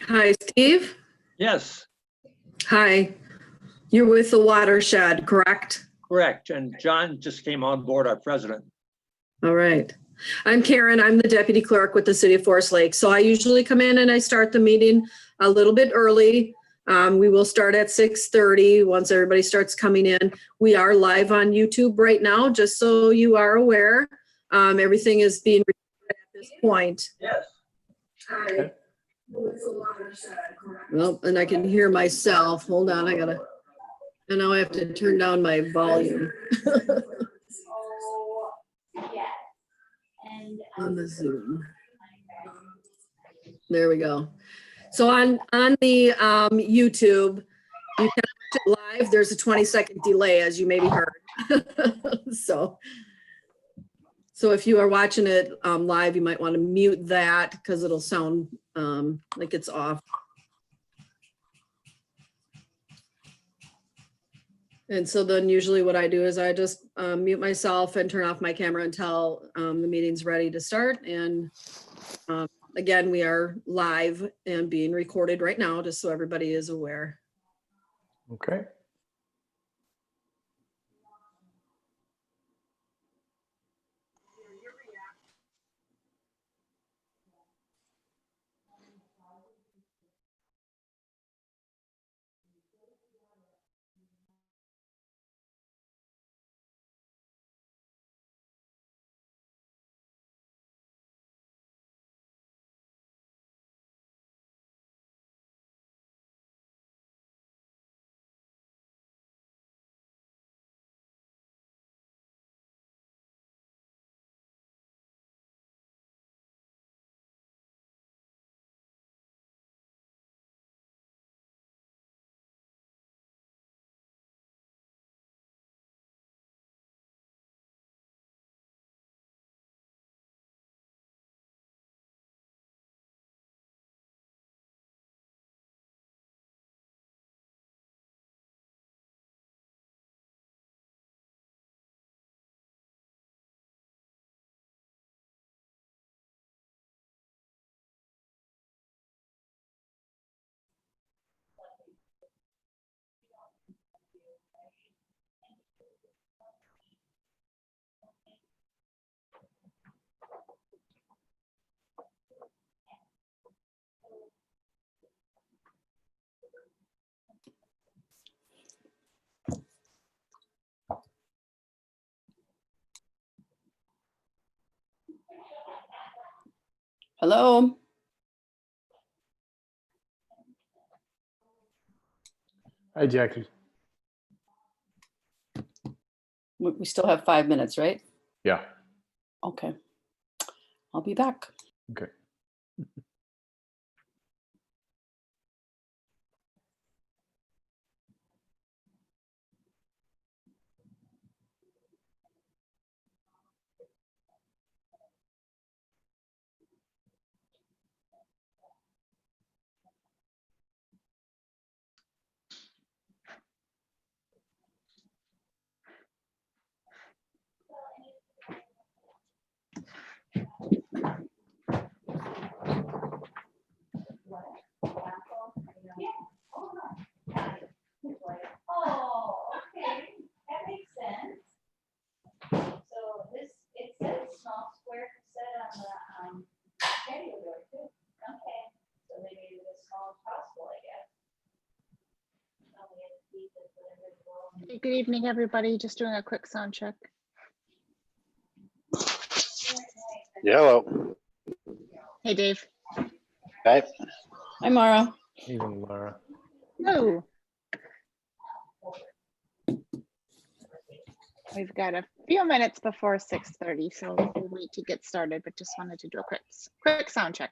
Hi, Steve. Yes, Hi. You're with the Watershed, correct? correct. And John just came on board, our president. All right. I'm Karen. I'm the deputy clerk with the City of Forest Lake. So I usually come in and I start the meeting a little bit early. We will start at 6:30 once everybody starts coming in. We are live on YouTube right now, just so you are aware. Everything is being recorded at this point. Yes. Hi. Well, and I can hear myself. Hold on, and now I have to turn down my volume on the Zoom. There we go. So on the YouTube, you can watch it live. There's a 20-second delay, as you maybe heard. So if you are watching it live, you might want to mute that because it'll sound like it's off. And so then usually what I do is I just mute myself and turn off my camera until the meeting's ready to start. And again, we are live and being recorded right now, just so everybody is aware. Okay. Hello. Hi, Jackie. We still have 5 minutes, right? Yeah. Okay. I'll be back. Okay. Oh, okay, that makes sense. So this, it says small square set on the patio door too. Okay, so they made it as small as possible, I guess. Only have to keep it whatever the wall- Hey, good evening, everybody. Just doing a quick sound check. Hello. Hey, Dave. Hi. Hi, Mara. Evening, Laura. Hello. We've got a few minutes before 6:30, so we'll wait to get started, but just wanted to do a quick sound check.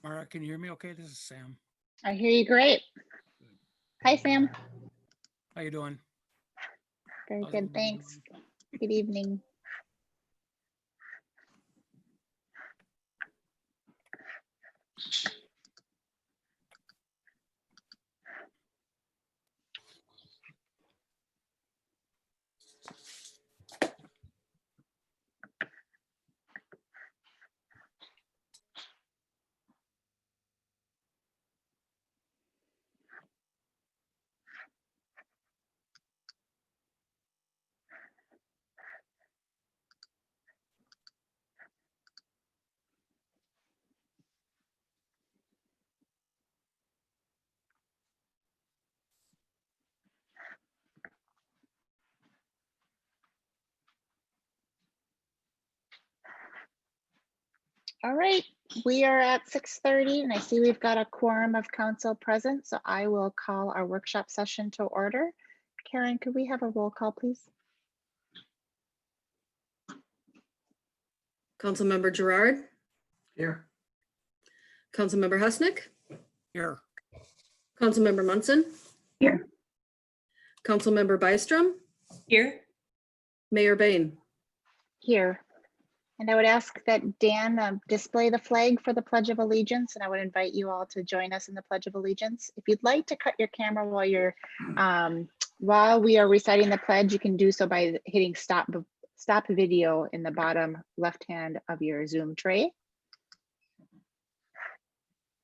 Mara, can you hear me okay? This is Sam. I hear you great. Hi, Sam. How you doing? Very How's good, everybody thanks. doing? Good evening. All right, we are at 6:30 and I see we've got a quorum of council present, so I will call our workshop session to order. Karen, could we have a roll call, please? Councilmember Gerard, Here. Councilmember Husnick, Here, Councilmember Munson. Here. Councilmember Byström, Here. Mayor Bain. Here. And I would ask that Dan display the flag for the Pledge of Allegiance, and I would invite you all to join us in the Pledge of Allegiance. If you'd like to cut your camera while we are reciting the pledge, you can do so by hitting stop video in the bottom left hand of your Zoom tray.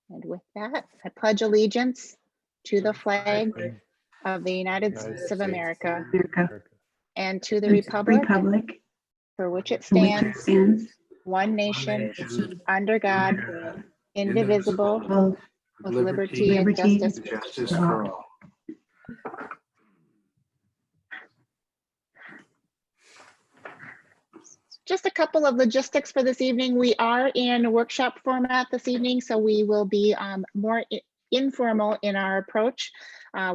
And with that, I pledge allegiance to the flag of the United States of America and to the republic for which it stands, one nation, under God, indivisible, with liberty and justice for all. Just a couple of logistics for this evening. We are in workshop format this evening, so we will be more informal in our approach.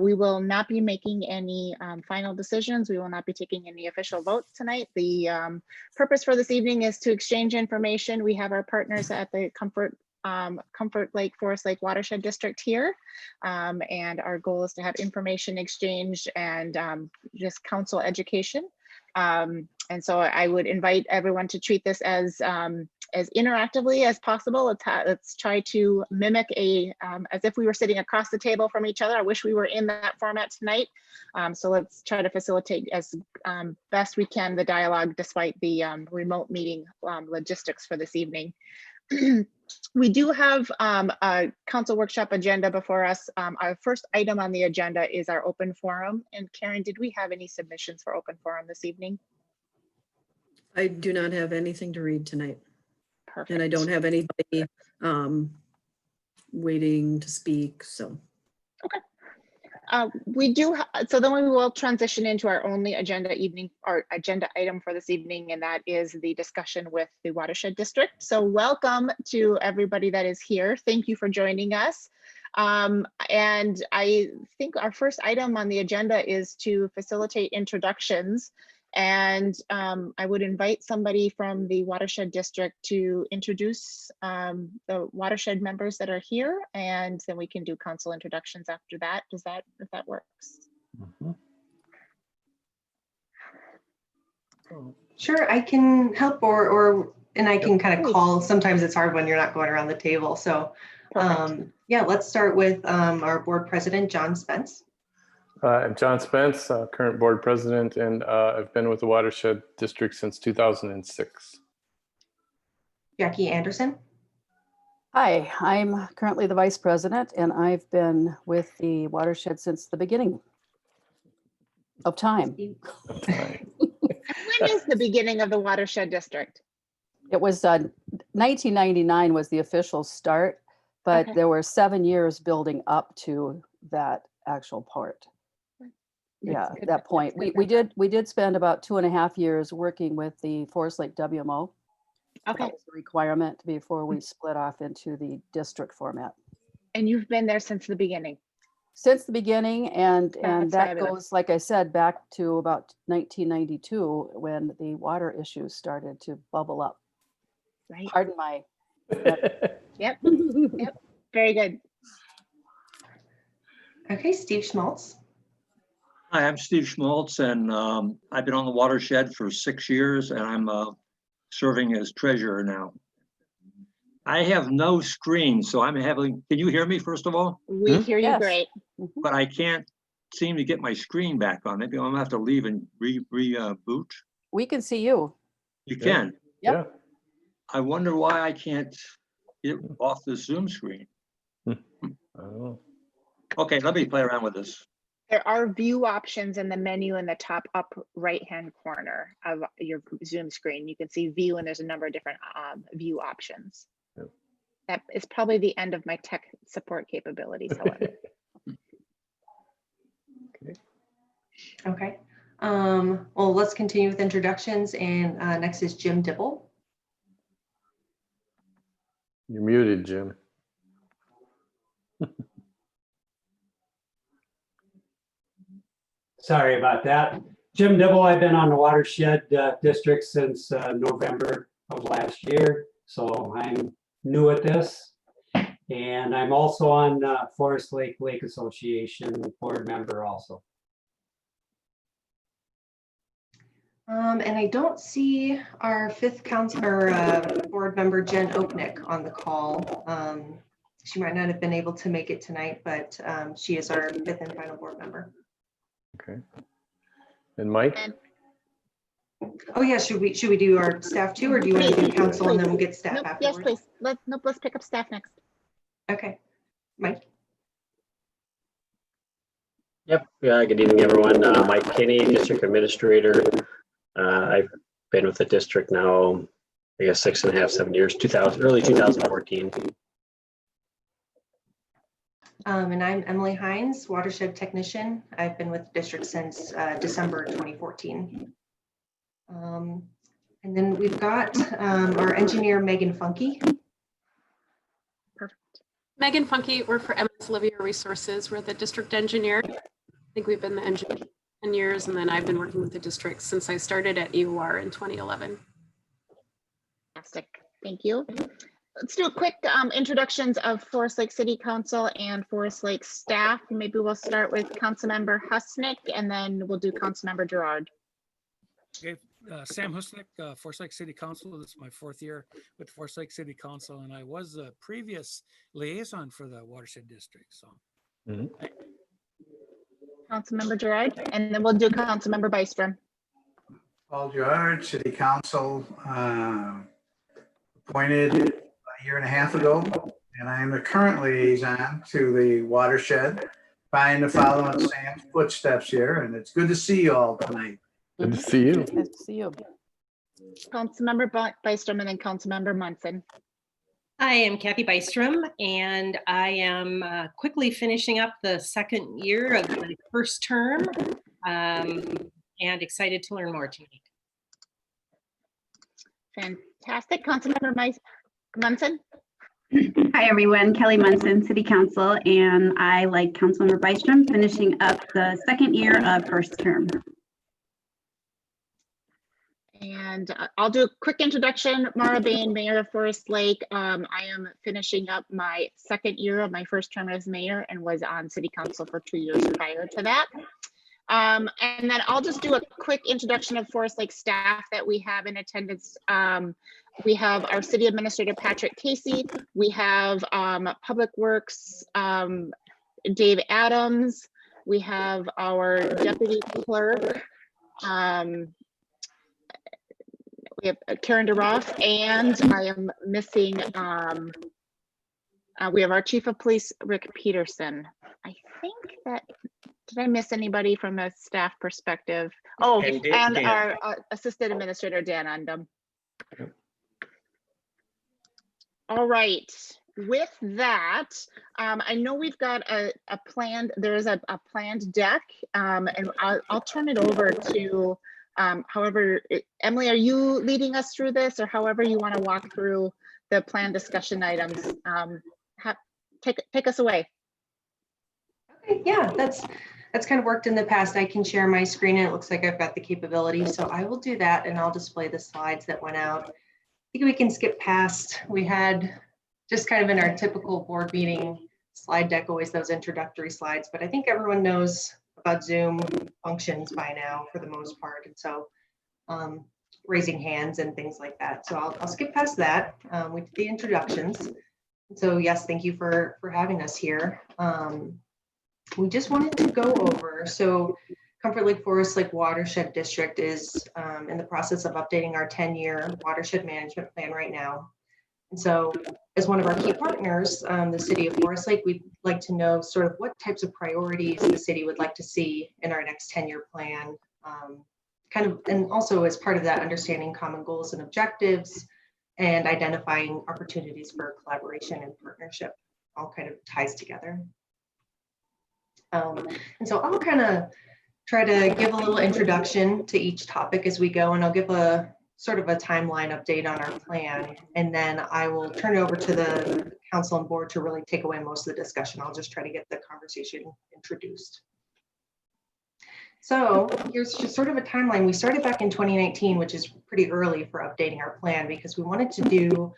We will not be making any final decisions. We will not be taking any official votes tonight. The purpose for this evening is to exchange information. We have our partners at the Comfort Lake, Forest Lake Watershed District here. And our goal is to have information exchange and just council education. And so I would invite everyone to treat this as interactively as possible. Let's try to mimic as if we were sitting across the table from each other. I wish we were in that format tonight. So let's try to facilitate as best we can the dialogue despite the remote meeting logistics for this evening. We do have a council workshop agenda before us. Our first item on the agenda is our open forum. And Karen, did we have any submissions for open forum this evening? I do not have anything to read tonight. Perfect. And I don't have anybody waiting to speak, so. Okay. We do, so then we will transition into our only agenda item for this evening, and that is the discussion with the Watershed District. So welcome to everybody that is here. Thank you for joining us. And I think our first item on the agenda is to facilitate introductions. And I would invite somebody from the Watershed District to introduce the watershed members that are here, and then we can do council introductions after that. If that works? Sure, I can help and I can kind of call. Sometimes it's hard when you're not going around the table. So yeah, let's start with our board president, John Spence. I'm John Spence, current board president, and I've been with the Watershed District since 2006. Jackie Anderson. Hi, I'm currently the vice president, and I've been with the Watershed since the beginning of time. When is the beginning of the Watershed District? It was 1999 was the official start, but Okay. there were 7 years building up to that actual part. Yeah, That's good. that point. That's We good. did spend about 2.5 years working with the Forest Lake WMO. Okay, That was a requirement before we split off into the district format. and you've been there since the beginning. Since the beginning, and That's that fabulous. goes, like I said, back to about 1992 when the water issues started to bubble up. Right. Pardon my Yep, very good. Okay, Steve Schmaltz. Hi, I'm Steve Schmaltz, and I've been on the watershed for 6 years, and I'm serving as treasurer now. I have no screen, so I'm having, can you hear me first of all? We hear you Yes. great. But I can't seem to get my screen back on. Maybe I'm gonna have to leave and reboot. We can see you. You Yeah. can. Yep. Yeah. I wonder why I can't get off the Zoom screen. Oh, Okay, let me play around with this. There are view options in the menu in the top up right-hand corner of your Zoom screen. You can see view and there's a number of different view options. Yep. That is probably the end of my tech support capabilities, however. Okay. Well, let's continue with introductions, and next is Jim Dibble. You're muted, Jim. Sorry about that. Jim Dibble, I've been on the watershed district since November of last year, so I'm new at this. And I'm also on Forest Lake Lake Association board member also. And I don't see our fifth council or board member Jen Oaknick on the call. She might not have been able to make it tonight, but she is our fifth and final board member. Okay. And Mike? And Oh yeah, should we do our staff too, or do you want to do council and then we'll get staff nope, yes, afterwards? please. Let's pick up staff next. Okay, Mike. Yep. Good evening, everyone. Mike Kinney, District Administrator. I've been with the district now, I guess 6.5, 7 years, early 2014. And I'm Emily Hines, watershed technician. I've been with the district since December 2014. And then we've got our engineer Megan Funky. Megan Funky, work for MS Livia Resources. We're the district engineer. I think we've been the engineer 10 years, and then I've been working with the district since I started at EOR in 2011. Fantastic, thank you. Let's do a quick introductions of Forest Lake City Council and Forest Lake staff. Maybe we'll start with Councilmember Husnick and then we'll do Councilmember Gerard. Okay, Sam Husnick, Forest Lake City Council. This is my 4th year with Forest Lake City Council, and I was a previous liaison for the watershed district. So, Councilmember Gerard, and then we'll do Councilmember Byström. Paul Gerard, City Council, appointed a year and a half ago, and I am the current liaison to the watershed, trying to follow in Sam's footsteps here, and it's good to see you all tonight. Good to see you. Nice to see you. Councilmember Byström and then Councilmember Munson. I am Kathy Byström, and I am quickly finishing up the 2nd year of my 1st term, and excited to learn more tonight. Fantastic. Councilmember Munson. Hi, everyone. Kelly Munson, City Council, and I, like Councilmember Byström, finishing up the 2nd year of 1st term. And I'll do a quick introduction. Mara Bain, Mayor of Forest Lake. I am finishing up my 2nd year of my 1st term as mayor and was on City Council for 2 years prior to that. And then I'll just do a quick introduction of Forest Lake staff that we have in attendance. We have our City Administrator, Patrick Casey. We have Public Works, Dave Adams. We have our Deputy Clerk. We have Karen DeRoff, and I am missing, we have our Chief of Police, Rick Peterson. I think that, did I miss anybody from a staff perspective? Oh, and our Assistant Administrator, Dan Undum. All right, with that, I know we've got a planned, there is a planned deck, and I'll turn it over to, however, Emily, are you leading us through this, or however you want to walk through the planned discussion items? Take us away. Okay, yeah, that's kind of worked in the past. I can share my screen and it looks like I've got the capability. So I will do that and I'll display the slides that went out. I think we can skip past, we had just kind of in our typical board meeting slide deck, always those introductory slides, but I think everyone knows about Zoom functions by now for the most part. And so raising hands and things like that. So I'll skip past that. We did the introductions. So yes, thank you for having us here. We just wanted to go over, so Comfort Lake Forest Lake Watershed District is in the process of updating our 10-year watershed management plan right now. And so as one of our key partners, the city of Forest Lake, we'd like to know sort of what types of priorities the city would like to see in our next 10-year plan. And also as part of that, understanding common goals and objectives and identifying opportunities for collaboration and partnership, all kind of ties together. And so I'll kind of try to give a little introduction to each topic as we go, and I'll give a sort of a timeline update on our plan, and then I will turn it over to the council and board to really take away most of the discussion. I'll just try to get the conversation introduced. So here's just sort of a timeline. We started back in 2019, which is pretty early for updating our plan because we wanted to do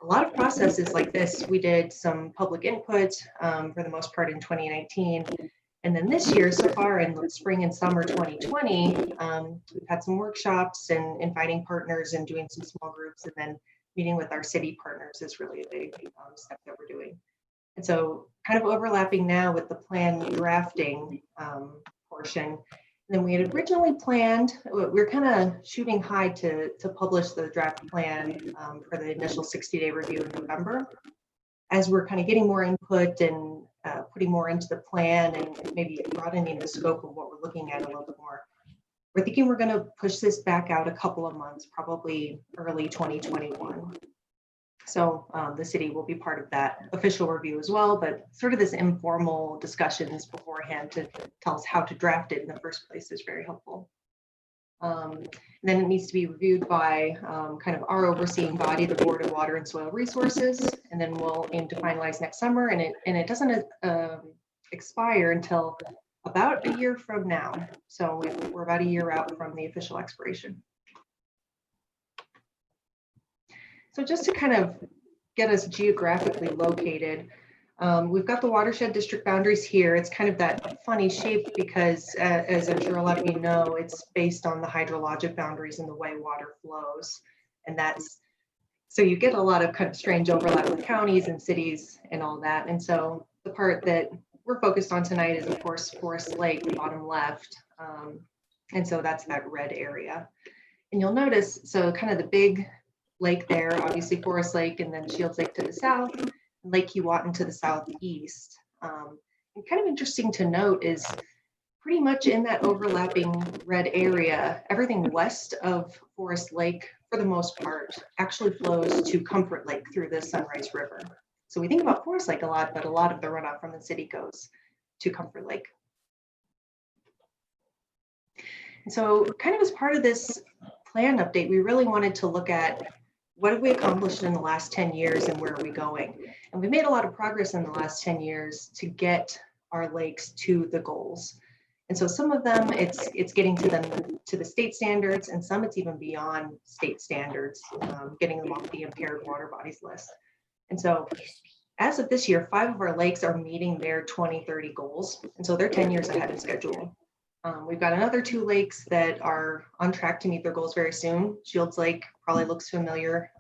a lot of processes like this. We did some public input for the most part in 2019. And then this year, so far in the spring and summer 2020, we've had some workshops and inviting partners and doing some small groups, and then meeting with our city partners is really a big step that we're doing. And so kind of overlapping now with the plan drafting portion. And then we had originally planned, we're kind of shooting high to publish the draft plan for the initial 60-day review in November. As we're kind of getting more input and putting more into the plan and maybe broadening the scope of what we're looking at a little bit more, we're thinking we're going to push this back out a couple of months, probably early 2021. So the city will be part of that official review as well, but sort of this informal discussions beforehand to tell us how to draft it in the first place is very helpful. Then it needs to be reviewed by kind of our overseeing body, the Board of Water and Soil Resources, and then we'll aim to finalize next summer, and it doesn't expire until about a year from now. So we're about a year out from the official expiration. So just to kind of get us geographically located, we've got the watershed district boundaries here. It's kind of that funny shape because, as I'm sure a lot of you know, it's based on the hydrologic boundaries and the way water flows. And that's, so you get a lot of kind of strange overlap with counties and cities and all that. And so the part that we're focused on tonight is, of course, Forest Lake, the bottom left. And so that's that red area. And you'll notice, so kind of the big lake there, obviously Forest Lake, and then Shields Lake to the south, Lake Keewatin to the southeast. And kind of interesting to note is pretty much in that overlapping red area, everything west of Forest Lake, for the most part, actually flows to Comfort Lake through the Sunrise River. So we think about Forest Lake a lot, but a lot of the runoff from the city goes to Comfort Lake. And so kind of as part of this plan update, we really wanted to look at what have we accomplished in the last 10 years and where are we going? And we made a lot of progress in the last 10 years to get our lakes to the goals. And so some of them, it's getting to them to the state standards, and some it's even beyond state standards, getting them off the impaired water bodies list. And so as of this year, 5 of our lakes are meeting their 2030 goals. And so they're 10 years ahead of schedule. We've got another 2 lakes that are on track to meet their goals very soon. Shields Lake probably looks familiar.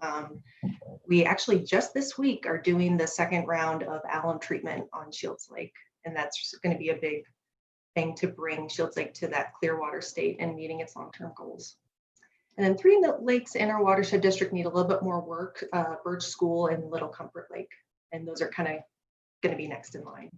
We actually just this week are doing the second round of alum treatment on Shields Lake. And that's going to be a big thing to bring Shields Lake to that clear water state and meeting its long-term goals. And then 3 lakes in our watershed district need a little bit more work, Birch School and Little Comfort Lake. And those are kind of going to be next in line.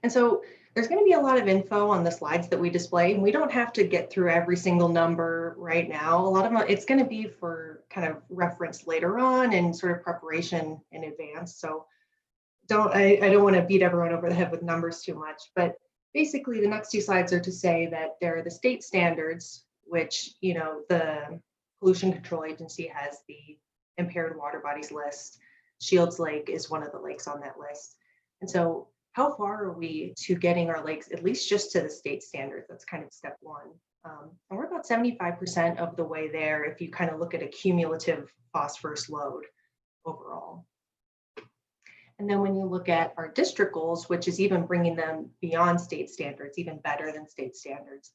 And so there's going to be a lot of info on the slides that we display, and we don't have to get through every single number right now. A lot of it's going to be for kind of reference later on and sort of preparation in advance. So I don't want to beat everyone over the head with numbers too much, but basically the next 2 slides are to say that there are the state standards, which, you know, the Pollution Control Agency has the impaired water bodies list. Shields Lake is one of the lakes on that list. And so how far are we to getting our lakes at least just to the state standards? That's kind of step 1. And we're about 75% of the way there if you kind of look at a cumulative phosphorus load overall. And then when you look at our district goals, which is even bringing them beyond state standards, even better than state standards,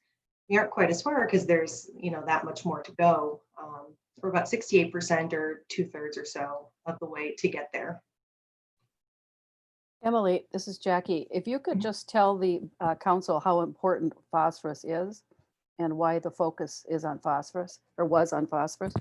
we aren't quite as far because there's that much more to go. We're about 68% or 2/3 or so of the way to get there. Emily, this is Jackie. If you could just tell the council how important phosphorus is and why the focus is on phosphorus or was on phosphorus.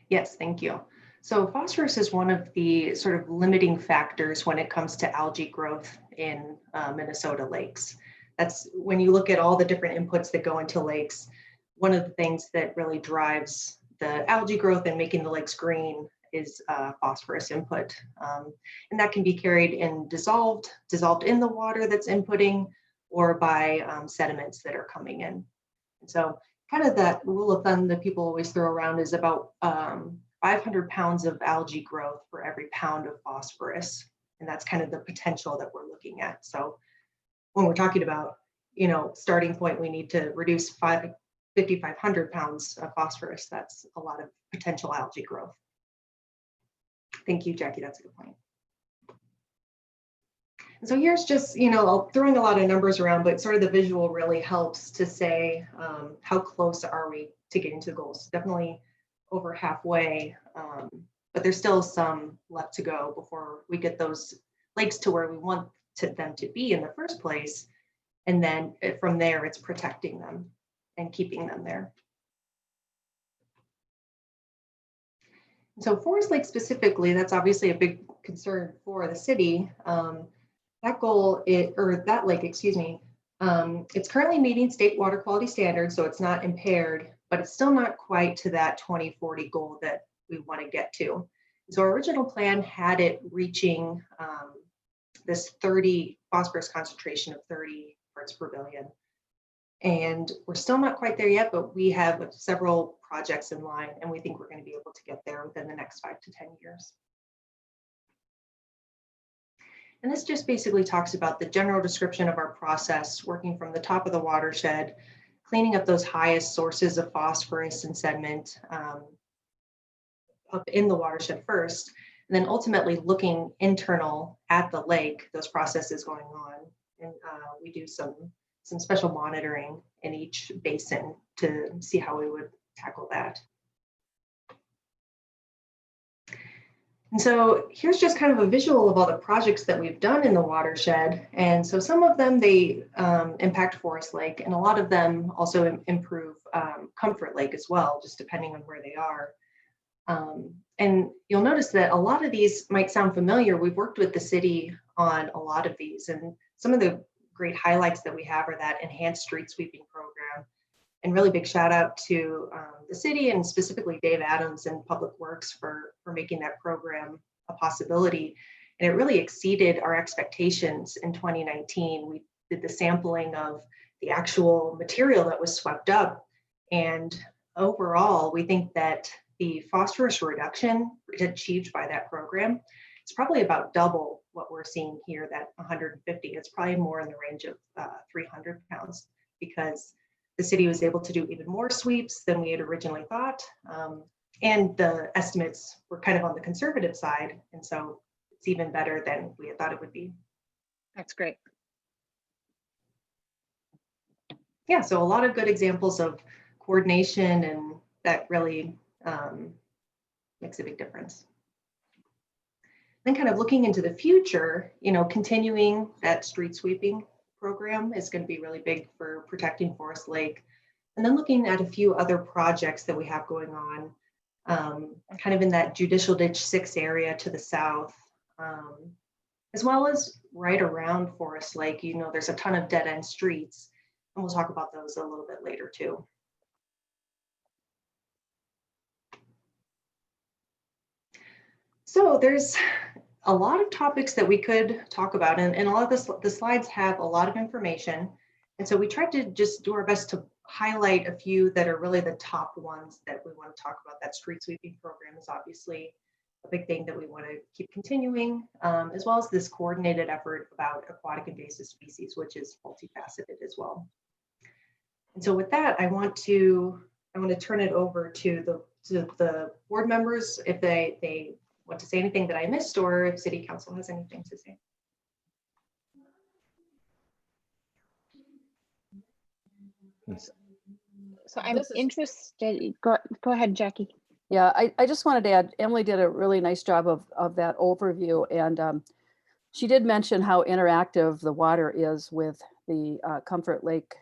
Yes, thank you. So phosphorus is one of the sort of limiting factors when it comes to algae growth in Minnesota lakes. That's when you look at all the different inputs that go into lakes, one of the things that really drives the algae growth and making the lakes green is phosphorus input. And that can be carried in dissolved in the water that's inputting, or by sediments that are coming in. And so kind of that rule of thumb that people always throw around is about 500 pounds of algae growth for every pound of phosphorus. And that's kind of the potential that we're looking at. So when we're talking about, starting point, we need to reduce 5,500 pounds of phosphorus. That's a lot of potential algae growth. Thank you, Jackie. That's a good point. And so here's just, throwing a lot of numbers around, but sort of the visual really helps to say how close are we to getting to the goals. Definitely over halfway, but there's still some left to go before we get those lakes to where we want them to be in the first place. And then from there, it's protecting them and keeping them there. So Forest Lake specifically, that's obviously a big concern for the city. That lake, it's currently meeting state water quality standards, so it's not impaired, but it's still not quite to that 2040 goal that we want to get to. So our original plan had it reaching this 30 phosphorus concentration of 30 parts per billion. And we're still not quite there yet, but we have several projects in line, and we think we're going to be able to get there within the next 5 to 10 years. And this just basically talks about the general description of our process, working from the top of the watershed, cleaning up those highest sources of phosphorus and sediment up in the watershed first, and then ultimately looking internal at the lake, those processes going on. And we do some special monitoring in each basin to see how we would tackle that. And so here's just kind of a visual of all the projects that we've done in the watershed. And so some of them, they impact Forest Lake, and a lot of them also improve Comfort Lake as well, just depending on where they are. And you'll notice that a lot of these might sound familiar. We've worked with the city on a lot of these, and some of the great highlights that we have are that enhanced street sweeping program. And really big shout out to the city, and specifically Dave Adams and Public Works for making that program a possibility. And it really exceeded our expectations in 2019. We did the sampling of the actual material that was swept up. And overall, we think that the phosphorus reduction achieved by that program is probably about double what we're seeing here, that 150. It's probably more in the range of 300 pounds, because the city was able to do even more sweeps than we had originally thought. And the estimates were kind of on the conservative side. And so it's even better than we had thought it would be. That's great. Yeah, so a lot of good examples of coordination, and that really makes a big difference. Then kind of looking into the future, continuing that street sweeping program is going to be really big for protecting Forest Lake. And then looking at a few other projects that we have going on, kind of in that Judicial Ditch 6 area to the south, as well as right around Forest Lake. There's a ton of dead end streets, and we'll talk about those a little bit later too. So there's a lot of topics that we could talk about, and a lot of the slides have a lot of information. And so we tried to just do our best to highlight a few that are really the top ones that we want to talk about. That street sweeping program is obviously a big thing that we want to keep continuing, as well as this coordinated effort about aquatic invasive species, which is multifaceted as well. And so with that, I want to turn it over to the board members if they want to say anything that I missed, or if City Council has anything to say. So I'm interested, go ahead, Jackie. Yeah, I just wanted to add, Emily did a really nice job of that overview. And she did mention how interactive the water is with the Comfort Lake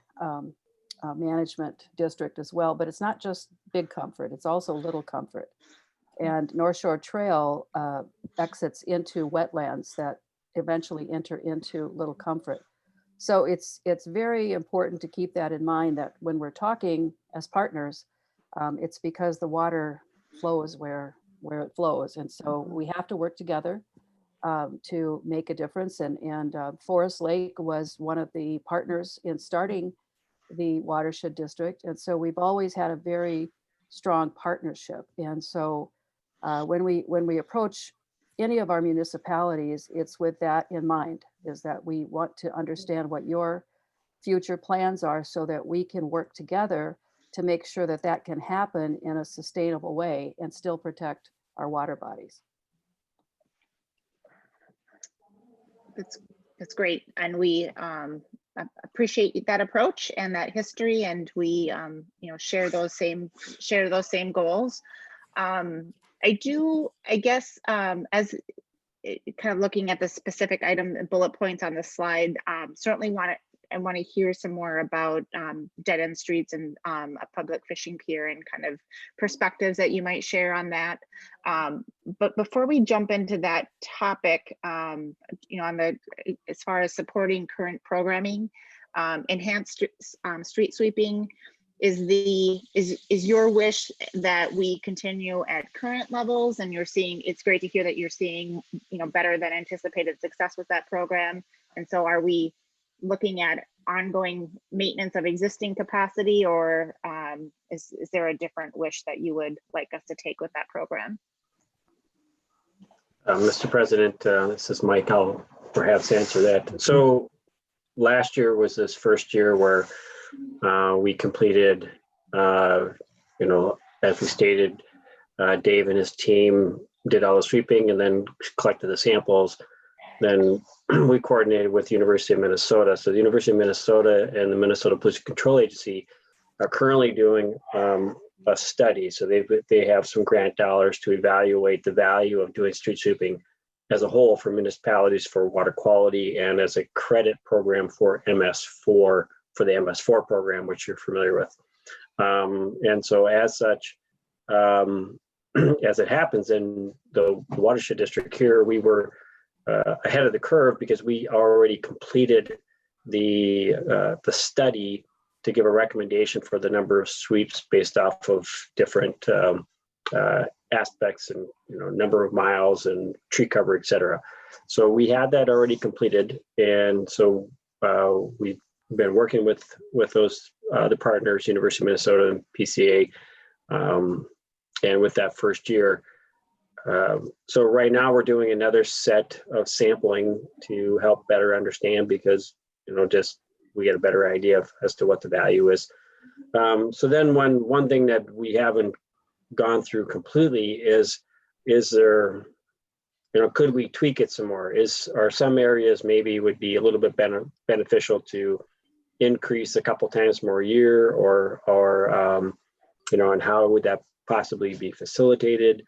Management District as well. But it's not just Big Comfort, it's also Little Comfort. And North Shore Trail exits into wetlands that eventually enter into Little Comfort. So it's very important to keep that in mind, that when we're talking as partners, it's because the water flows where it flows. And so we have to work together to make a difference. And Forest Lake was one of the partners in starting the watershed district. And so we've always had a very strong partnership. And so when we approach any of our municipalities, it's with that in mind, is that we want to understand what your future plans are so that we can work together to make sure that that can happen in a sustainable way and still protect our water bodies. That's great. And we appreciate that approach and that history, and we share those same goals. I guess as kind of looking at the specific item and bullet points on the slide, certainly I want to hear some more about dead end streets and a public fishing pier and kind of perspectives that you might share on that. But before we jump into that topic, as far as supporting current programming, enhanced street sweeping, is your wish that we continue at current levels? And it's great to hear that you're seeing better than anticipated success with that program. And so are we looking at ongoing maintenance of existing capacity, or is there a different wish that you would like us to take with that program? Mr. President, this is Mike. I'll perhaps answer that. So last year was this first year where we completed, as we stated, Dave and his team did all the sweeping and then collected the samples. Then we coordinated with the University of Minnesota. So the University of Minnesota and the Minnesota Pollution Control Agency are currently doing a study. So they have some grant dollars to evaluate the value of doing street sweeping as a whole for municipalities for water quality and as a credit program for MS4, for the MS4 program, which you're familiar with. And so as such, as it happens in the watershed district here, we were ahead of the curve because we already completed the study to give a recommendation for the number of sweeps based off of different aspects and number of miles and tree cover, et cetera. So we had that already completed, and so we've been working with those the partners, University of Minnesota and PCA, and with that first year. So right now we're doing another set of sampling to help better understand, because we get a better idea as to what the value is. So then one thing that we haven't gone through completely is there, could we tweak it some more? Are some areas maybe would be a little bit beneficial to increase a couple times more a year, or and how would that possibly be facilitated?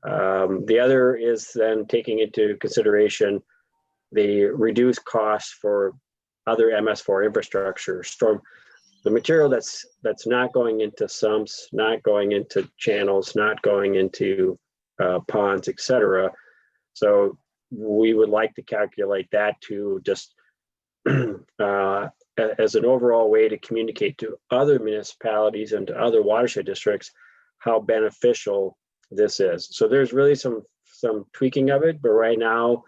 The other is then taking into consideration the reduced costs for other MS4 infrastructure, the material that's not going into sumps, not going into channels, not going into ponds, etc. So we would like to calculate that to just as an overall way to communicate to other municipalities and to other watershed districts how beneficial this is. So there's really some tweaking of it, but right now,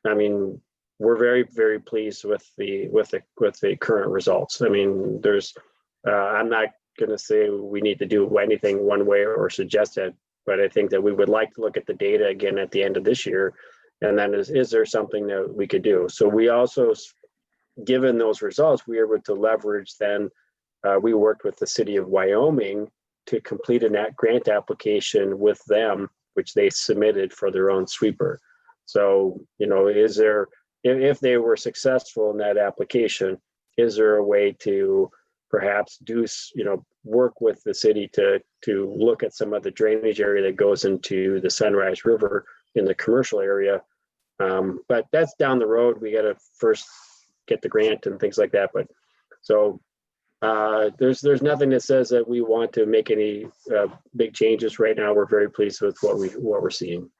I mean, we're very, very pleased with the current results. I mean, I'm not going to say we need to do anything one way or suggest it, but I think that we would like to look at the data again at the end of this year, and then is there something that we could do? So we also, given those results, we were able to leverage then we worked with the city of Wyoming to complete a grant application with them, which they submitted for their own sweeper. So, you know, is there, if they were successful in that application, is there a way to perhaps do, you know, work with the city to look at some of the drainage area that goes into the Sunrise River in the commercial area? But that's down the road. We got to first get the grant and things like that. But so there's nothing that says that we want to make any big changes right now. We're very pleased with what we're seeing.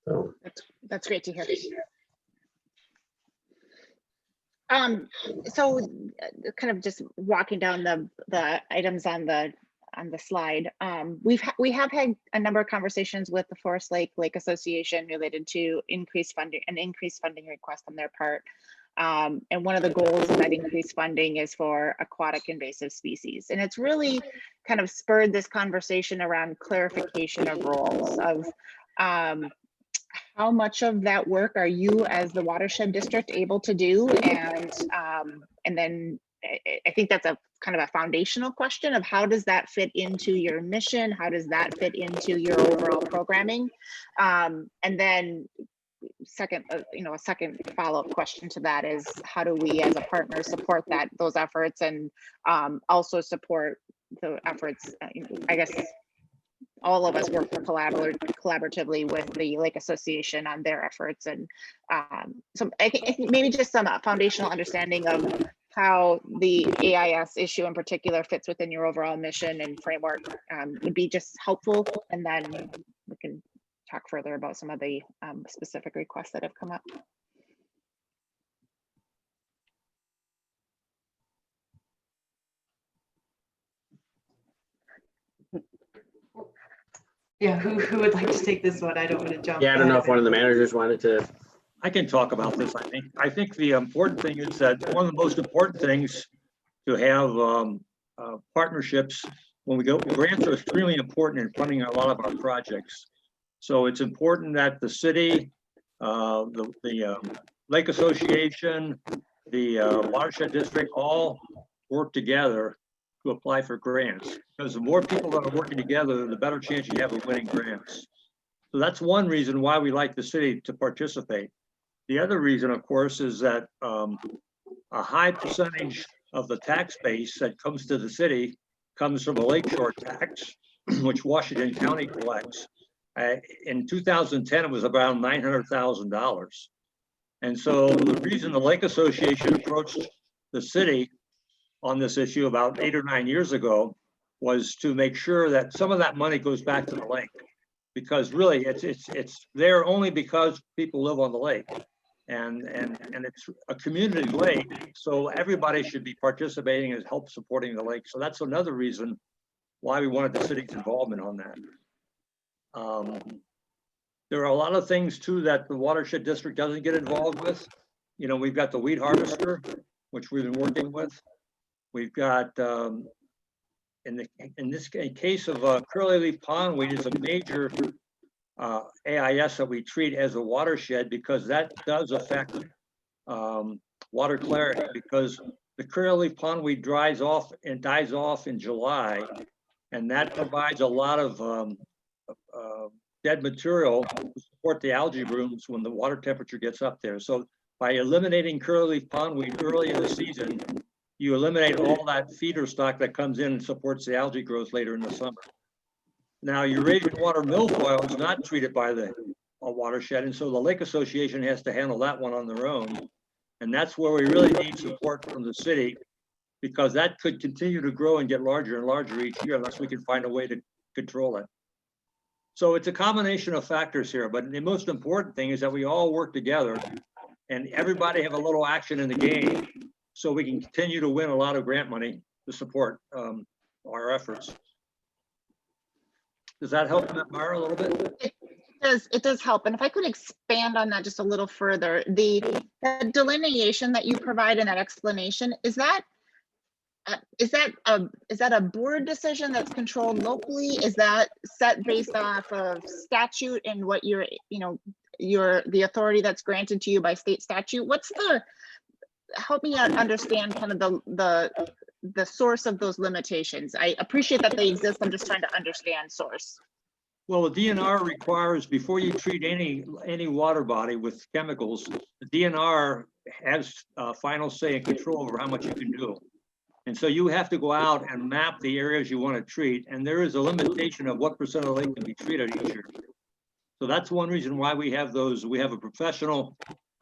So That's great to hear. So kind of just walking down the items on the slide, we have had a number of conversations with the Forest Lake Association related to increased funding request on their part. And one of the goals of that increased funding is for aquatic invasive species. And it's really kind of spurred this conversation around clarification of roles of how much of that work are you as the watershed district able to do? And then I think that's a kind of a foundational question of how does that fit into your mission? How does that fit into your overall programming? And then second, a second follow-up question to that is how do we as a partner support those efforts and also support the efforts, I guess, all of us work collaboratively with the Lake Association on their efforts. And so I think maybe just some foundational understanding of how the AIS issue in particular fits within your overall mission and framework would be just helpful. And then we can talk further about some of the specific requests that have come up. Yeah, who would like to take this one? I don't want to jump. yeah, I don't know if one of the managers wanted to. I can talk about this. I think the important thing is that one of the most important things to have partnerships when we go, grants are extremely important in funding a lot of our projects. So it's important that the city, the Lake Association, the Watershed District all work together to apply for grants. Because the more people that are working together, the better chance you have of winning grants. So that's one reason why we like the city to participate. The other reason, of course, is that a high percentage of the tax base that comes to the city comes from a lakeshore tax, which Washington County collects. In 2010, it was around $900,000. And so the reason the Lake Association approached the city on this issue about 8 or 9 years ago was to make sure that some of that money goes back to the lake, because really it's there only because people live on the lake, and it's a community lake, so everybody should be participating and help supporting the lake. So that's another reason why we wanted the city's involvement on that. There are a lot of things too that the Watershed District doesn't get involved with. You know, we've got the weed harvester, which we've been working with. We've got, in this case of curly leaf pondweed is a major AIS that we treat as a watershed because that does affect water clarity, because the curly leaf pondweed dries off and dies off in July, and that provides a lot of dead material to support the algae blooms when the water temperature gets up there. So by eliminating curly leaf pondweed early in the season, you eliminate all that feeder stock that comes in and supports the algae growth later in the summer. Now, Eurasian water milfoil is not treated by the watershed, and so the Lake Association has to handle that one on their own. And that's where we really need support from the city, because that could continue to grow and get larger and larger each year unless we can find a way to control it. So it's a combination of factors here, but the most important thing is that we all work together and everybody have a little action in the game, so we can continue to win a lot of grant money to support our efforts. Does that help, Mara, a little bit? It does help. And if I could expand on that just a little further, the delineation that you provide in that explanation, is that a board decision that's controlled locally? Is that set based off of statute and what the authority that's granted to you by state statute? Help me understand kind of the the source of those limitations? I appreciate that they exist. I'm just trying to understand source. Well, the DNR requires, before you treat any water body with chemicals, the DNR has final say and control over how much you can do. And so you have to go out and map the areas you want to treat, and there is a limitation of what percent of the lake can be treated each year. So that's one reason why we have those. We have a professional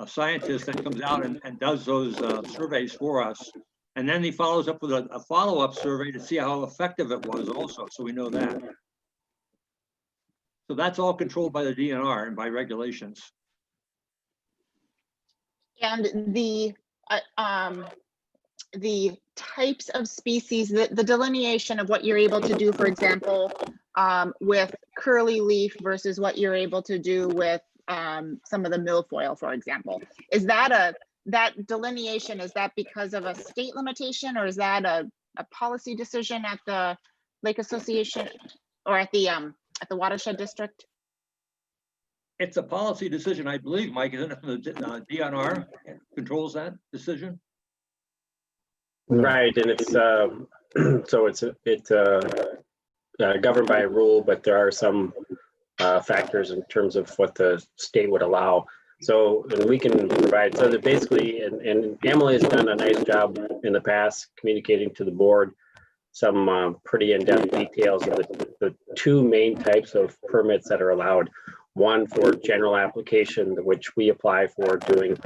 scientist that comes out and does those surveys for us. And then he follows up with a follow-up survey to see how effective it was also, so we know that. So that's all controlled by the DNR and by regulations. And the types of species, the delineation of what you're able to do, for example, with curly leaf versus what you're able to do with some of the milfoil, for example. Is that that delineation, is that because of a state limitation, or is that a policy decision at the Lake Association or at the watershed district? It's a policy decision, I believe, Mike, isn't it, from the DNR controls that decision? Right, and it's so it's governed by a rule, but there are some factors in terms of what the state would allow. So and we can provide, so that basically, and Emily has done a nice job in the past communicating to the board some pretty in-depth details of the two main types of permits that are allowed. One for general application, which we apply for doing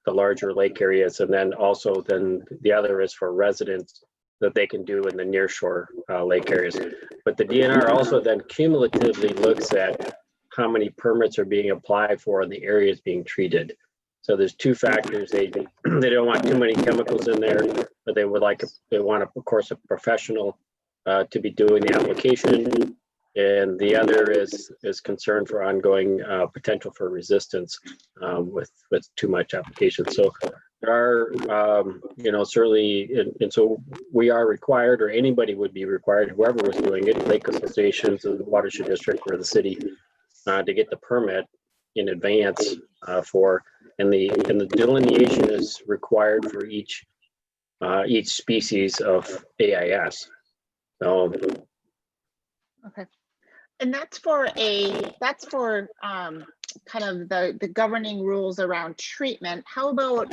the larger lake areas, and then also the other is for residents that they can do in the nearshore lake areas. But the DNR also then cumulatively looks at how many permits are being applied for in the areas being treated. So there's two factors. They don't want too many chemicals in there, but they want, of course, a professional to be doing the application. And the other is concern for ongoing potential for resistance with too much application. So there are, certainly, and so we are required, or anybody would be required, whoever was doing it, lake associations, the watershed district, or the city, to get the permit in advance and the delineation is required for each species of AIS. So. Okay. And that's for kind of the governing rules around treatment. How about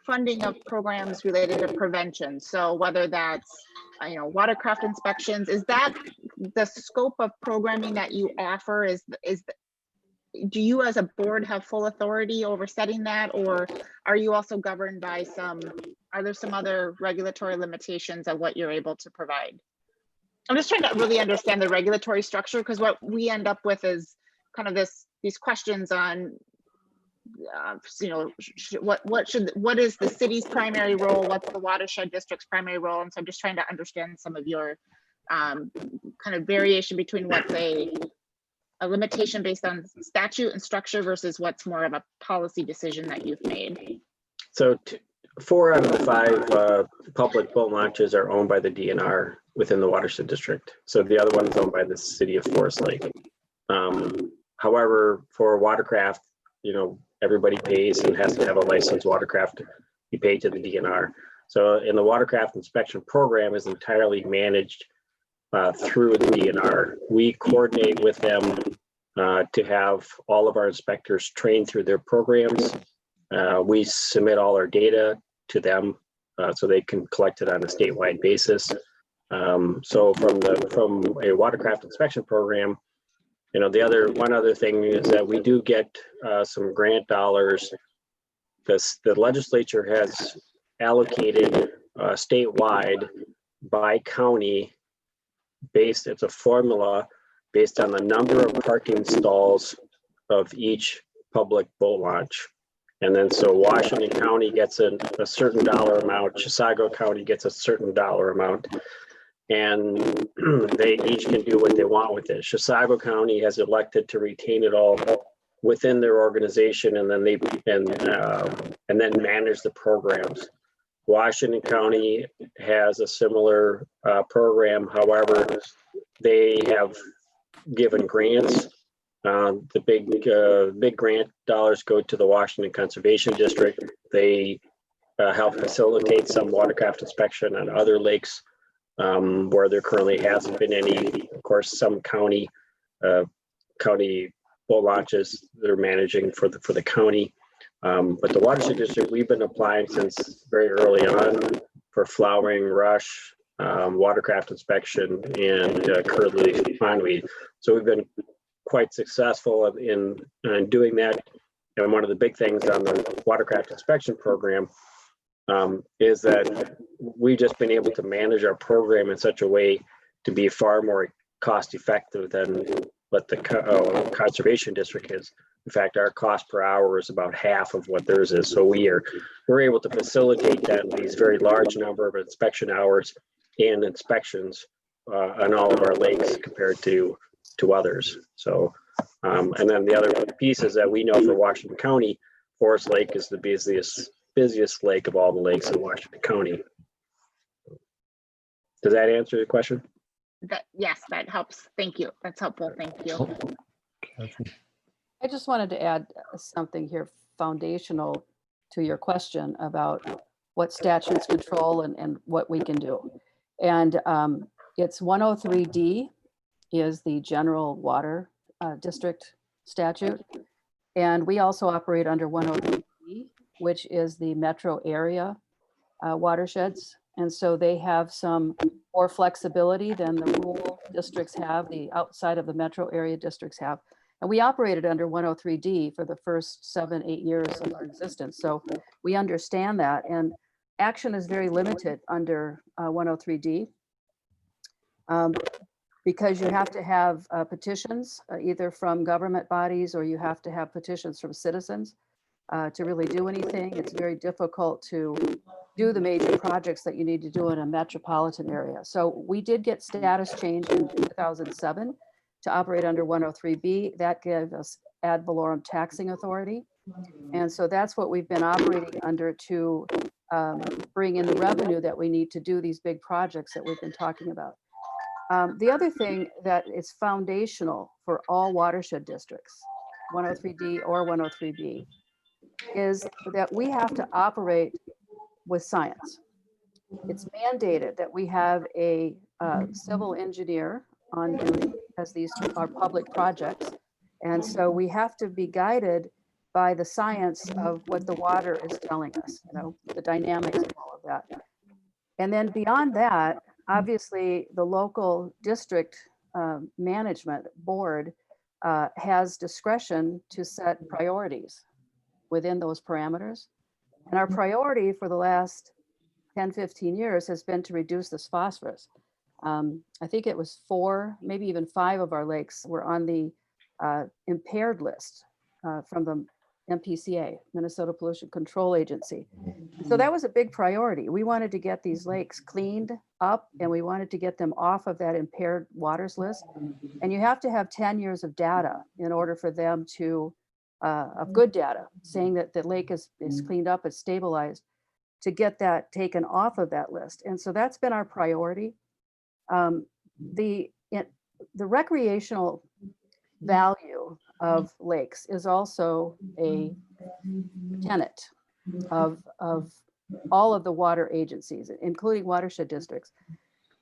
funding of programs related to prevention? So whether that's watercraft inspections, is that the scope of programming that you offer? Do you as a board have full authority over setting that, or are you also governed by are there some other regulatory limitations of what you're able to provide? I'm just trying to really understand the regulatory structure, because what we end up with is kind of these questions on, what is the city's primary role? What's the watershed district's primary role? And so I'm just trying to understand some of your kind of variation between what's a limitation based on statute and structure versus what's more of a policy decision that you've made. So 4 out of the 5 public boat launches are owned by the DNR within the watershed district. So the other one is owned by the city of Forest Lake. However, for watercraft, everybody pays and has to have a licensed watercraft. You pay to the DNR. So in the watercraft inspection program is entirely managed through the DNR. We coordinate with them to have all of our inspectors trained through their programs. We submit all our data to them so they can collect it on a statewide basis. So from a watercraft inspection program, one other thing is that we do get some grant dollars. The legislature has allocated statewide by county it's a formula based on the number of parking stalls of each public boat launch. And then so Washington County gets a certain dollar amount, Chisago County gets a certain dollar amount, and they each can do what they want with it. Chisago County has elected to retain it all within their organization, and then and then manage the programs. Washington County has a similar program. However, they have given grants. The big grant dollars go to the Washington Conservation District. They help facilitate some watercraft inspection on other lakes where there currently hasn't been any. Of course, some county boat launches they're managing for the county. But the watershed district, we've been applying since very early on for flowering, rush, watercraft inspection, and curlew pondweed. So we've been quite successful in doing that. And one of the big things on the watercraft inspection program is that we've just been able to manage our program in such a way to be far more cost effective than what the conservation district is. In fact, our cost per hour is about half of what theirs is. So we're able to facilitate that in these very large number of inspection hours and inspections on all of our lakes compared to others. So, and then the other piece is that we know for Washington County, Forest Lake is the busiest lake of all the lakes in Washington County. Does that answer your question? Yes, that helps. Thank you. That's helpful. Thank you. I just wanted to add something here foundational to your question about what statutes control and what we can do. And it's 103D is the general water district statute. And we also operate under 103D, which is the metro area watersheds. And so they have some more flexibility than the rural districts have, the outside of the metro area districts have. And we operated under 103D for the first 7-8 years of our existence. So we understand that. And action is very limited under 103D because you have to have petitions either from government bodies or you have to have petitions from citizens to really do anything. It's very difficult to do the major projects that you need to do in a metropolitan area. So we did get status change in 2007 to operate under 103B. That gave us ad valorem taxing authority. And so that's what we've been operating under to bring in the revenue that we need to do these big projects that we've been talking about. The other thing that is foundational for all watershed districts, 103D or 103B, is that we have to operate with science. It's mandated that we have a civil engineer on duty as these are public projects. And so we have to be guided by the science of what the water is telling us, the dynamics of all of that. And then beyond that, obviously the local district management board has discretion to set priorities within those parameters. And our priority for the last 10, 15 years has been to reduce this phosphorus. I think it was 4, maybe even 5 of our lakes were on the impaired list from the MPCA, Minnesota Pollution Control Agency. So that was a big priority. We wanted to get these lakes cleaned up and we wanted to get them off of that impaired waters list. And you have to have 10 years of data in order for them to, of good data, saying that the lake is cleaned up, it's stabilized, to get that taken off of that list. And so that's been our priority. The recreational value of lakes is also a tenet of all of the water agencies, including watershed districts.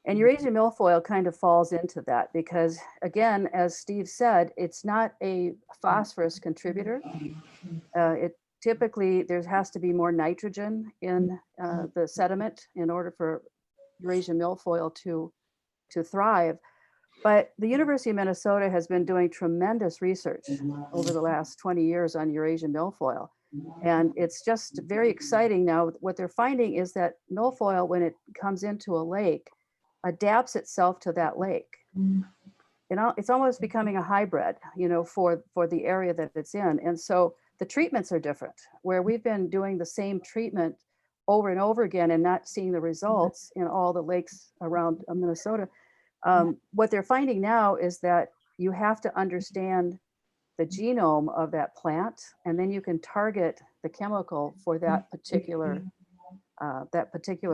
And Eurasia milfoil kind of falls into that because, again, as Steve said, it's not a phosphorus contributor. Typically, there has to be more nitrogen in the sediment in order for Eurasia milfoil to thrive. But the University of Minnesota has been doing tremendous research over the last 20 years on Eurasia milfoil. And it's just very exciting now. What they're finding is that milfoil, when it comes into a lake, adapts itself to that lake. It's almost becoming a hybrid, for the area that it's in. And so the treatments are different, where we've been doing the same treatment over and over again and not seeing the results in all the lakes around Minnesota. What they're finding now is that you have to understand the genome of that plant, and then you can target the chemical for that particular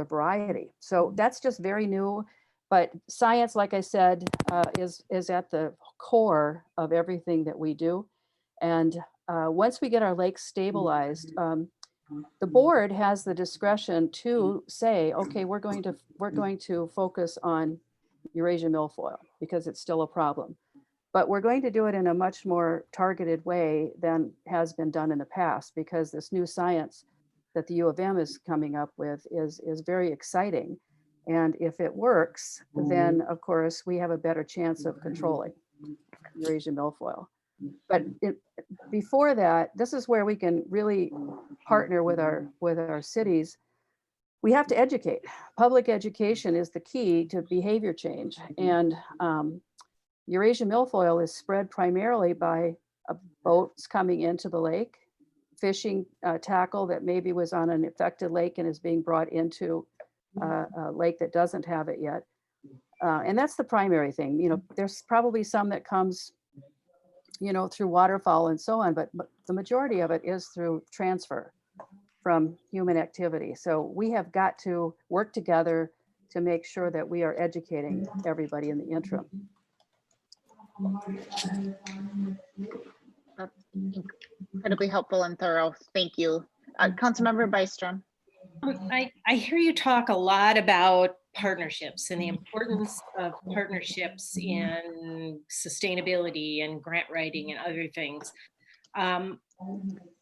variety. So that's just very new, but science, like I said, is at the core of everything that we do. And once we get our lakes stabilized, The board has the discretion to say, okay, we're going to focus on Eurasia milfoil because it's still a problem. But we're going to do it in a much more targeted way than has been done in the past, because this new science that the U of M is coming up with is very exciting. And if it works, then of course we have a better chance of controlling Eurasia milfoil. But before that, this is where we can really partner with our cities. We have to educate. Public education is the key to behavior change. And Eurasia milfoil is spread primarily by boats coming into the lake, fishing tackle that maybe was on an affected lake and is being brought into a lake that doesn't have it yet. And that's the primary thing. You know, there's probably some that comes, you know, through waterfowl and so on, but the majority of it is through transfer from human activity. So we have got to work together to make sure that we are educating everybody in the interim. That's incredibly helpful and thorough. Thank you. Councilmember Byström. I hear you talk a lot about partnerships and the importance of partnerships in sustainability and grant writing and other things.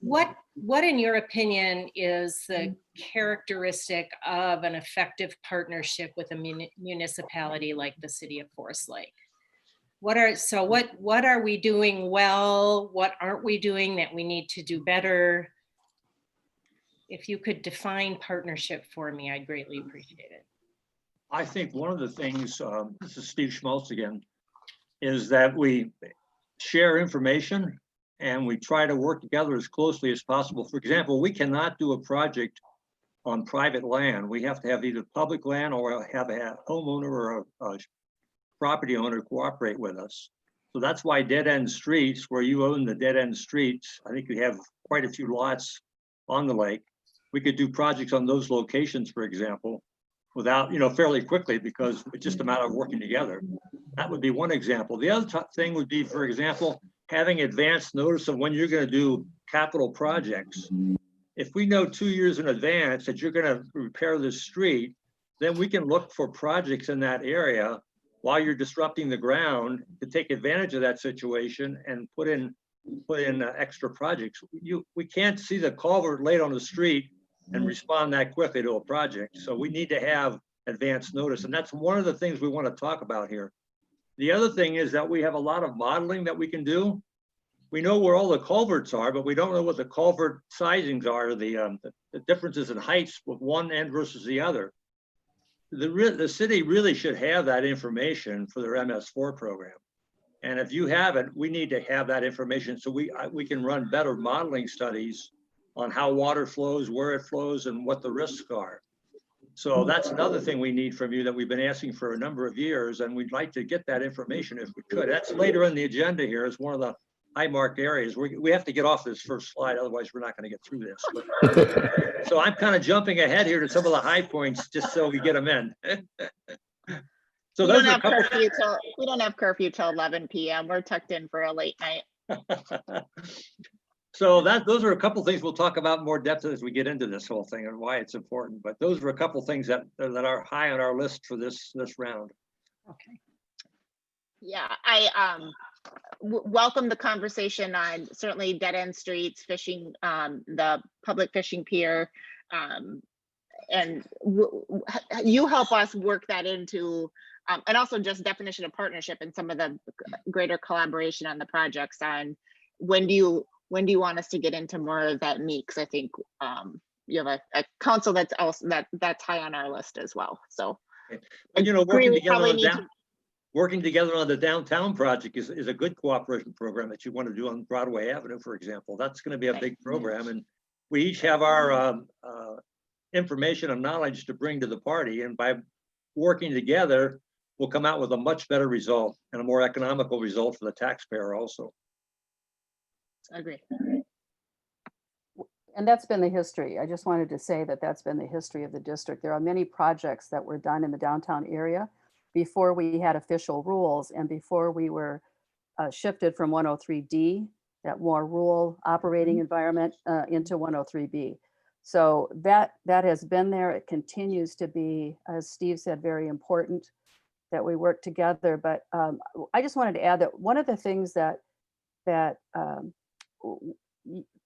What in your opinion is the characteristic of an effective partnership with a municipality like the city of Forest Lake? What are we doing well? What aren't we doing that we need to do better? If you could define partnership for me, I'd greatly appreciate it. I think one of the things, this is Steve Schmaltz again, is that we share information and we try to work together as closely as possible. For example, we cannot do a project on private land. We have to have either public land or have a homeowner or a property owner cooperate with us. So that's why dead end streets, where you own the dead end streets, I think we have quite a few lots on the lake. We could do projects on those locations, for example, without, you know, fairly quickly, because it's just a matter of working together. That would be one example. The other thing would be, for example, having advance notice of when you're going to do capital projects. If we know 2 years in advance that you're going to repair this street, then we can look for projects in that area while you're disrupting the ground to take advantage of that situation and put in extra projects. We can't see the culvert laid on the street and respond that quickly to a project. So we need to have advance notice. And that's one of the things we want to talk about here. The other thing is that we have a lot of modeling that we can do. We know where all the culverts are, but we don't know what the culvert sizings are, the differences in heights with one end versus the other. The city really should have that information for their MS4 program. And if you have it, we need to have that information so we can run better modeling studies on how water flows, where it flows, and what the risks are. So that's another thing we need from you that we've been asking for a number of years, and we'd like to get that information if we could. That's later in the agenda here as one of the high marked areas. We have to get off this first slide, otherwise we're not going to get through this. But, so I'm kind of jumping ahead here to some of the high points just so we get them in. So we don't have curfew till 11 p.m. We're tucked in for a late night. So those are a couple things we'll talk about in more depth as we get into this whole thing and why it's important. But those are a couple things that are high on our list for this round. Okay. Yeah, I welcome the conversation on certainly dead end streets, fishing, the public fishing pier, and you help us work that into, and also just definition of partnership and some of the greater collaboration on the projects. On when do you want us to get into more of that meat? Because I think you have a council that's also that's high on our list as well. So, and you know, working together on the downtown project is a good cooperation program that you want to do on Broadway Avenue, for example. That's going to be a big program, and we each have our information and knowledge to bring to the party, and by working together, we'll come out with a much better result and a more economical result for the taxpayer also. I agree. And that's been the history. I just wanted to say that that's been the history of the district. There are many projects that were done in the downtown area before we had official rules and before we were shifted from 103D, that more rural operating environment, into 103B. So that has been there. It continues to be, as Steve said, very important that we work together. But I just wanted to add that one of the things that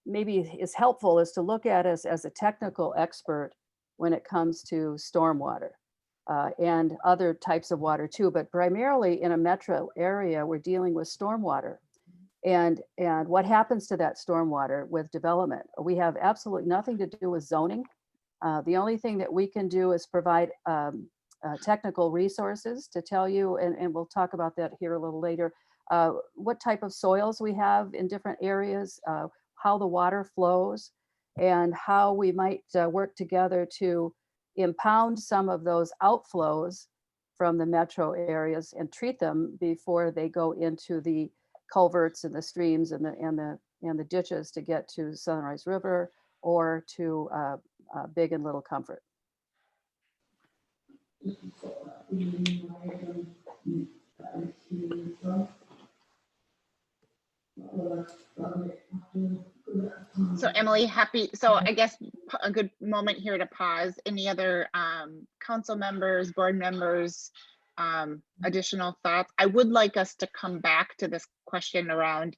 maybe is helpful is to look at us as a technical expert when it comes to stormwater and other types of water too. But primarily in a metro area, we're dealing with stormwater. And what happens to that stormwater with development? We have absolutely nothing to do with zoning. The only thing that we can do is provide technical resources to tell you, and we'll talk about that here a little later, what type of soils we have in different areas, how the water flows, and how we might work together to impound some of those outflows from the metro areas and treat them before they go into the culverts and the streams and the ditches to get to Sunrise River or to Big and Little Comfort. So Emily, so I guess a good moment here to pause. Any other council members, board members, additional thoughts? I would like us to come back to this question around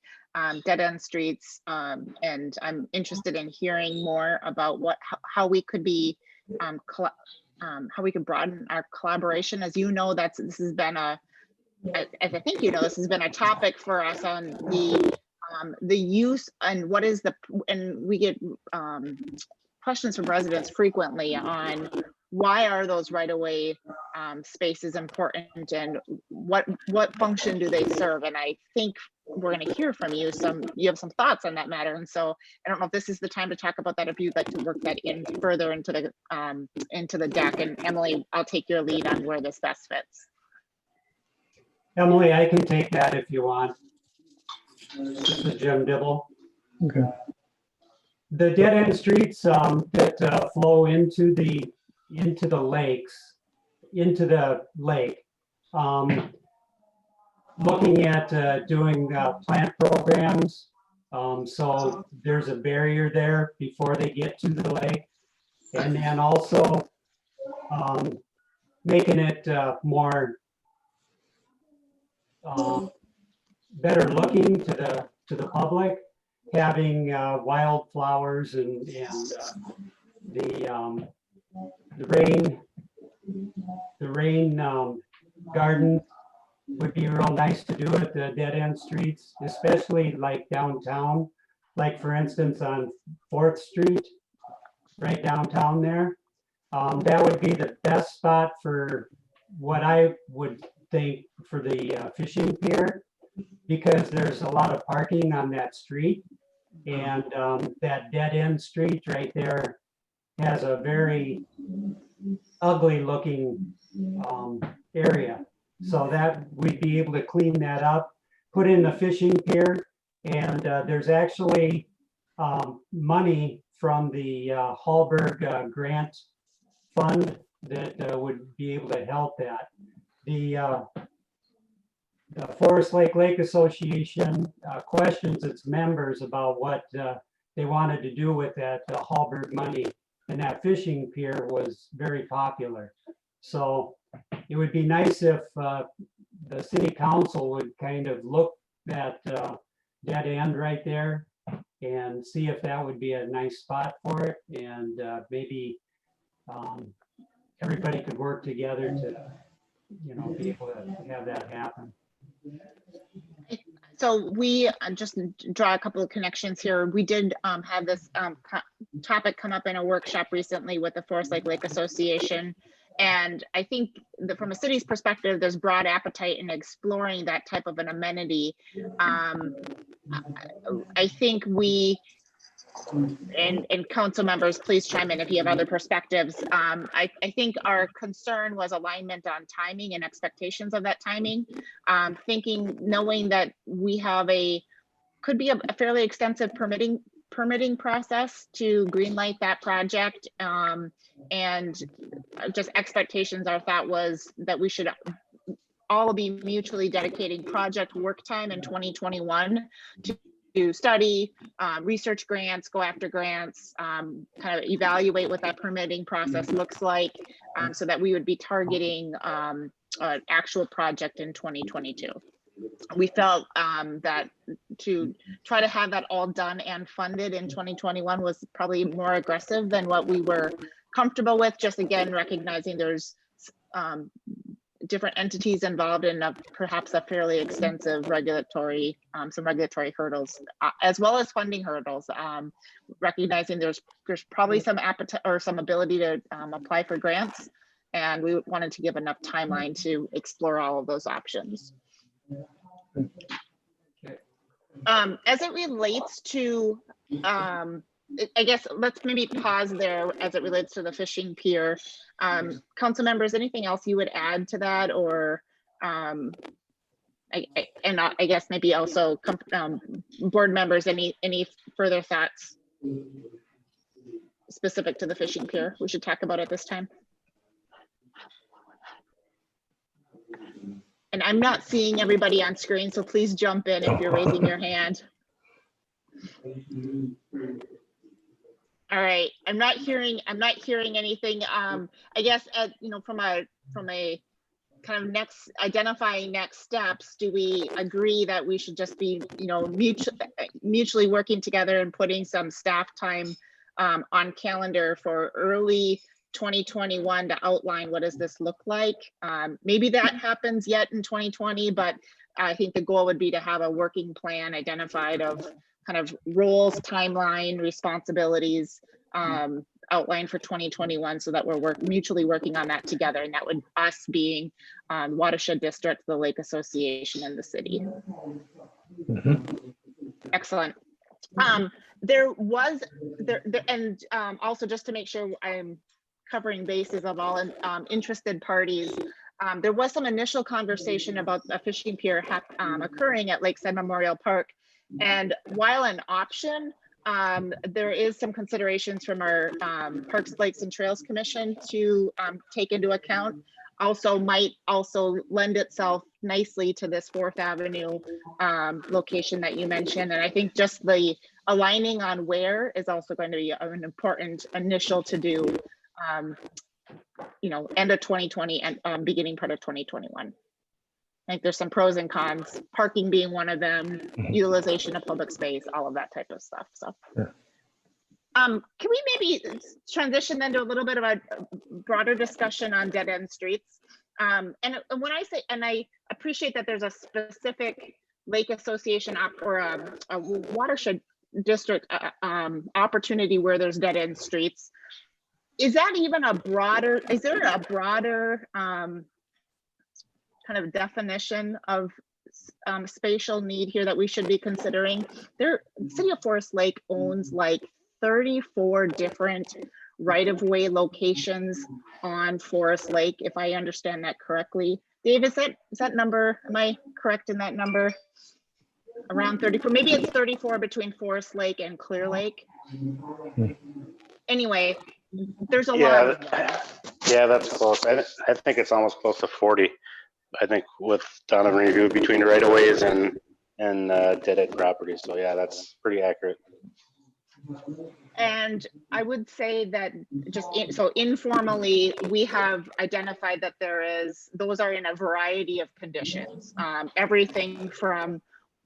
dead end streets, and I'm interested in hearing more about how we could be how we could broaden our collaboration. As you know, this has been as I think you know, this has been a topic for us on the use and what is and we get questions from residents frequently on why are those right-of-way spaces important and what function do they serve? And I think we're going to hear from you you have some thoughts on that matter. And so I don't know if this is the time to talk about that, if you'd like to work that in further into the deck. And Emily, I'll take your lead on where this best fits. Emily, I can take that if you want. This is Jim Dibble. Okay. The dead end streets that flow into the lakes, into the lake. Looking at doing plant programs. So there's a barrier there before they get to the lake. And then also making it more better looking to the public, having wildflowers and the rain garden would be real nice to do at the dead end streets, especially like downtown, like for instance on 4th Street, right downtown there. That would be the best spot for what I would think for the fishing pier, because there's a lot of parking on that street, and that dead end street right there has a very ugly looking area. So that we'd be able to clean that up, put in the fishing pier, and there's actually money from the Hallberg grant fund that would be able to help that. The Forest Lake Association questions its members about what they wanted to do with that Hallberg money, and that fishing pier was very popular. So it would be nice if the city council would kind of look at dead end right there and see if that would be a nice spot for it, and maybe everybody could work together to, be able to have that happen. So we just draw a couple of connections here. We did have this topic come up in a workshop recently with the Forest Lake Association. And I think that from a city's perspective, there's broad appetite in exploring that type of an amenity. I think we, and council members, please chime in if you have other perspectives. I think our concern was alignment on timing and expectations of that timing. Knowing that we have could be a fairly extensive permitting process to greenlight that project. And just expectations, our thought was that we should all be mutually dedicating project work time in 2021 to to study, research grants, go after grants, kind of evaluate what that permitting process looks like, so that we would be targeting an actual project in 2022. We felt that to try to have that all done and funded in 2021 was probably more aggressive than what we were comfortable with, just again, recognizing there's different entities involved in perhaps a fairly extensive regulatory, some regulatory hurdles, as well as funding hurdles. Recognizing there's probably some appetite or some ability to apply for grants, and we wanted to give enough timeline to explore all of those options. As it relates to, I guess let's maybe pause there as it relates to the fishing pier. Council members, anything else you would add to that, or I guess maybe also board members, any further thoughts specific to the fishing pier we should talk about at this time? And I'm not seeing everybody on screen, so please jump in if you're raising your hand. All right, I'm not hearing anything. I guess from a kind of identifying next steps, do we agree that we should just be mutually working together and putting some staff time on calendar for early 2021 to outline what does this look like? Maybe that happens yet in 2020, but I think the goal would be to have a working plan identified of kind of roles, timeline, responsibilities outlined for 2021, so that we're mutually working on that together. And that would us being Watershed District, the Lake Association, and the city. Excellent. Also just to make sure I'm covering bases of all interested parties, there was some initial conversation about a fishing pier occurring at Lakeside Memorial Park. And while an option, there is some considerations from our Parks, Lakes, and Trails Commission to take into account. Might also lend itself nicely to this 4th Avenue location that you mentioned. And I think just the aligning on where is also going to be an important initial to do, end of 2020 and beginning part of 2021. I think there's some pros and cons, parking being one of them, utilization of public space, all of that type of stuff. So, can we maybe transition then to a little bit of a broader discussion on dead end streets? And when I say, and I appreciate that there's a specific Lake Association or a Watershed District opportunity where there's dead end streets. Is that even is there a broader kind of definition of spatial need here that we should be considering? The City of Forest Lake owns like 34 different right-of-way locations on Forest Lake, if I understand that correctly. Dave, is that number, am I correct in that number? Around 34, maybe it's 34 between Forest Lake and Clear Lake. Anyway, there's a lot of them. Yeah, that's close. I think it's almost close to 40. I think with Donovan review between right-of-ways and dead-end properties. So yeah, that's pretty accurate. And I would say that so informally, we have identified that those are in a variety of conditions. Everything from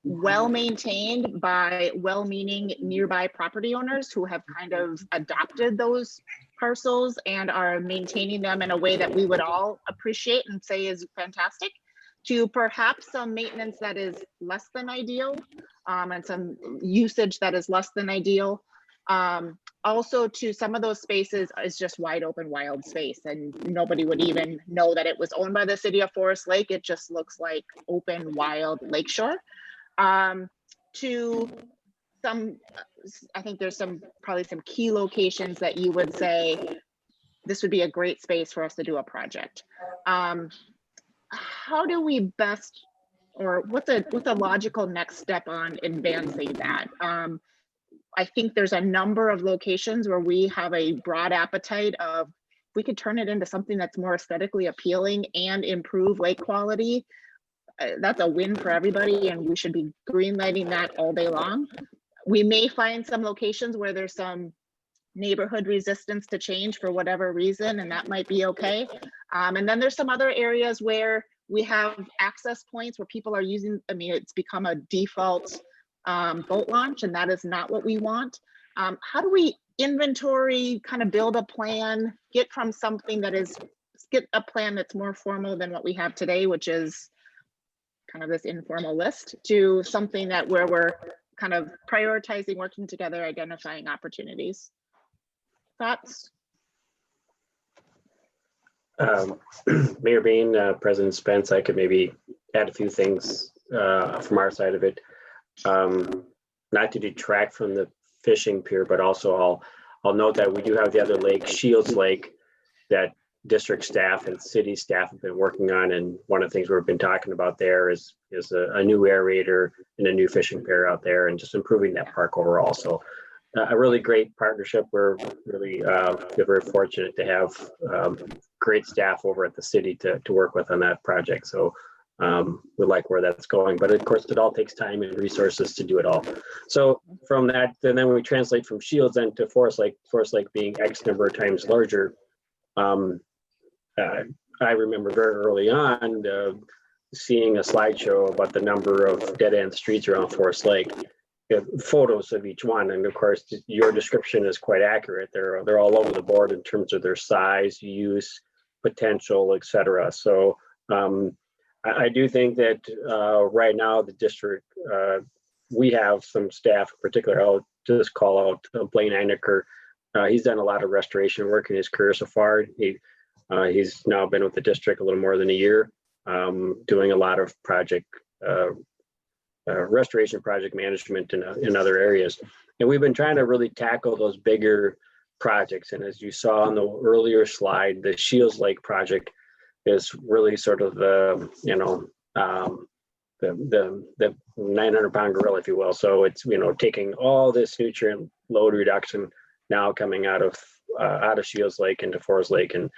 well-maintained by well-meaning nearby property owners who have kind of adopted those parcels and are maintaining them in a way that we would all appreciate and say is fantastic, to perhaps some maintenance that is less than ideal, and some usage that is less than ideal. Also to some of those spaces is just wide open wild space and nobody would even know that it was owned by the City of Forest Lake. It just looks like open wild lakeshore. To some, I think there's probably some key locations that you would say this would be a great space for us to do a project. How do we best, or what's a logical next step on advancing that? I think there's a number of locations where we have a broad appetite of, we could turn it into something that's more aesthetically appealing and improve lake quality. that's a win for everybody, and we should be green lighting that all day long. We may find some locations where there's some neighborhood resistance to change for whatever reason, and that might be okay. And then there's some other areas where we have access points where people are using, I mean, it's become a default boat launch, and that is not what we want. How do we inventory, kind of build a plan, get from something that is, get a plan that's more formal than what we have today, which is kind of this informal list, to something that where we're kind of prioritizing, working together, identifying opportunities? Thoughts? Mayor Bain, President Spence, I could maybe add a few things from our side of it. Not to detract from the fishing pier, but also I'll note that we do have the other lake, Shields Lake, that district staff and city staff have been working on. And one of the things we've been talking about there is a new aerator and a new fishing pier out there, and just improving that park overall. So a really great partnership. We're really very fortunate to have great staff over at the city to work with on that project. So we like where that's going, but of course it all takes time and resources to do it all. So from that, and then when we translate from Shields then to Forest Lake being X number of times larger, I remember very early on seeing a slideshow about the number of dead end streets around Forest Lake, photos of each one. And of course, your description is quite accurate. They're all over the board in terms of their size, use, potential, etc. So I do think that right now the district, we have some staff in particular. I'll just call out Blaine Einecker. He's done a lot of restoration work in his career so far. He's now been with the district a little more than a year, doing a lot of project restoration, project management in other areas. And we've been trying to really tackle those bigger projects. And as you saw on the earlier slide, the Shields Lake project is really sort of the 900-pound gorilla, if you will. So it's, taking all this nutrient load reduction now coming out of Shields Lake into Forest Lake. And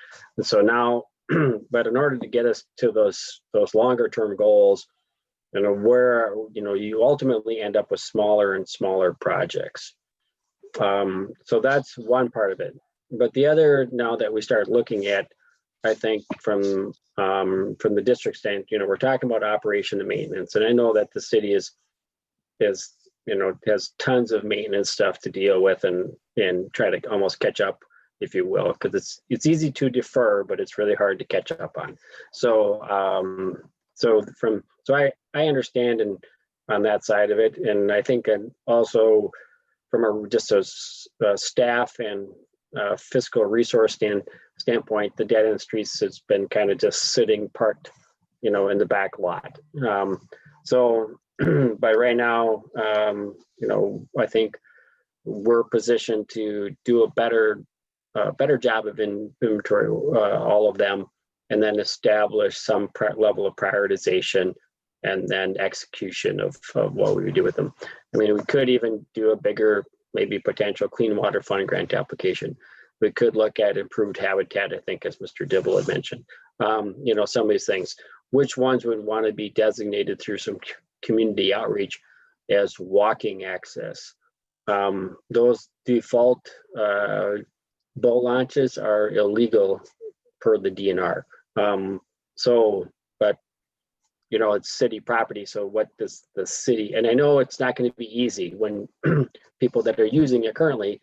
so now, but in order to get us to those longer term goals, where, you ultimately end up with smaller and smaller projects. So that's one part of it. But the other, now that we start looking at, I think from the district standpoint, we're talking about operation and maintenance. And I know that the city has tons of maintenance stuff to deal with and try to almost catch up, if you will, because it's easy to defer, but it's really hard to catch up on. So I understand on that side of it, and I think also from a staff and fiscal resource standpoint, the dead end streets has been kind of just sitting parked, in the back lot. By right now, I think we're positioned to do a better job of inventory, all of them, and then establish some level of prioritization and then execution of what we would do with them. I mean, we could even do a bigger, maybe potential clean water fund grant application. We could look at improved habitat, I think, as Mr. Dibble had mentioned. Some of these things, which ones would want to be designated through some community outreach as walking access. Those default boat launches are illegal per the DNR. But it's city property. So what does the city, and I know it's not going to be easy when people that are using it currently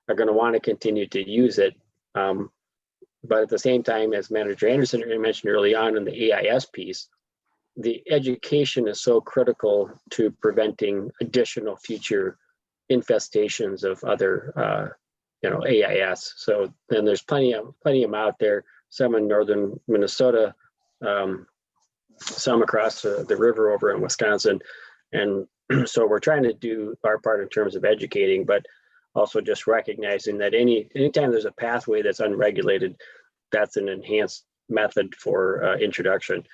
are going to want to continue to use it. But at the same time, as Manager Anderson mentioned early on in the AIS piece, the education is so critical to preventing additional future infestations of other, AIS. So then there's plenty of them out there, some in northern Minnesota, some across the river over in Wisconsin. And so we're trying to do our part in terms of educating, but also just recognizing that anytime there's a pathway that's unregulated, that's an enhanced method for introduction.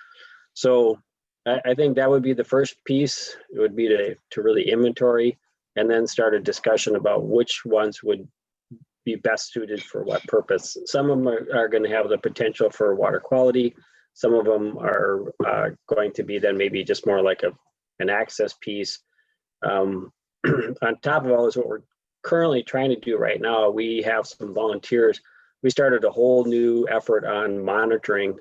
So I think that would be the first piece. It would be to really inventory and then start a discussion about which ones would be best suited for what purpose. Some of them are going to have the potential for water quality. Some of them are going to be then maybe just more like an access piece. On top of all this, what we're currently trying to do right now, we have some volunteers. We started a whole new effort on monitoring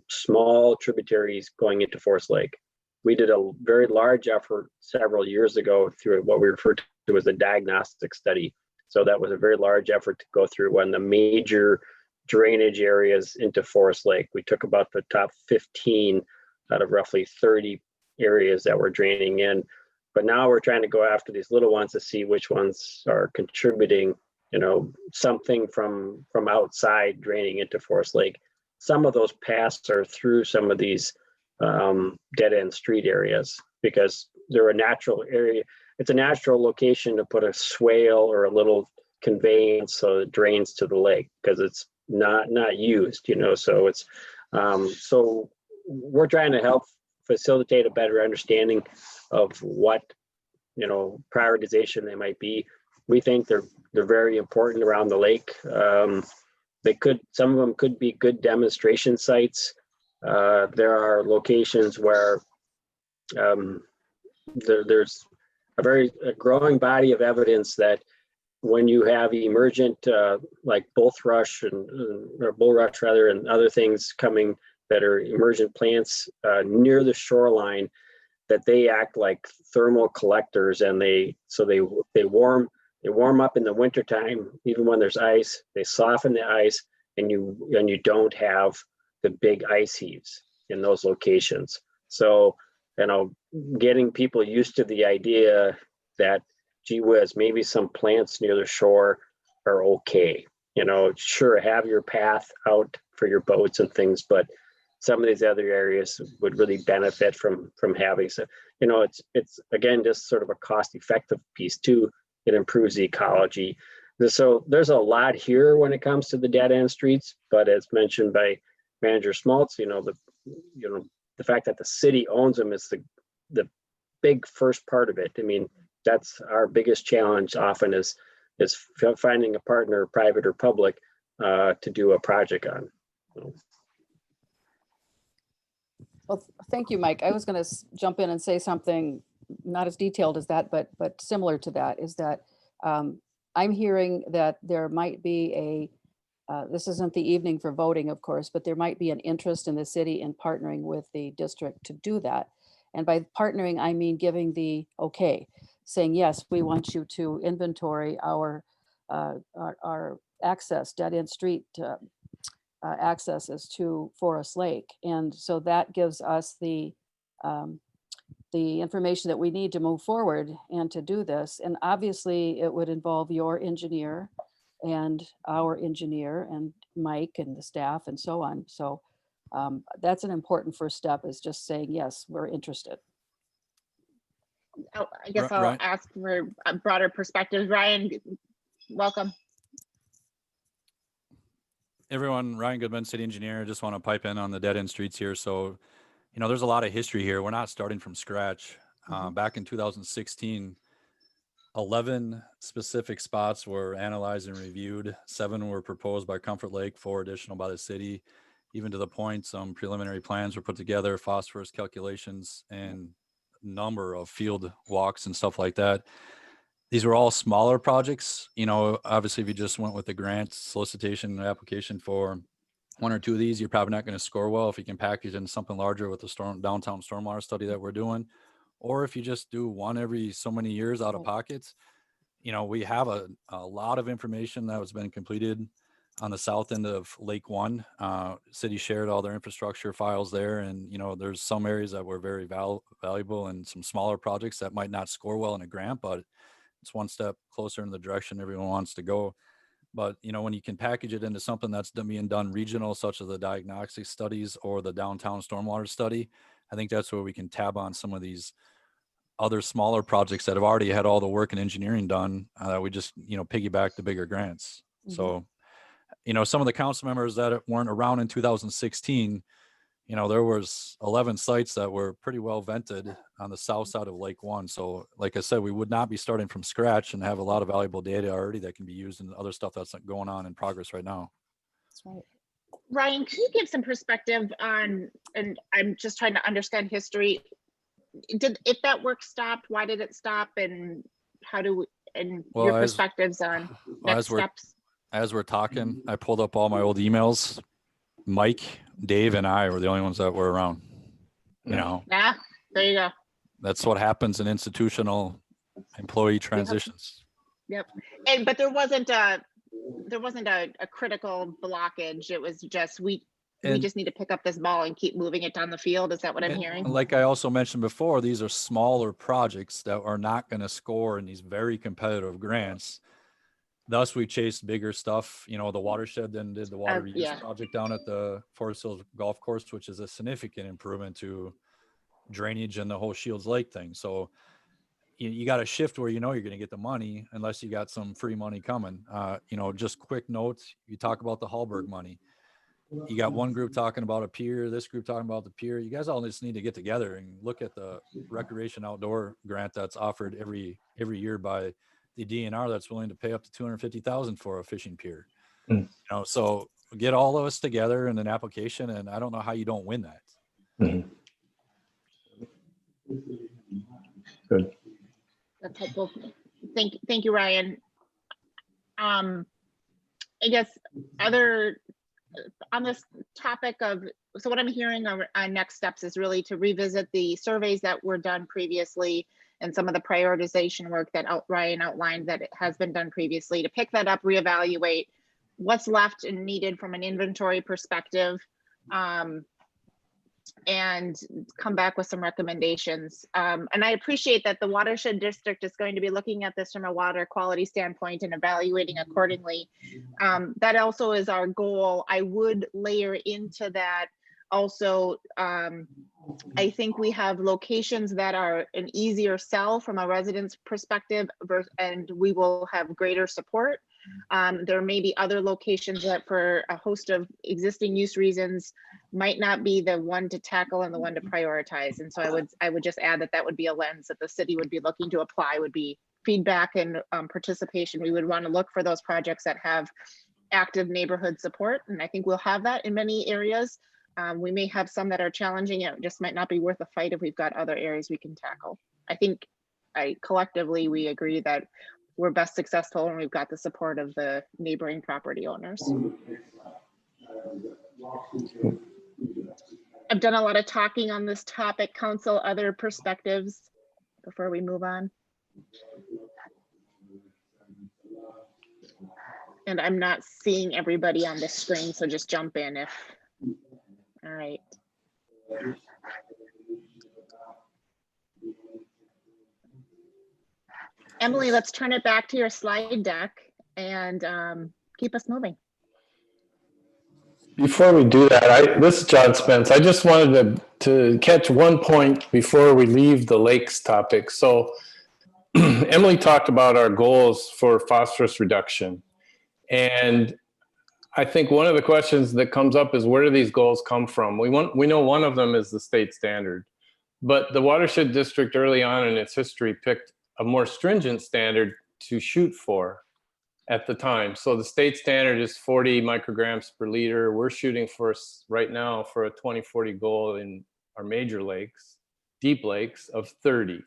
small tributaries going into Forest Lake. We did a very large effort several years ago through what we referred to as a diagnostic study. So that was a very large effort to go through one of the major drainage areas into Forest Lake. We took about the top 15 out of roughly 30 areas that were draining in. But now we're trying to go after these little ones to see which ones are contributing, you know, something from outside draining into Forest Lake. Some of those paths are through some of these dead end street areas because they're a natural area. It's a natural location to put a swale or a little conveyance so it drains to the lake because it's not used, you know. So it's so we're trying to help facilitate a better understanding of what, you know, prioritization they might be. We think they're very important around the lake. Some of them could be good demonstration sites. There are locations where there's a growing body of evidence that when you have emergent like bulrush or bulrush rather, and other things coming that are emergent plants near the shoreline, that they act like thermal collectors, and they warm up in the wintertime, even when there's ice. They soften the ice, and you don't have the big ice heaves in those locations. So, you know, getting people used to the idea that, gee whiz, maybe some plants near the shore are okay. You know, sure, have your path out for your boats and things, but some of these other areas would really benefit from having. So, you know, it's again just sort of a cost-effective piece too. It improves the ecology. So there's a lot here when it comes to the dead end streets, but as mentioned by Manager Schmaltz, you know, the fact that the city owns them is the big first part of it. I mean, that's our biggest challenge often is finding a partner, private or public, to do a project on. Well, thank you, Mike. I was going to jump in and say something not as detailed as that, but similar to that, is that I'm hearing that there might be this isn't the evening for voting, of course, but there might be an interest in the city in partnering with the district to do that. And by partnering, I mean giving the okay, saying, yes, we want you to inventory our access, dead end street accesses to Forest Lake. And so that gives us the information that we need to move forward and to do this. And obviously it would involve your engineer and our engineer and Mike and the staff and so on. So that's an important first step, is just saying, yes, we're interested. I guess I'll ask for a broader perspective. Ryan, welcome. Everyone, Ryan Goodman, city engineer. Just want to pipe in on the dead end streets here. So, you know, there's a lot of history here. We're not starting from scratch. Back in 2016, 11 specific spots were analyzed and reviewed. 7 were proposed by Comfort Lake, 4 additional by the city. Even to the point, some preliminary plans were put together, phosphorus calculations, and number of field walks and stuff like that. These were all smaller projects. You know, obviously if you just went with the grant solicitation application for 1 or 2 of these, you're probably not going to score well. If you can package in something larger with the downtown stormwater study that we're doing, or if you just do one every so many years out of pockets. You know, we have a lot of information that has been completed on the south end of Lake One. City shared all their infrastructure files there. And, you know, there's some areas that were very valuable and some smaller projects that might not score well in a grant, but it's one step closer in the direction everyone wants to go. But, you know, when you can package it into something that's being done regional, such as the diagnostic studies or the downtown stormwater study, I think that's where we can tab on some of these other smaller projects that have already had all the work and engineering done. We just, you know, piggyback the bigger grants. So, you know, some of the council members that weren't around in 2016, you know, there was 11 sites that were pretty well vented on the south side of Lake One. So like I said, we would not be starting from scratch and have a lot of valuable data already that can be used in other stuff that's going on in progress right now. That's right. Ryan, can you give some perspective on, and I'm just trying to understand history. If that work stopped, why did it stop, and how do we, and Well, your as- perspectives on Well, next steps? As we're talking, I pulled up all my old emails. Mike, Dave, and I were the only ones that were around. You know, Yeah, there you go. that's what happens in institutional employee transitions. Yep. And but there wasn't a critical blockage. It was just we And- just need to pick up this ball and keep moving it down the field. Is that what I'm And hearing? like I also mentioned before, these are smaller projects that are not going to score in these very competitive grants. Thus, we chased bigger stuff. You know, the watershed then did the water use yeah. project down at the Forest Hills Golf Course, which is a significant improvement to drainage and the whole Shields Lake thing. So you got to shift where you know you're going to get the money, unless you got some free money coming. You know, just quick notes. You talk about the Hallberg money. You got one group talking about a pier, this group talking about the pier. You guys all just need to get together and look at the recreation outdoor grant that's offered every year by the DNR that's willing to pay up to $250,000 for a fishing pier. Mm. You know, so get all of us together in an application, and I don't know how you don't win that. Mhm. Good. That's helpful. Thank you, Ryan. I guess on this topic of, so what I'm hearing on next steps is really to revisit the surveys that were done previously and some of the prioritization work that Ryan outlined that it has been done previously, to pick that up, reevaluate what's left and needed from an inventory perspective, and come back with some recommendations. And I appreciate that the watershed district is going to be looking at this from a water quality standpoint and evaluating accordingly. That also is our goal. I would layer into that also, I think we have locations that are an easier sell from a resident's perspective, and we will have greater support. There may be other locations that, for a host of existing use reasons, might not be the one to tackle and the one to prioritize. And so I would just add that that would be a lens that the city would be looking to apply, would be feedback and participation. We would want to look for those projects that have active neighborhood support, and I think we'll have that in many areas. We may have some that are challenging. It just might not be worth a fight if we've got other areas we can tackle. I think collectively we agree that we're best successful when we've got the support of the neighboring property owners. I've done a lot of talking on this topic. Council, other perspectives before we move on? And I'm not seeing everybody on the screen, so just jump in if. All right. Emily, let's turn it back to your slide deck and keep us moving. Before we do that, this is John Spence. I just wanted to catch one point before we leave the lakes topic. So Emily talked about our goals for phosphorus reduction. And I think one of the questions that comes up is, where do these goals come from? We know one of them is the state standard, but the watershed district early on in its history picked a more stringent standard to shoot for at the time. So the state standard is 40 micrograms per liter. We're shooting for right now for a 2040 goal in our major lakes, deep lakes, of 30.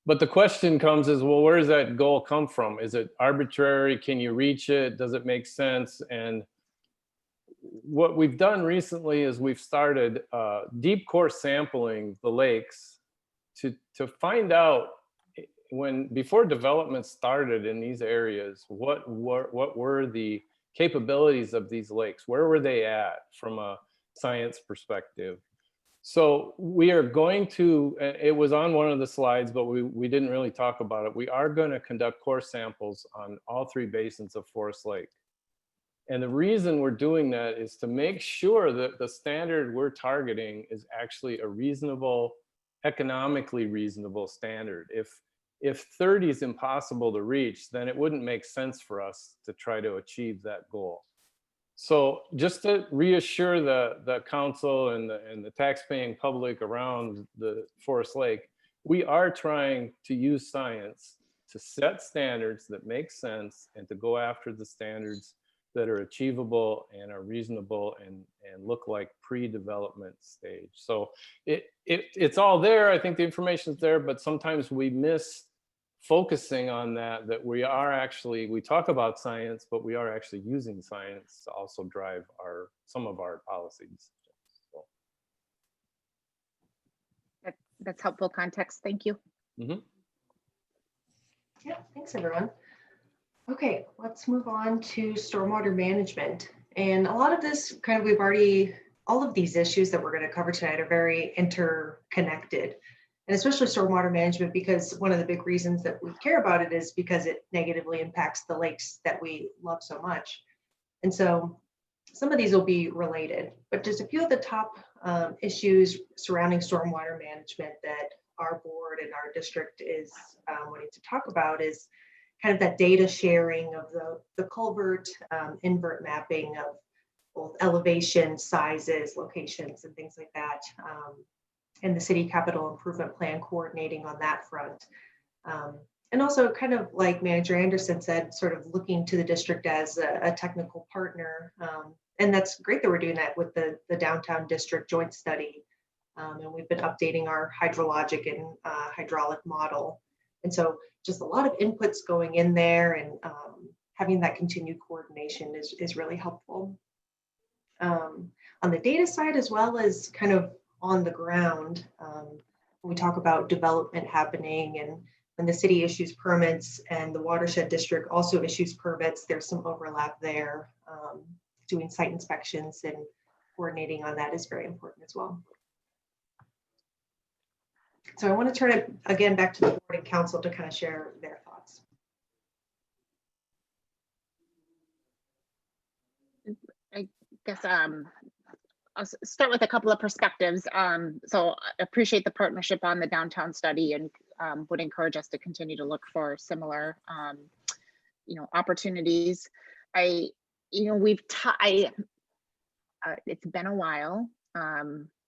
But the question comes is, well, where does that goal come from? Is it arbitrary? Can you reach it? Does it make sense? And what we've done recently is we've started deep core sampling the lakes to find out, before development started in these areas, what were the capabilities of these lakes? Where were they at from a science perspective? So we are going to, it was on one of the slides, but we didn't really talk about it. We are going to conduct core samples on all three basins of Forest Lake. And the reason we're doing that is to make sure that the standard we're targeting is actually a reasonable, economically reasonable standard. If 30 is impossible to reach, then it wouldn't make sense for us to try to achieve that goal. So just to reassure the council and the taxpaying public around the Forest Lake, we are trying to use science to set standards that make sense and to go after the standards that are achievable and are reasonable and look like pre-development stage. So it's all there. I think the information's there, but sometimes we miss focusing on that we talk about science, but we are actually using science to also drive some of our policies. So. That's helpful context. Thank you. Mm-hmm. Yeah, thanks everyone. Okay, let's move on to stormwater management. And a lot of this all of these issues that we're going to cover tonight are very interconnected, and especially stormwater management, because one of the big reasons that we care about it is because it negatively impacts the lakes that we love so much. And so some of these will be related, but just a few of the top issues surrounding stormwater management that our board and our district is wanting to talk about is kind of that data sharing of the culvert, invert mapping of both elevation, sizes, locations, and things like that. And the city capital improvement plan coordinating on that front. And also kind of like Manager Anderson said, sort of looking to the district as a technical partner. And that's great that we're doing that with the downtown district joint study. And we've been updating our hydrologic and hydraulic model. And so just a lot of inputs going in there, and having that continued coordination is really helpful. On the data side, as well as kind of on the ground, when we talk about development happening and when the city issues permits and the watershed district also issues permits, there's some overlap there. Doing site inspections and coordinating on that is very important as well. So I want to turn it again back to the board and council to kind of share their thoughts. I guess I'll start with a couple of perspectives. So I appreciate the partnership on the downtown study, and would encourage us to continue to look for similar, opportunities. It's been a while,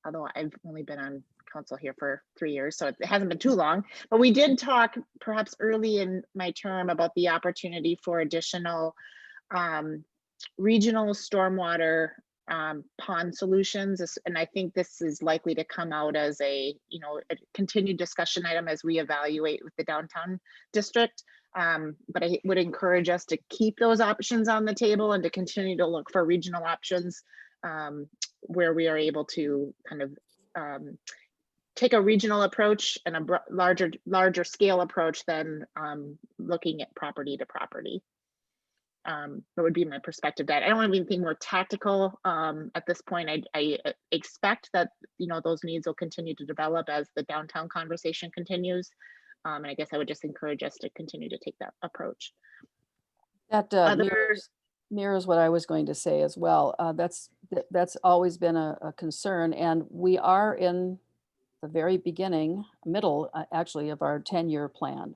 although I've only been on council here for 3 years, so it hasn't been too long, but we did talk perhaps early in my term about the opportunity for additional regional stormwater pond solutions. And I think this is likely to come out as a continued discussion item as we evaluate with the downtown district. But I would encourage us to keep those options on the table and to continue to look for regional options where we are able to kind of take a regional approach and a larger scale approach than looking at property to property. That would be my perspective. That I don't have anything more tactical at this point. I expect that those needs will continue to develop as the downtown conversation continues. And I guess I would just encourage us to continue to take that approach. That mirrors what I was going to say as well. That's always been a concern, and we are in the very middle actually of our 10-year plan.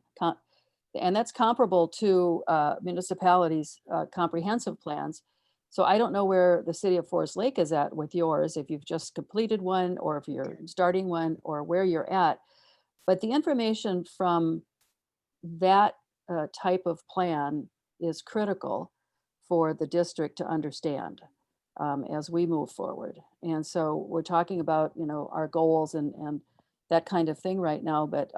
And that's comparable to municipalities' comprehensive plans. So I don't know where the city of Forest Lake is at with yours, if you've just completed one or if you're starting one or where you're at. But the information from that type of plan is critical for the district to understand as we move forward. And so we're talking about, our goals and that kind of thing right now, but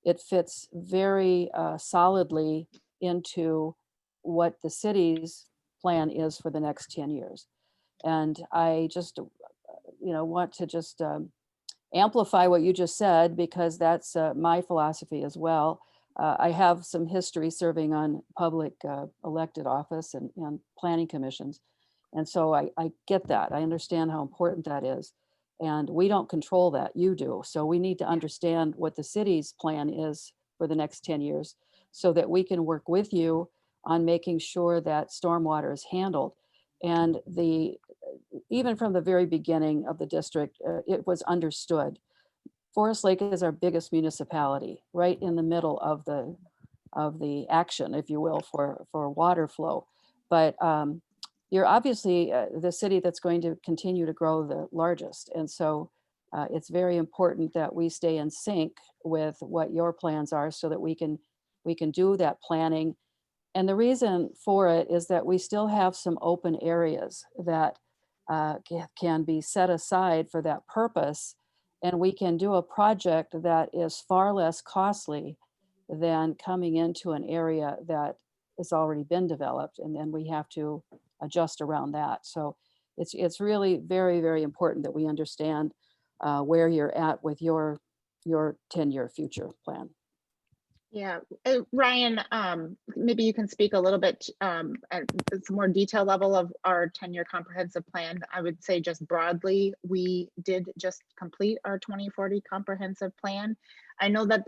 it fits very solidly into what the city's plan is for the next 10 years. And I just, want to just amplify what you just said, because that's my philosophy as well. I have some history serving on public elected office and planning commissions. And so I get that. I understand how important that is. And we don't control that, you do. So we need to understand what the city's plan is for the next 10 years so that we can work with you on making sure that stormwater is handled. And even from the very beginning of the district, it was understood. Forest Lake is our biggest municipality, right in the middle of the action, if you will, for water flow. But you're obviously the city that's going to continue to grow the largest. And so it's very important that we stay in sync with what your plans are so that we can do that planning And the reason for it is that we still have some open areas that can be set aside for that purpose. And we can do a project that is far less costly than coming into an area that has already been developed. And then we have to adjust around that. So it's really very, very important that we understand where you're at with your 10-year future plan. Yeah, Ryan, maybe you can speak a little bit at some more detail level of our 10-year comprehensive plan. I would say just broadly, we did just complete our 2040 comprehensive plan. I know that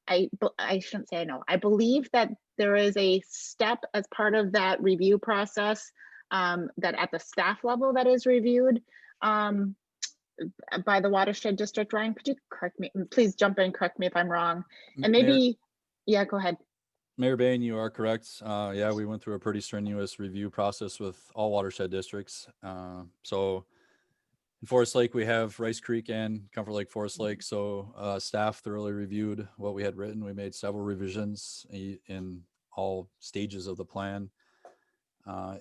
I shouldn't say I know, I believe that there is a step as part of that review process that at the staff level that is reviewed by the watershed district. Ryan, could you correct me? Please jump in, correct me if I'm wrong. And maybe, yeah, go ahead. Mayor Bain, you are correct. Yeah, we went through a pretty strenuous review process with all watershed districts. So in Forest Lake, we have Rice Creek and Comfort Lake, Forest Lake. So staff thoroughly reviewed what we had written. We made several revisions in all stages of the plan.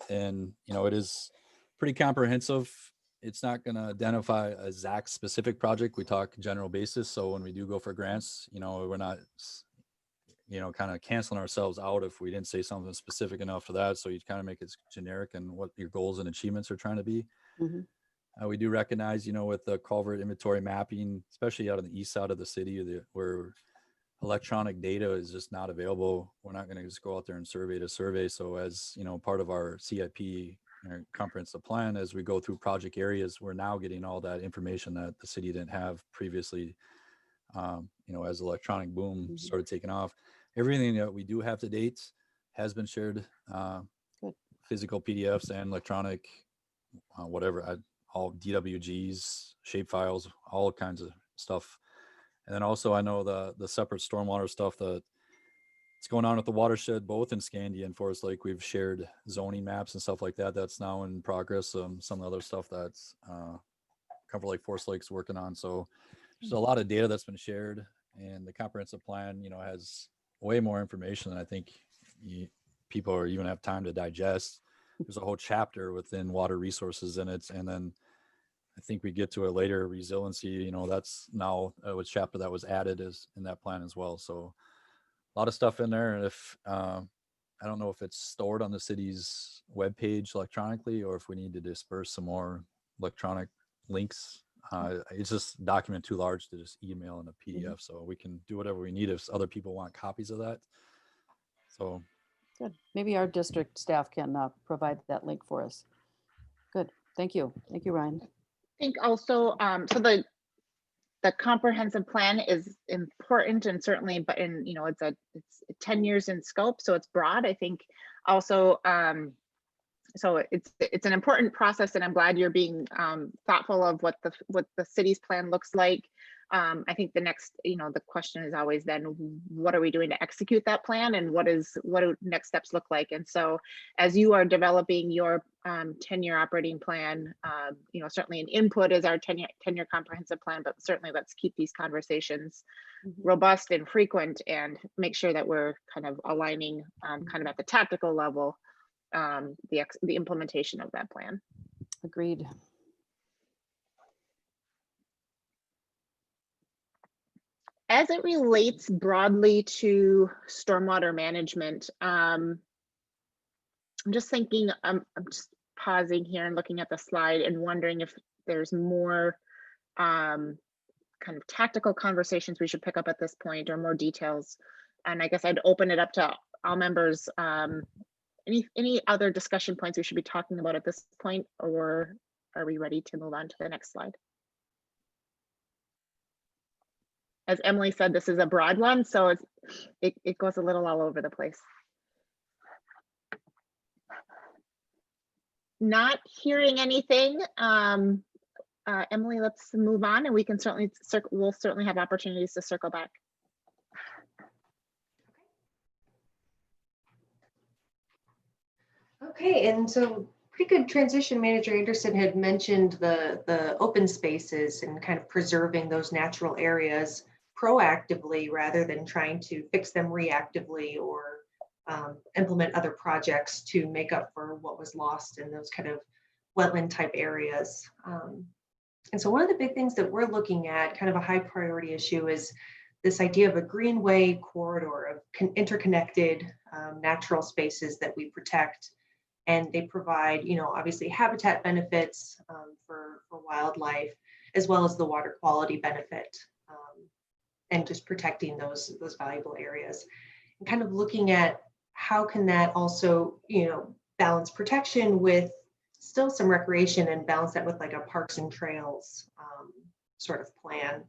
And, you know, it is pretty comprehensive. It's not going to identify a exact specific project. We talk general basis. So when we do go for grants, you know, we're not, you know, kind of canceling ourselves out if we didn't say something specific enough for that. So you kind of make it generic and what your goals and achievements are trying to be. We do recognize, you know, with the culvert inventory mapping, especially out on the east side of the city where electronic data is just not available. We're not going to just go out there and survey to survey. So as, you know, part of our CIP comprehensive plan, as we go through project areas, we're now getting all that information that the city didn't have previously. You know, as electronic boom started taking off, everything that we do have to date has been shared, physical PDFs and electronic, whatever, all DWGs, shape files, all kinds of stuff. And then also I know the separate stormwater stuff that it's going on with the watershed, both in Scandia and Forest Lake. We've shared zoning maps and stuff like that. That's now in progress. Some of the other stuff that's Comfort Lake, Forest Lake's working on. So there's a lot of data that's been shared, and the comprehensive plan, you know, has way more information than I think people are even have time to digest. There's a whole chapter within water resources in it. And then I think we get to it later, resiliency, you know, that's now a chapter that was added is in that plan as well. So a lot of stuff in there. And if, I don't know if it's stored on the city's webpage electronically, or if we need to disperse some more electronic links. It's just a document too large to just email in a PDF. So we can do whatever we need if other people want copies of that. So good. Maybe our district staff can provide that link for us. Good. Thank you. Thank you, Ryan. I think also, so the comprehensive plan is important, and certainly, but you know, it's 10 years in scope, so it's broad. I think also, so it's an important process, and I'm glad you're being thoughtful of what the city's plan looks like. I think the next, you know, the question is always then, what are we doing to execute that plan, and what do next steps look like? And so as you are developing your 10-year operating plan, you know, certainly an input is our 10-year comprehensive plan, but certainly let's keep these conversations robust and frequent, and make sure that we're kind of aligning kind of at the tactical level the implementation of that plan. Agreed. As it relates broadly to stormwater management, I'm just thinking, I'm just pausing here and looking at the slide and wondering if there's more kind of tactical conversations we should pick up at this point, or more details. And I guess I'd open it up to all members. Any other discussion points we should be talking about at this point, or are we ready to move on to the next slide? As Emily said, this is a broad one, so it goes a little all over the place. Not hearing anything, Emily, let's move on, and we can we'll certainly have opportunities to circle back. Okay, and so pretty good transition. Manager Anderson had mentioned the open spaces and kind of preserving those natural areas proactively rather than trying to fix them reactively or implement other projects to make up for what was lost in those kind of wetland type areas. And so one of the big things that we're looking at, kind of a high priority issue, is this idea of a greenway corridor of interconnected natural spaces that we protect. And they provide, obviously habitat benefits for wildlife, as well as the water quality benefit, and just protecting those valuable areas. And kind of looking at how can that also, balance protection with still some recreation, and balance that with like a parks and trails sort of plan.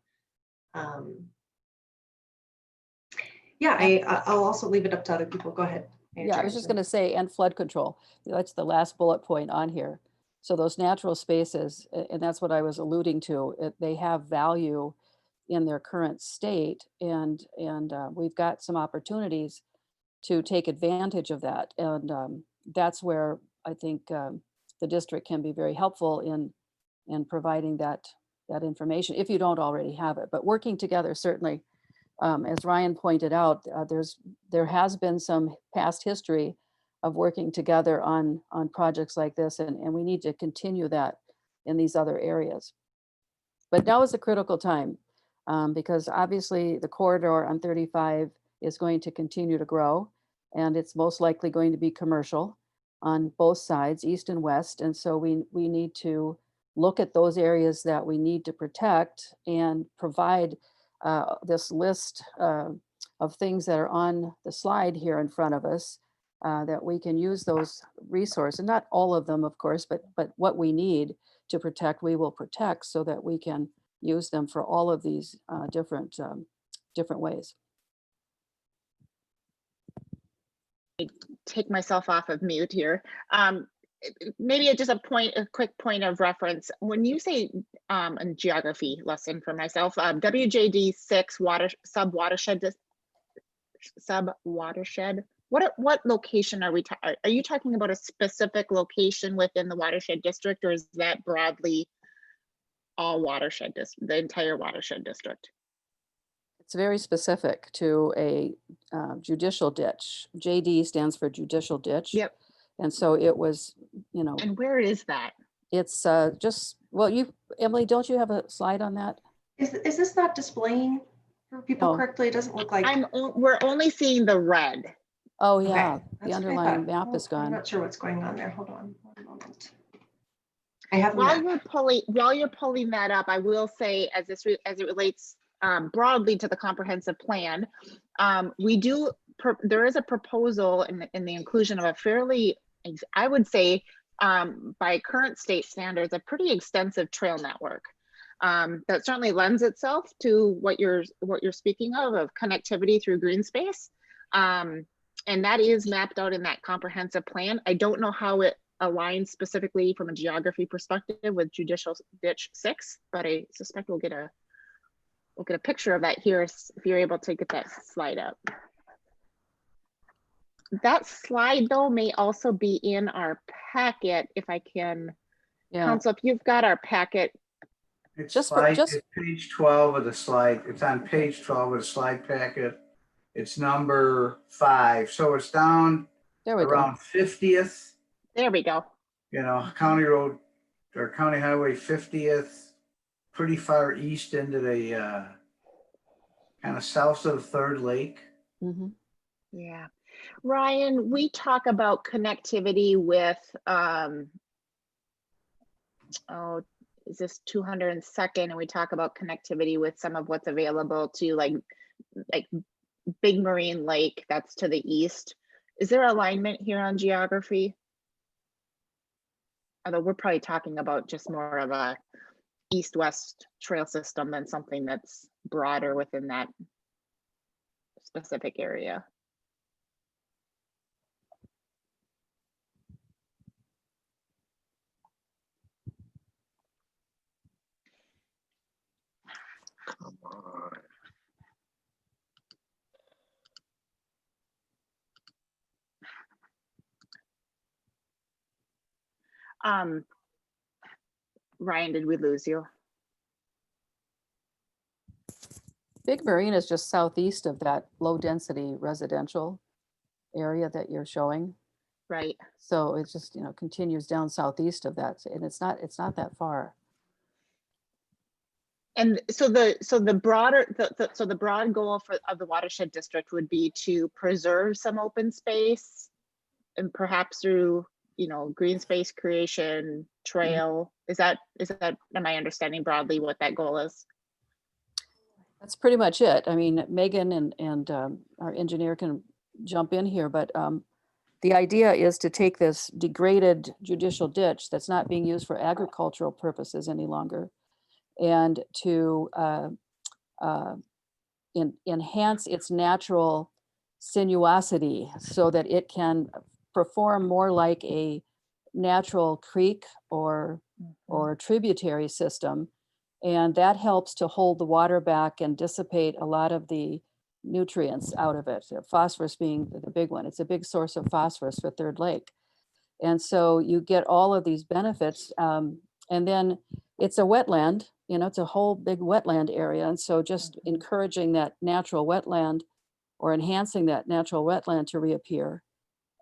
I'll also leave it up to other people. Go ahead. Yeah, I was just going to say, and flood control. That's the last bullet point on here. So those natural spaces, and that's what I was alluding to, they have value in their current state, and we've got some opportunities to take advantage of that. And that's where I think the district can be very helpful in providing that information, if you don't already have it. But working together, certainly, as Ryan pointed out, there has been some past history of working together on projects like this, and we need to continue that in these other areas. But now is a critical time because obviously the corridor on 35 is going to continue to grow, and it's most likely going to be commercial on both sides, east and west. And so we need to look at those areas that we need to protect and provide this list of things that are on the slide here in front of us, that we can use those resources, and not all of them, of course, but what we need to protect, we will protect, so that we can use them for all of these different ways. Take myself off of mute here. Maybe just a quick point of reference. When you say a geography lesson for myself, WJD 6 sub-watershed, what location are are you talking about? A specific location within the watershed district, or is that broadly all watershed, the entire watershed district? It's very specific to a judicial ditch. JD stands for judicial ditch. Yep. And so it was, And where is that? It's just, well, Emily, don't you have a slide on that? Is this not displaying for people No. correctly? It doesn't look like. We're only seeing the red. Oh, yeah. Okay, The that's what I underlying thought. map is I'm gone. not sure what's going on there. Hold on one moment. I have While you're pulling that up, I will say, as it relates broadly to the comprehensive plan, there is a proposal in the inclusion of a fairly, I would say, by current state standards, a pretty extensive trail network that certainly lends itself to what you're speaking of connectivity through green space, and that is mapped out in that comprehensive plan. I don't know how it aligns specifically from a geography perspective with Judicial Ditch 6, but I suspect we'll get a picture of that here if you're able to get that slide up. That slide, though, may also be in our packet, if I can. Yeah. Council, if you've got our packet. It's page 12 of the slide. It's on page 12 of the slide packet. It's number 5. So it's down around 50th. There we go. County Road or County Highway 50th, pretty far east into the kind of south of Third Lake. Mm-hmm. Yeah. Ryan, we talk about connectivity with, is this 202nd? And we talk about connectivity with some of what's available to like Big Marine Lake, that's to the east. Is there alignment here on geography? Although we're probably talking about just more of a east-west trail system than something that's broader within that specific area. Come on. Ryan, did we lose you? Big Marine is just southeast of that low density residential area that you're showing. Right. So it just, continues down southeast of that, and it's not that far. And so the broader, so the broad goal of the watershed district would be to preserve some open space, and perhaps through, green space creation, trail. Is that, am I understanding broadly what that goal is? That's pretty much it. I mean, Megan and our engineer can jump in here, but the idea is to take this degraded judicial ditch that's not being used for agricultural purposes any longer, and to enhance its natural sinuosity so that it can perform more like a natural creek or tributary system. And that helps to hold the water back and dissipate a lot of the nutrients out of it, phosphorus being the big one. It's a big source of phosphorus for Third Lake. And so you get all of these benefits. And then it's a wetland, it's a whole big wetland area. And so just encouraging that natural wetland or enhancing that natural wetland to reappear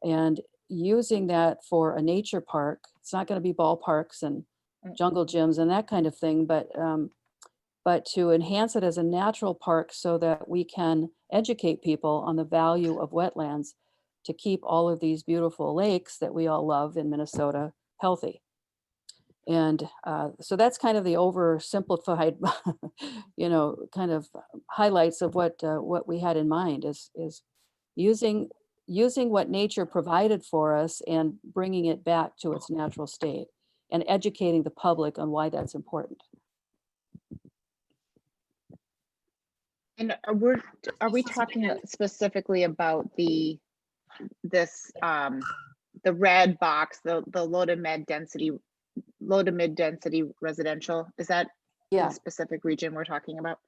and using that for a nature park. It's not going to be ballparks and jungle gyms and that kind of thing, but to enhance it as a natural park so that we can educate people on the value of wetlands to keep all of these beautiful lakes that we all love in Minnesota healthy. And so that's kind of the oversimplified, kind of highlights of what we had in mind is using what nature provided for us and bringing it back to its natural state and educating the public on why that's important. And are we talking specifically about the red box, the low to mid density residential? Is that the specific region we're talking about?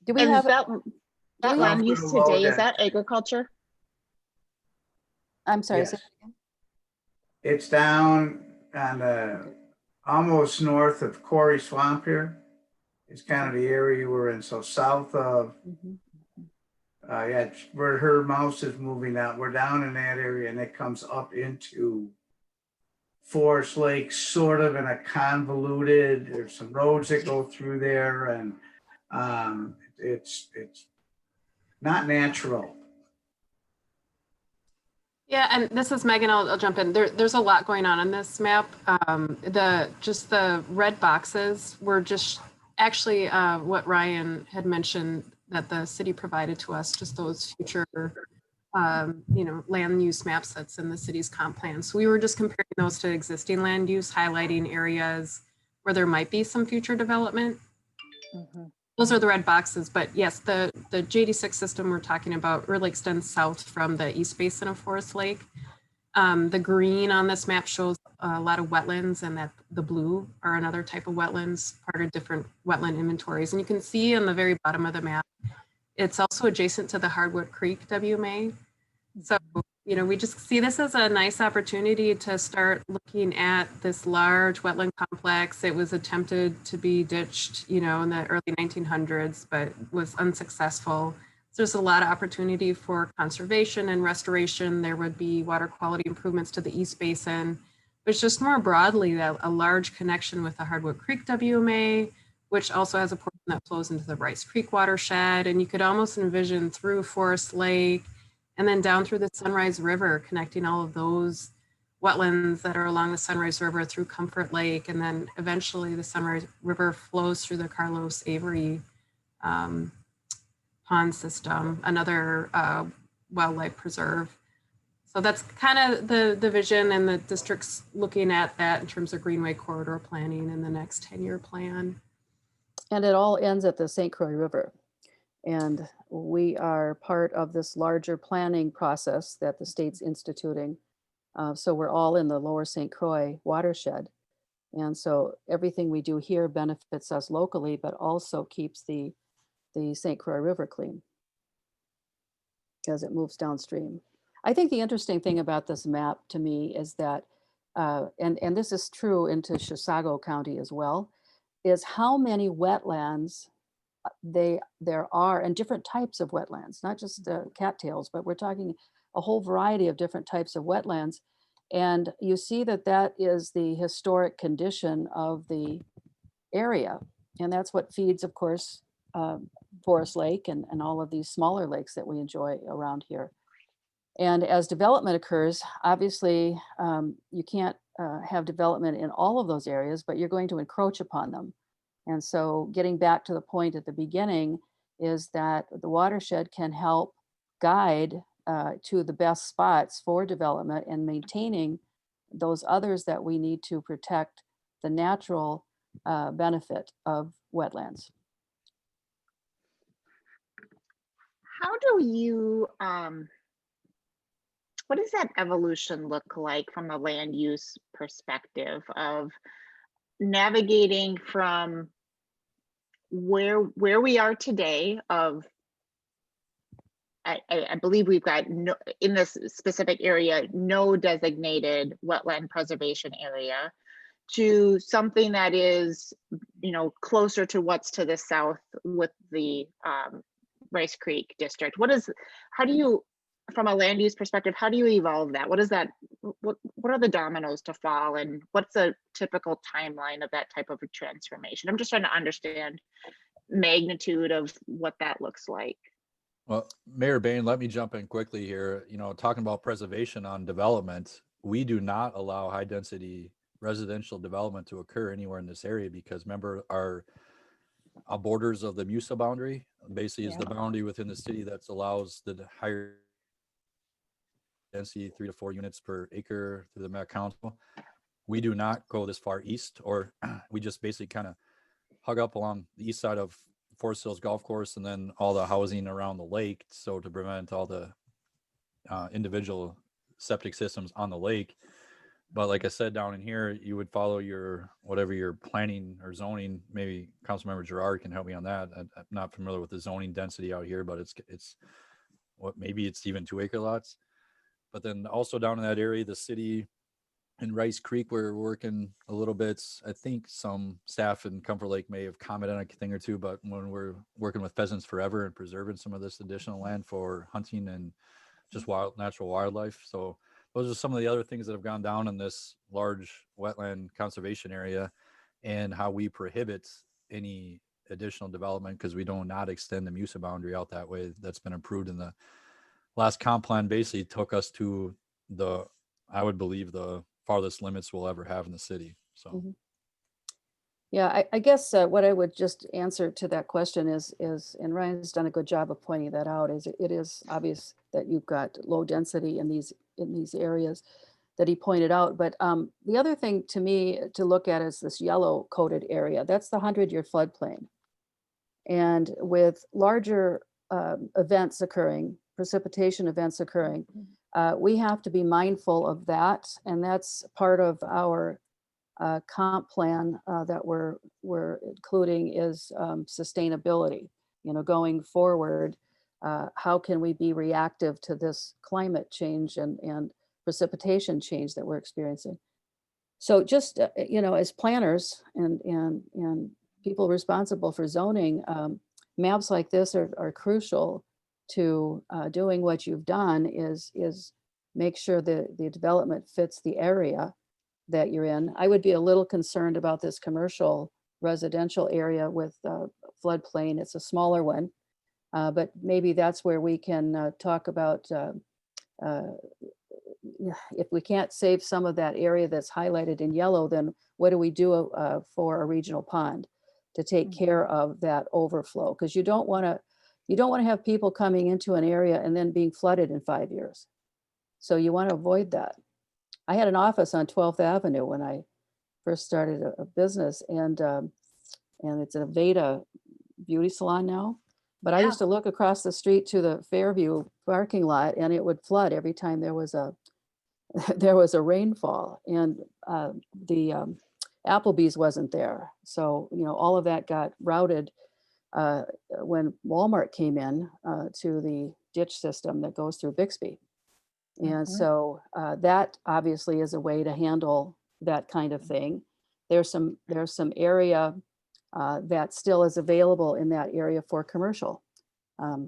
Do we have that land use today? Is that agriculture? I'm sorry. Yes. It's down on almost north of Quarry Swamp here. It's kind of the area we're in. So south of, where her mouse is moving out, we're down in that area, and it comes up into Forest Lake, sort of in a convoluted, there's some roads that go through there, and it's not natural. Yeah, and this is Megan. I'll jump in. There's a lot going on this map. The red boxes were just actually what Ryan had mentioned that the city provided to us, just those future, land use maps that's in the city's comp plan. So we were just comparing those to existing land use, highlighting areas where there might be some future development. Those are the red boxes, but yes, the JD6 system we're talking about really extends south from the east basin of Forest Lake. The green on this map shows a lot of wetlands, and that the blue are another type of wetlands, part of different wetland inventories. And you can see on the very bottom of the map, it's also adjacent to the Hardwood Creek WMA. So, we just see this as a nice opportunity to start looking at this large wetland complex. It was attempted to be ditched, in the early 1900s, but was unsuccessful. So there's a lot of opportunity for conservation and restoration. There would be water quality improvements to the East Basin, but it's just more broadly that a large connection with the Hardwood Creek WMA, which also has a portion that flows into the Rice Creek watershed. And you could almost envision through Forest Lake and then down through the Sunrise River, connecting all of those wetlands that are along the Sunrise River through Comfort Lake. And then eventually the Sunrise River flows through the Carlos Avery pond system, another wildlife preserve. So that's kind of the vision, and the district's looking at that in terms of Greenway corridor planning in the next 10-year plan. And it all ends at the St. Croix River. And we are part of this larger planning process that the state's instituting. So we're all in the lower St. Croix watershed. And so everything we do here benefits us locally, but also keeps the St. Croix River clean because it moves downstream. I think the interesting thing about this map to me is that, and this is true into Chisago County as well, is how many wetlands there are, and different types of wetlands, not just cattails, but we're talking a whole variety of different types of wetlands. And you see that that is the historic condition of the area. And that's what feeds, of course, Forest Lake and all of these smaller lakes that we enjoy around here. And as development occurs, obviously, you can't have development in all of those areas, but you're going to encroach upon them. And so getting back to the point at the beginning is that the watershed can help guide to the best spots for development and maintaining those others that we need to protect the natural benefit of wetlands. How do you, what does that evolution look like from a land use perspective of navigating from where we are today of, I believe we've got no, in this specific area, no designated wetland preservation area, to something that is, you know, closer to what's to the south with the Rice Creek district. How do you, from a land use perspective, how do you evolve that? What is that, what are the dominoes to fall, and what's a typical timeline of that type of a transformation? I'm just trying to understand magnitude of what that looks like. Well, Mayor Bain, let me jump in quickly here. You know, talking about preservation on development, we do not allow high density residential development to occur anywhere in this area because remember our borders of the MUSA boundary basically is the boundary within the city that allows the higher density 3 to 4 units per acre through the Met Council. We do not go this far east, or we just basically kind of hug up along the east side of Forest Hills Golf Course and then all the housing around the lake. So to prevent all the individual septic systems on the lake. But like I said, down in here, you would follow your, whatever your planning or zoning, maybe Councilmember Gerard can help me on that. I'm not familiar with the zoning density out here, but it's what, maybe it's even 2 acre lots. But then also down in that area, the city in Rice Creek, we're working a little bit. I think some staff in Comfort Lake may have commented on a thing or two, but when we're working with Pheasants Forever and preserving some of this additional land for hunting and just natural wildlife. So those are some of the other things that have gone down in this large wetland conservation area, and how we prohibit any additional development because we do not extend the MUSA boundary out that way. That's been approved in the last comp plan. Basically took us to the, I would believe, the farthest limits we'll ever have in the city. So Yeah, I guess what I would just answer to that question is, and Ryan's done a good job of pointing that out, is it is obvious that you've got low density in these areas that he pointed out. But the other thing to me to look at is this yellow coated area. That's the 100-year floodplain. And with larger events occurring, precipitation events occurring, we have to be mindful of that. And that's part of our comp plan that we're including is sustainability. You know, going forward, how can we be reactive to this climate change and precipitation change that we're experiencing? So just, you know, as planners and people responsible for zoning, maps like this are crucial to doing what you've done is make sure that the development fits the area that you're in. I would be a little concerned about this commercial residential area with floodplain. It's a smaller one, but maybe that's where we can talk about if we can't save some of that area that's highlighted in yellow, then what do we do for a regional pond to take care of that overflow? Because you don't want to have people coming into an area and then being flooded in 5 years. So you want to avoid that. I had an office on 12th Avenue when I first started a business, and it's a Veda beauty salon now. But I used to look across the street to the Fairview parking lot, and it would flood every time there was a rainfall, and the Applebee's wasn't there. So, you know, all of that got routed when Walmart came in to the ditch system that goes through Bixby. And so that obviously is a way to handle that kind of thing. There's some area that still is available in that area for commercial.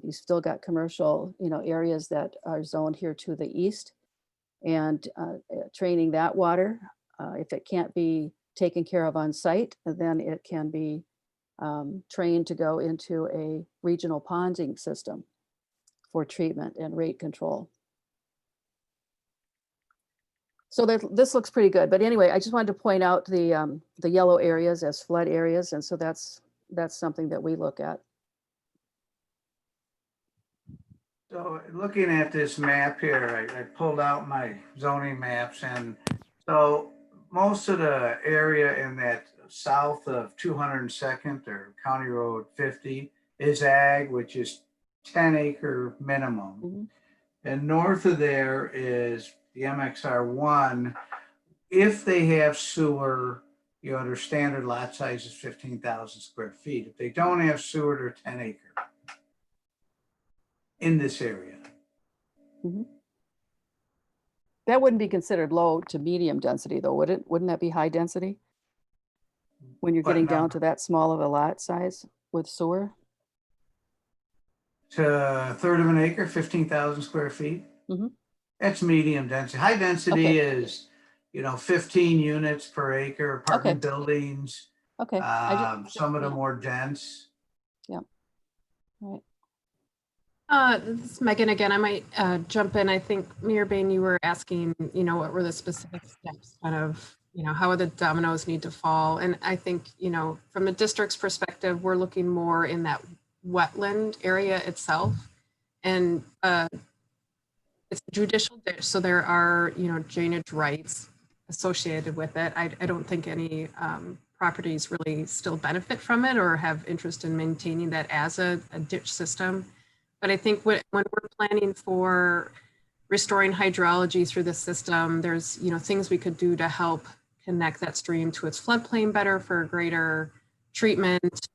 You've still got commercial, areas that are zoned here to the east, and training that water. If it can't be taken care of on site, then it can be trained to go into a regional ponding system for treatment and rate control. So this looks pretty good. But anyway, I just wanted to point out the yellow areas as flood areas. And so that's something that we look at. So looking at this map here, I pulled out my zoning maps, and so most of the area in that south of 202nd or County Road 50 is ag, which is 10-acre minimum. And north of there is the MXR1. If they have sewer, their standard lot size is 15,000 square feet. If they don't have sewer, they're 10-acre in this area. That wouldn't be considered low to medium density though, would it? Wouldn't that be high density? When you're getting down to that small of a lot size with sewer? To a third of an acre, 15,000 square feet. That's medium density. High density is, 15 units per acre, apartment buildings. Okay. Some of them more dense. Yeah. All right. This is Megan again. I might jump in. I think Mayor Bain, you were asking, what were the specific steps, kind of, how would the dominoes need to fall? And I think, from the district's perspective, we're looking more in that wetland area itself. And it's a judicial ditch, so there are, drainage rights associated with it. I don't think any properties really still benefit from it or have interest in maintaining that as a ditch system. But I think when we're planning for restoring hydrology through the system, there's things we could do to help connect that stream to its floodplain better for greater treatment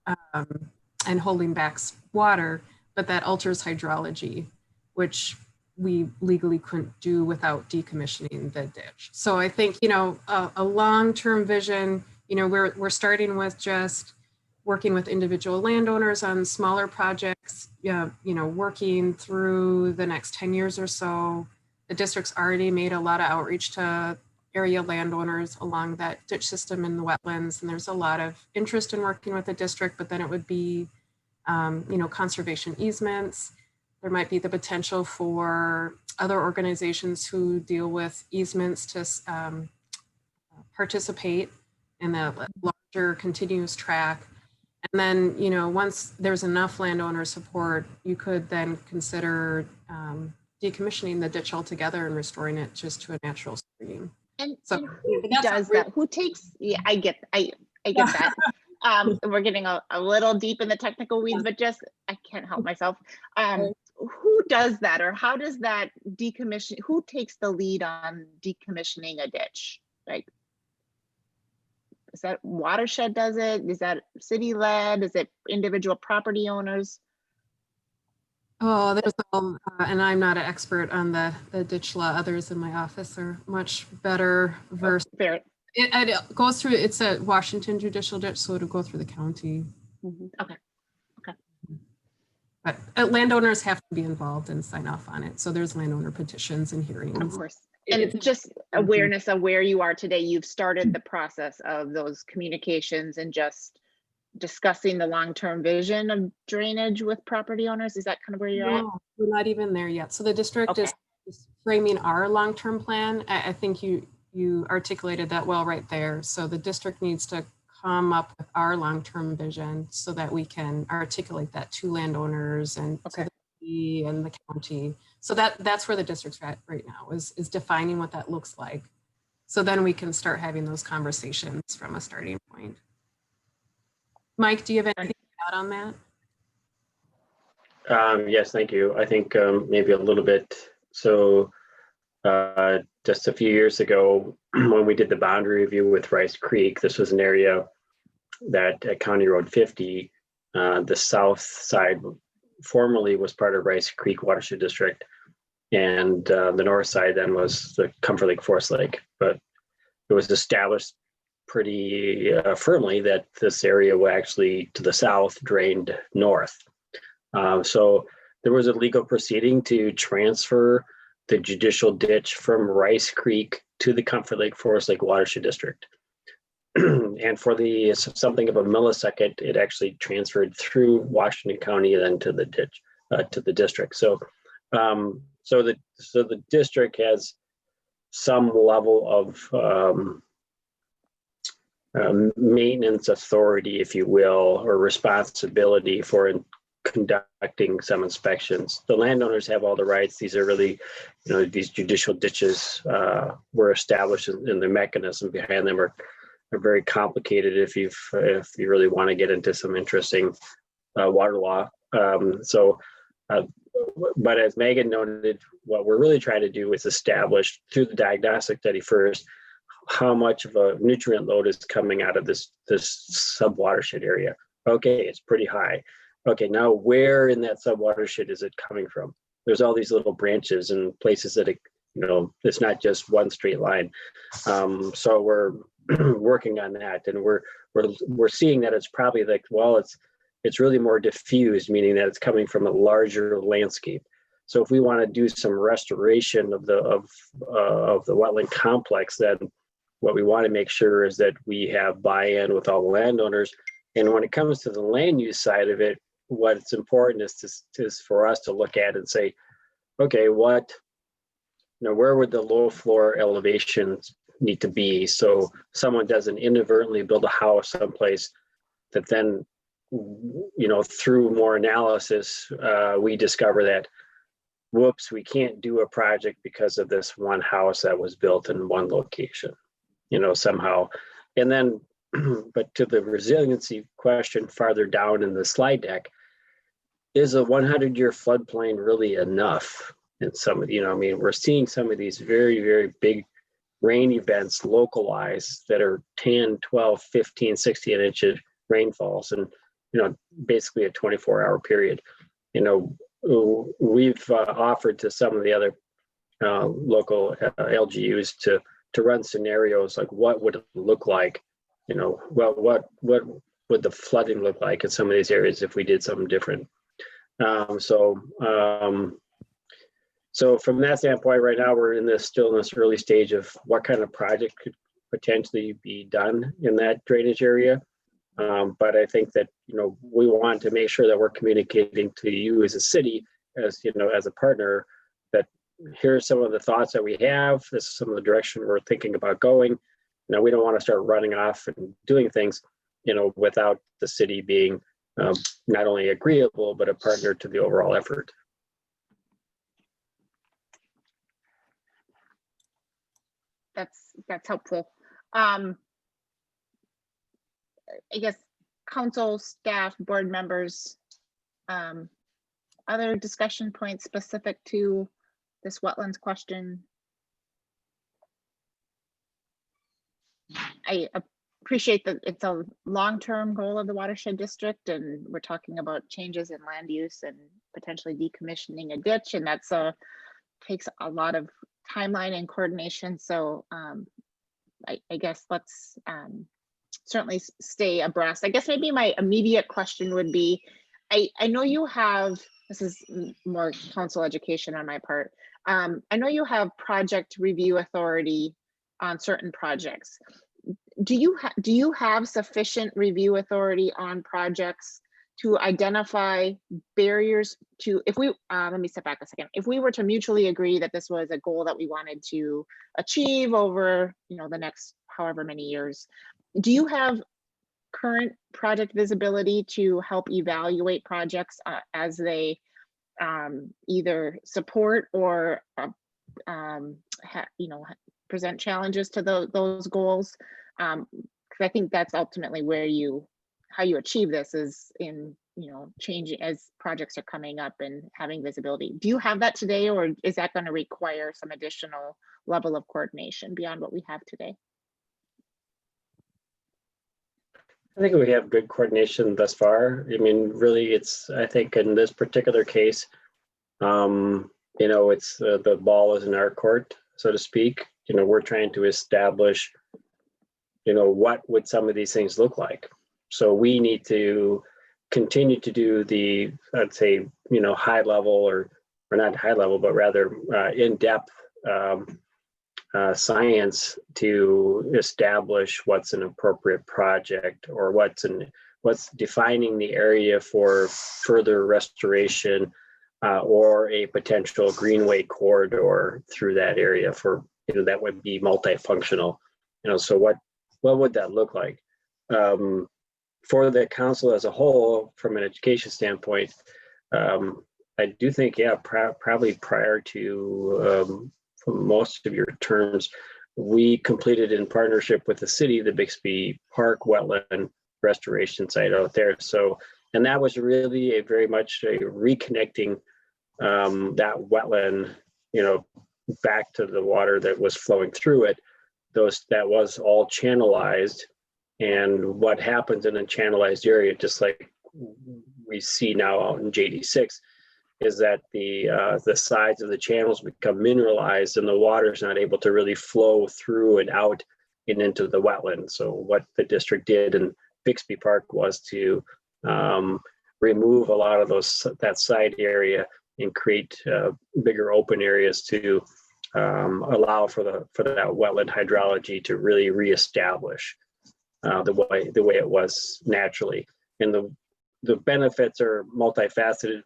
and holding back water, but that alters hydrology, which we legally couldn't do without decommissioning the ditch. So I think a long-term vision. We're starting with just working with individual landowners on smaller projects, working through the next 10 years or so. The district's already made a lot of outreach to area landowners along that ditch system in the wetlands. And there's a lot of interest in working with the district, but then it would be, conservation easements. There might be the potential for other organizations who deal with easements to participate in the larger continuous track. And then, once there's enough landowner support, you could then consider decommissioning the ditch altogether and restoring it just to a natural stream. And so who does that? Who takes? Yeah, I get that. We're getting a little deep in the technical weeds, but just I can't help myself. Who does that, or how does that decommission? Who takes the lead on decommissioning a ditch? Like, is that watershed does it? Is that city led? Is it individual property owners? Oh, there's all, and I'm not an expert on the ditch law. Others in my office are much better versed. Fair. It goes through, it's a Washington judicial ditch, so it'll go through the county. Okay. But landowners have to be involved and sign off on it. So there's landowner petitions and hearings. Of course. And it's just awareness of where you are today. You've started the process of those communications and just discussing the long-term vision of drainage with property owners. Is that kind of where you're at? No, we're not even there yet. So the district is framing our long-term plan. I think you articulated that well right there. So the district needs to come up with our long-term vision so that we can articulate that to landowners and to the city and the county. So that's where the district's at right now is defining what that looks like. So then we can start having those conversations from a starting point. Mike, do you have anything to add on that? Yes, thank you. I think maybe a little bit. So just a few years ago, when we did the boundary review with Rice Creek, this was an area that at County Road 50, the south side formerly was part of Rice Creek Watershed District, and the north side then was the Comfort Lake Forest Lake. But it was established pretty firmly that this area will actually to the south drained north. So there was a legal proceeding to transfer the judicial ditch from Rice Creek to the Comfort Lake Forest Lake Watershed District. And for something of a millisecond, it actually transferred through Washington County and then to the ditch, to the district. So the district has some level of maintenance authority, if you will, or responsibility for conducting some inspections. The landowners have all the rights. These are really, these judicial ditches were established, and the mechanism behind them are very complicated if you really want to get into some interesting water law. But as Megan noted, what we're really trying to do is establish through the diagnostic study first how much of a nutrient load is coming out of this sub-watershed area. Okay, it's pretty high. Okay, now where in that sub-watershed is it coming from? There's all these little branches and places that it's not just one straight line. So we're working on that, and we're seeing that it's probably it's really more diffused, meaning that it's coming from a larger landscape. So if we want to do some restoration of the wetland complex, then what we want to make sure is that we have buy-in with all the landowners. And when it comes to the land use side of it, what's important is for us to look at and say, okay, where would the low floor elevations need to be so someone doesn't inadvertently build a house someplace that then, through more analysis, we discover that, whoops, we can't do a project because of this one house that was built in one location, somehow. And then, but to the resiliency question farther down in the slide deck, is a 100-year floodplain really enough? And we're seeing some of these very, very big rain events localized that are 10, 12, 15, 16 inches rainfalls, and basically a 24-hour period. We've offered to some of the other local LGUs to run scenarios like what would it look like, what would the flooding look like in some of these areas if we did something different. So from that standpoint, right now we're still in this early stage of what kind of project could potentially be done in that drainage area. But I think that, we want to make sure that we're communicating to you as a city, as a partner, that here's some of the thoughts that we have. This is some of the direction we're thinking about going. We don't want to start running off and doing things, without the city being not only agreeable, but a partner to the overall effort. That's helpful. I guess council, staff, board members, other discussion points specific to this wetlands question? I appreciate that it's a long-term goal of the watershed district, and we're talking about changes in land use and potentially decommissioning a ditch, and that's takes a lot of timeline and coordination. So I guess let's certainly stay abreast. I guess maybe my immediate question would be, I know you have, this is more council education on my part. I know you have project review authority on certain projects. Do you have sufficient review authority on projects to identify barriers to, if we, let me step back a second. If we were to mutually agree that this was a goal that we wanted to achieve over, the next however many years, do you have current project visibility to help evaluate projects as they either support or, present challenges to those goals? Because I think that's ultimately where how you achieve this is in, changing as projects are coming up and having visibility. Do you have that today, or is that going to require some additional level of coordination beyond what we have today? I think we have good coordination thus far. I mean, really, I think in this particular case, it's the ball is in our court, so to speak. We're trying to establish, what would some of these things look like. So we need to continue to do the, I'd say, high level or not high level, but rather in-depth science to establish what's an appropriate project or what's defining the area for further restoration or a potential greenway corridor through that area for, that would be multifunctional. So what would that look like? For the council as a whole, from an education standpoint, I do think, probably prior to most of your terms, we completed in partnership with the city, the Bixby Park wetland restoration site out there. So, and that was really very much a reconnecting that wetland, back to the water that was flowing through it. That was all channelized. And what happens in a channelized area, just like we see now out in JD6, is that the sides of the channels become mineralized and the water is not able to really flow through and out and into the wetland. So what the district did in Bixby Park was to remove a lot of that side area and create bigger open areas to allow for that wetland hydrology to really reestablish the way it was naturally. And the benefits are multifaceted,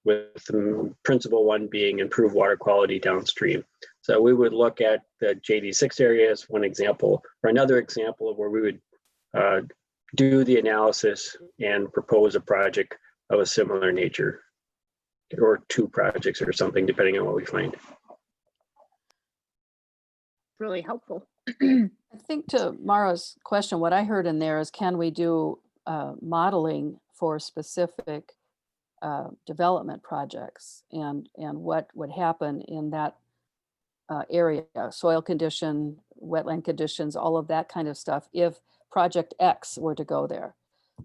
with the principal one being improved water quality downstream. So we would look at the JD6 area as one example, or another example of where we would do the analysis and propose a project of a similar nature, or two projects or something, depending on what we find. Really helpful. I think to Mara's question, what I heard in there is, can we do modeling for specific development projects, and what would happen in that area, soil condition, wetland conditions, all of that kind of stuff, if project X were to go there?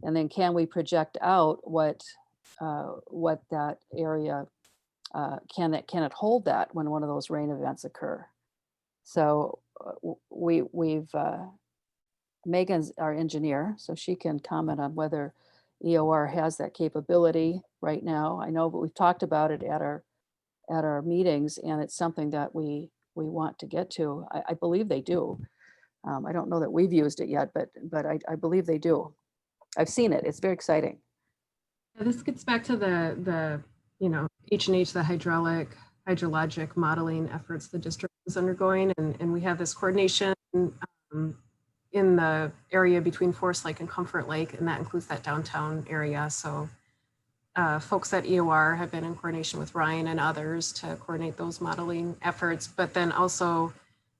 And then can we project out what that area, can it hold that when one of those rain events occur? So we've Megan's our engineer, so she can comment on whether EOR has that capability right now. I know, but we've talked about it at our meetings, and it's something that we want to get to. I believe they do. I don't know that we've used it yet, but I believe they do. I've seen it. It's very exciting. This gets back to the H&H, the hydrologic modeling efforts the district is undergoing, and we have this coordination in the area between Forest Lake and Comfort Lake, and that includes that downtown area. So folks at EOR have been in coordination with Ryan and others to coordinate those modeling efforts. But then also,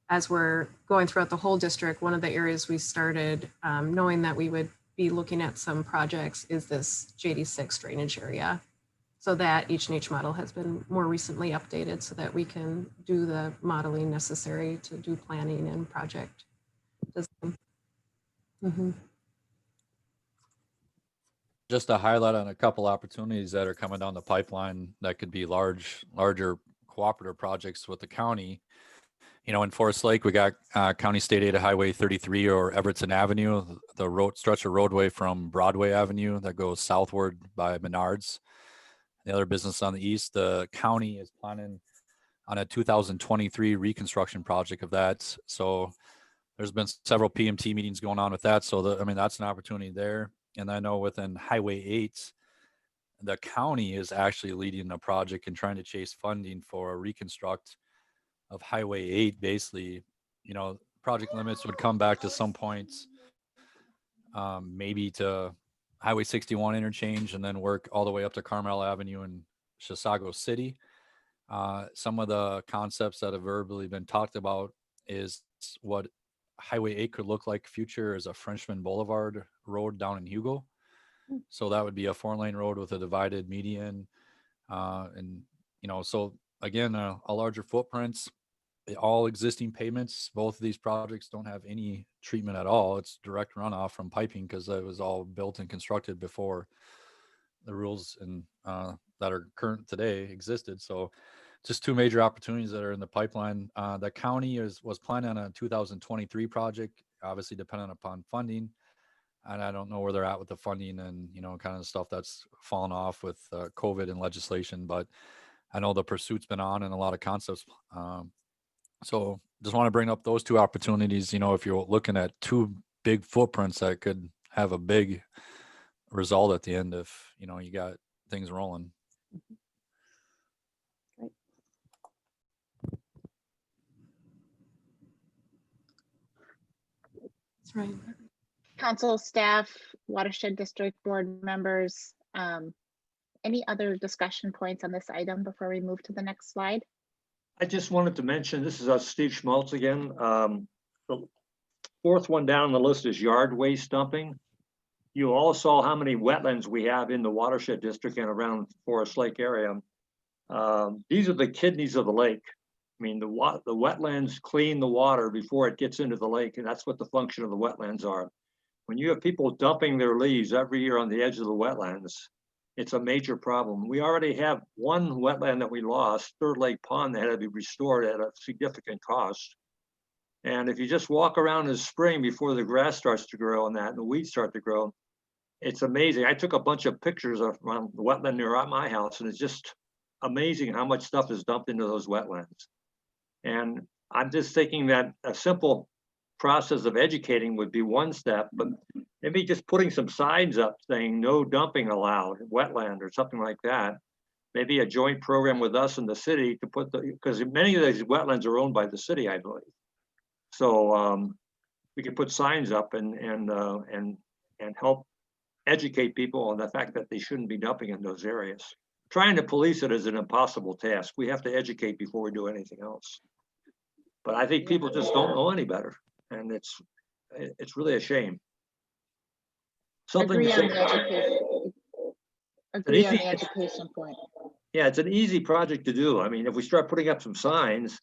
as we're going throughout the whole district, one of the areas we started knowing that we would be looking at some projects is this JD6 drainage area. So that H&H model has been more recently updated so that we can do the modeling necessary to do planning and project design. Mm-hmm. Just to highlight on a couple opportunities that are coming down the pipeline that could be larger cooperative projects with the county. In Forest Lake, we got County State Aid Highway 33, or Everetson Avenue, the stretch of roadway from Broadway Avenue that goes southward by Menards. The other business on the east, the county is planning on a 2023 reconstruction project of that. So there's been several PMT meetings going on with that. So that's an opportunity there. And I know within Highway 8, the county is actually leading a project and trying to chase funding for a reconstruct of Highway 8. Basically, project limits would come back to some points, maybe to Highway 61 interchange, and then work all the way up to Carmel Avenue in Chisago City. Some of the concepts that have verbally been talked about is what Highway 8 could look like future as a Frenchman Boulevard road down in Hugo. So that would be a 4-lane road with a divided median. So again, a larger footprints, all existing pavements. Both of these projects don't have any treatment at all. It's direct runoff from piping because it was all built and constructed before the rules and that are current today existed. So just two major opportunities that are in the pipeline. The county was planning on a 2023 project, obviously dependent upon funding. and I don't know where they're at with the funding and, you know, kind of stuff that's fallen off with COVID and legislation, but I know the pursuit's been on and a lot of concepts. So just want to bring up those two opportunities. You know, if you're looking at two big footprints that could have a big result at the end if, you know, you got things rolling. Great. That's right. Council, staff, watershed district board members, any other discussion points on this item before we move to the next slide? I just wanted to mention, this is Steve Schmaltz again. The fourth one down on the list is yard waste dumping. You all saw how many wetlands we have in the watershed district and around Forest Lake area. These are the kidneys of the lake. I mean, the wetlands clean the water before it gets into the lake, and that's what the function of the wetlands are. When you have people dumping their leaves every year on the edge of the wetlands, it's a major problem. We already have one wetland that we lost, Third Lake Pond, that had to be restored at a significant cost. And if you just walk around in the spring before the grass starts to grow on that and the weeds start to grow, it's amazing. I took a bunch of pictures of the wetland near my house, and it's just amazing how much stuff is dumped into those wetlands. And I'm just thinking that a simple process of educating would be one step, but maybe just putting some signs up saying no dumping allowed, wetland or something like that. Maybe a joint program with us in the city to put because many of these wetlands are owned by the city, I believe. So we could put signs up and help educate people on the fact that they shouldn't be dumping in those areas. Trying to police it is an impossible task. We have to educate before we do anything else. But I think people just don't know any better, and it's really a shame. Something Agree to on say. the education. Agree on the education point. Yeah, it's an easy project to do. I mean, if we start putting up some signs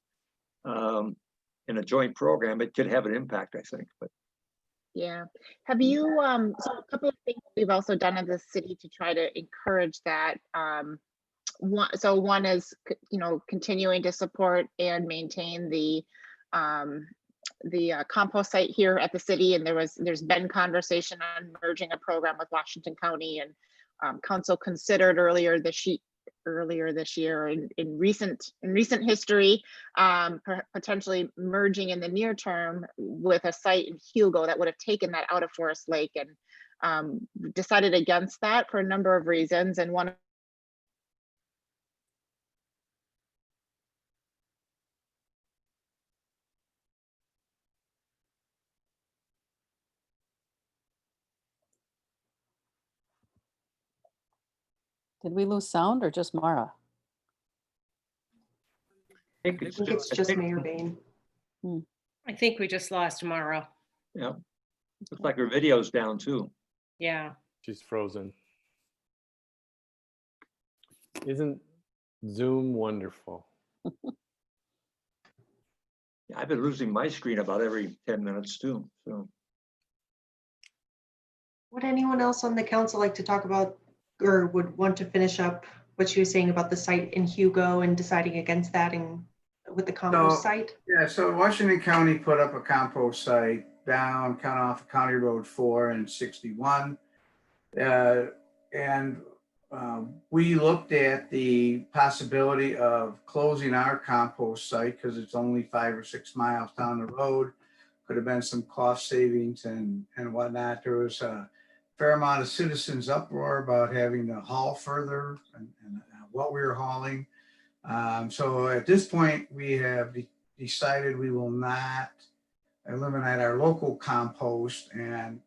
in a joint program, it could have an impact, I think. But Yeah. Have you, so a couple of things we've also done as a city to try to encourage that. One is, you know, continuing to support and maintain the compost site here at the city. And there's been conversation on merging a program with Washington County, and council considered earlier this year in recent history, potentially merging in the near term with a site in Hugo that would have taken that out of Forest Lake, and decided against that for a number of reasons. And one Did we lose sound or just Mara? I think it's just Mayor Bain. I think we just lost Mara. yeah, looks like her video's down too. Yeah. She's frozen. Isn't Zoom wonderful? Yeah, I've been losing my screen about every 10 minutes too. So Would anyone else on the council like to talk about or would want to finish up what she was saying about the site in Hugo and deciding against that and with the compost site? Yeah, so Washington County put up a compost site down kind of off County Road 4 and 61. We looked at the possibility of closing our compost site because it's only 5 or 6 miles down the road. Could have been some cost savings and whatnot. There was a fair amount of citizens uproar about having to haul further and what we were hauling. So at this point, we have decided we will not eliminate our local compost and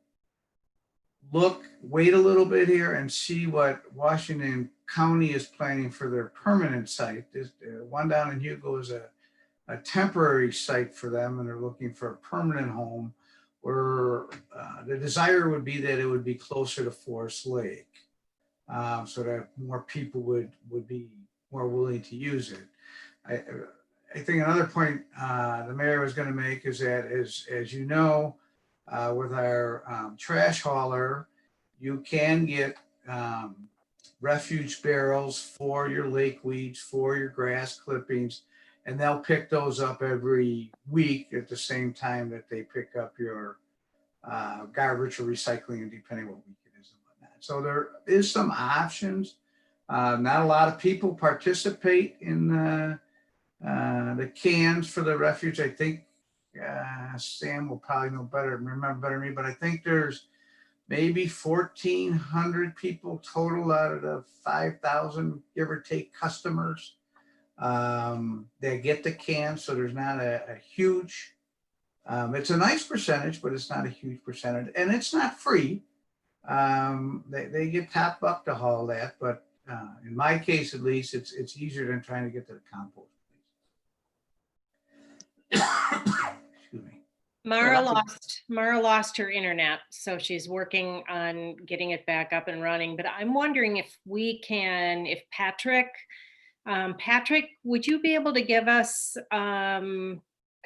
wait a little bit here and see what Washington County is planning for their permanent site. This one down in Hugo is a temporary site for them, and they're looking for a permanent home where the desire would be that it would be closer to Forest Lake, so that more people would be more willing to use it. I think another point the mayor was going to make is that, as you know, with our trash hauler, you can get refuge barrels for your lake weeds, for your grass clippings, and they'll pick those up every week at the same time that they pick up your garbage or recycling, and depending what week it is and whatnot. So there is some options. Not a lot of people participate in the cans for the refuge. I think Sam will probably know better, remember better than me, but I think there's maybe 1,400 people total out of the 5,000, give or take, customers that get the cans. So there's not a huge, it's a nice percentage, but it's not a huge percentage, and it's not free. They get top buck to haul that, but in my case, at least, it's easier than trying to get to the compost. Excuse me. Mara lost her internet, so she's working on getting it back up and running. But I'm wondering if Patrick, would you be able to give us kind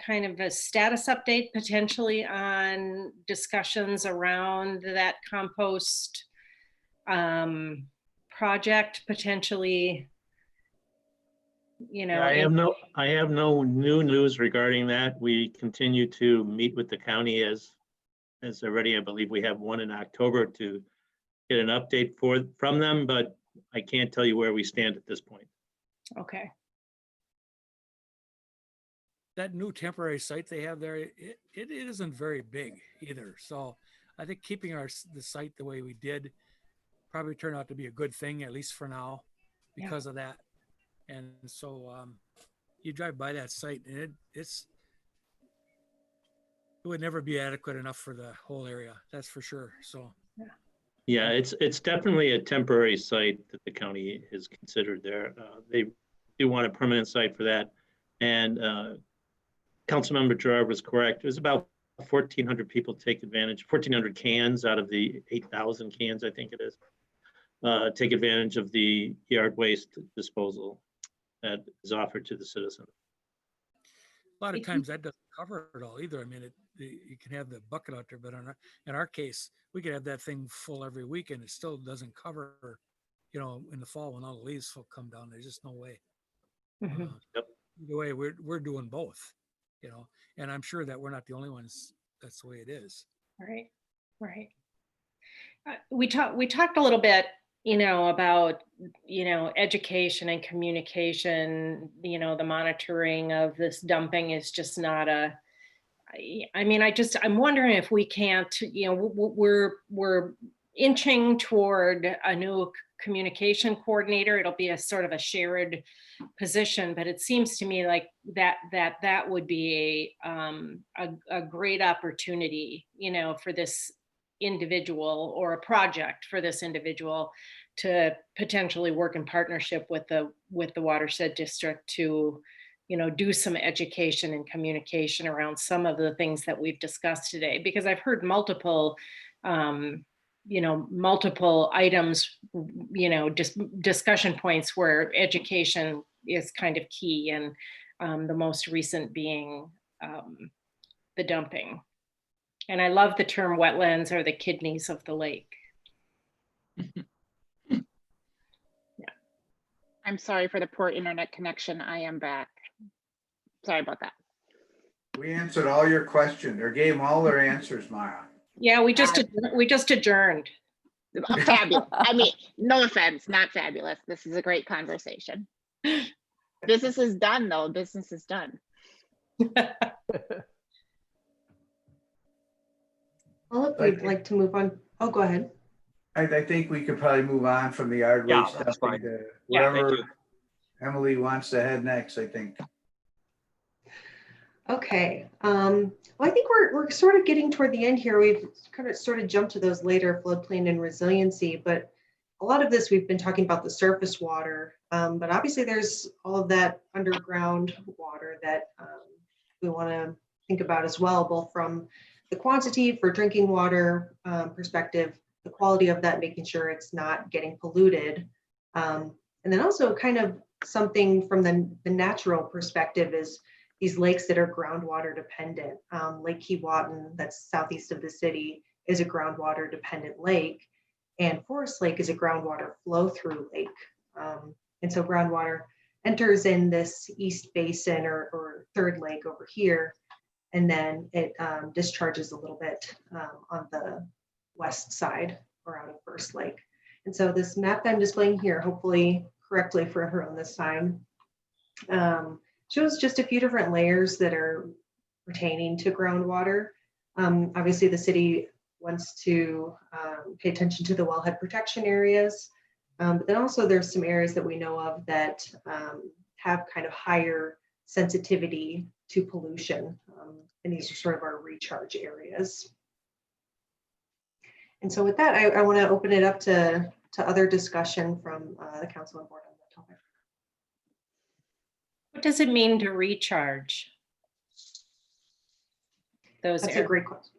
of a status update potentially on discussions around that compost project potentially? You know, Yeah, I have no new news regarding that. We continue to meet with the county as already, I believe we have one in October to get an update from them, but I can't tell you where we stand at this point. Okay. That new temporary site they have there, it isn't very big either. So I think keeping the site the way we did probably turned out to be a good thing, at least for now, because of that. And so you drive by that site and it would never be adequate enough for the whole area. That's for sure. So yeah, it's definitely a temporary site that the county has considered there. They do want a permanent site for that. And Councilmember Gerard was correct. There's about 1,400 people take advantage, 1,400 cans out of the 8,000 cans, I think it is, take advantage of the yard waste disposal that is offered to the citizen. a lot of times that doesn't cover it all either. I mean, you can have the bucket out there, but in our case, we could have that thing full every week and it still doesn't cover, you know, in the fall when all the leaves will come down. There's just no way. Mm-hmm. Either way, we're doing both, you know, and I'm sure that we're not the only ones. That's the way it is. Right. Right. We talked a little bit, you know, about, you know, education and communication. You know, the monitoring of this dumping is just not I'm wondering if we can't, you know, we're inching toward a new communication coordinator. It'll be a sort of a shared position, but it seems to me like that would be a great opportunity, you know, for this individual, or a project for this individual, to potentially work in partnership with the watershed district to, you know, do some education and communication around some of the things that we've discussed today, because I've heard multiple items, you know, just discussion points where education is kind of key, and the most recent being the dumping. And I love the term wetlands are the kidneys of the lake. I'm sorry for the poor internet connection. I am back. Sorry about that. We answered all your questions, or gave them all their answers, Mara. Yeah, we just adjourned. Fabulous. I mean, no offense, not fabulous. This is a great conversation. Business is done, though. Business is done. Well, if we'd like to move on. Oh, go ahead. I think we could probably move on from the yard Yeah, waste that's stuff fine. to Yeah, thank whatever you. Emily wants to head next, I think. Okay. Well, I think we're sort of getting toward the end here. We've kind of sort of jumped to those later, floodplain and resiliency, but a lot of this we've been talking about the surface water, but obviously there's all of that underground water that we want to think about as well, both from the quantity for drinking water perspective, the quality of that, making sure it's not getting polluted. And then also kind of something from the natural perspective is these lakes that are groundwater dependent. Lake Keewatin, that's southeast of the city, is a groundwater dependent lake, and Forest Lake is a groundwater flow through lake. And so groundwater enters in this east basin or third lake over here, And then it discharges a little bit on the west side around First Lake. And so this map that I'm displaying here, hopefully correctly for everyone this time, shows just a few different layers that are pertaining to groundwater. Obviously, the city wants to pay attention to the wellhead protection areas, but then also there's some areas that we know of that have kind of higher sensitivity to pollution, and these are sort of our recharge areas. And so with that, I want to open it up to other discussion from the council and board on that topic. What does it mean to recharge? That's a great question.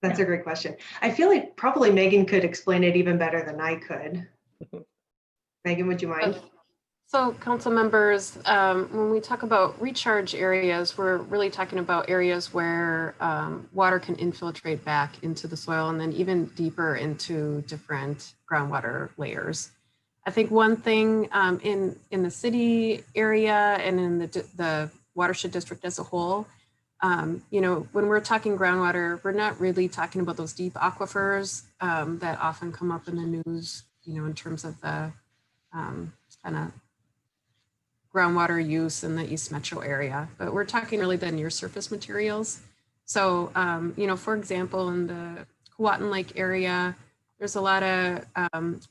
That's a great question. I feel like probably Megan could explain it even better than I could. Megan, would you mind? So council members, when we talk about recharge areas, we're really talking about areas where water can infiltrate back into the soil and then even deeper into different groundwater layers. I think one thing in the city area and in the watershed district as a whole, you know, when we're talking groundwater, we're not really talking about those deep aquifers that often come up in the news, you know, in terms of the kind of groundwater use in the East Metro area, but we're talking really the near surface materials. So, you know, for example, in the Keewatin Lake area, there's a lot of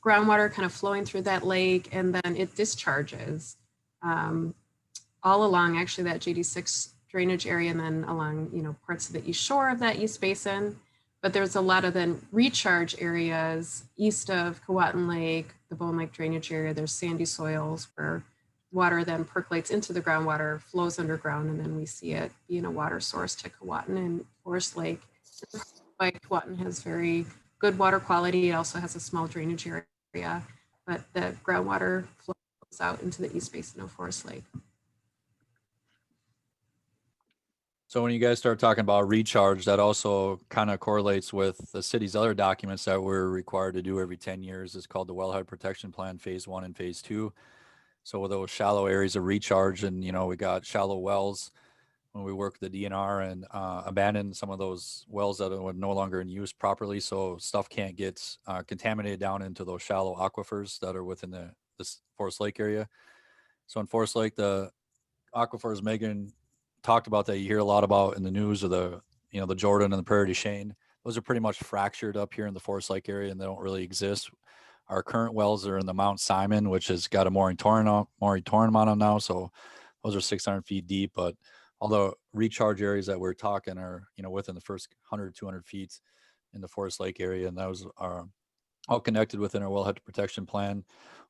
groundwater kind of flowing through that lake, and then it discharges all along actually that JD6 drainage area, and then along, you know, parts of the east shore of that East Basin. But there's a lot of then recharge areas east of Keewatin Lake, the Bone Lake drainage area. There's sandy soils where water then percolates into the groundwater, flows underground, and then we see it being a water source to Keewatin and Forest Lake. Like Keewatin has very good water quality. It also has a small drainage area, but the groundwater flows out into the East Basin of Forest Lake. So when you guys start talking about recharge, that also kind of correlates with the city's other documents that we're required to do every 10 years. It's called the Wellhead Protection Plan Phase 1 and Phase 2. So with those shallow areas of recharge, and, you know, we got shallow wells when we work with the DNR and abandon some of those wells that are no longer in use properly. So stuff can't get contaminated down into those shallow aquifers that are within this Forest Lake area. So in Forest Lake, the aquifers Megan talked about that you hear a lot about in the news, or the, you know, the Jordan and the Prairie du Chien, those are pretty much fractured up here in the Forest Lake area, and they don't really exist. Our current wells are in the Mount Simon, which has got a moratorium on them now. So those are 600 feet deep, but all the recharge areas that we're talking are, you know, within the first 100, 200 feet in the Forest Lake area. And those are all connected within our wellhead protection plan.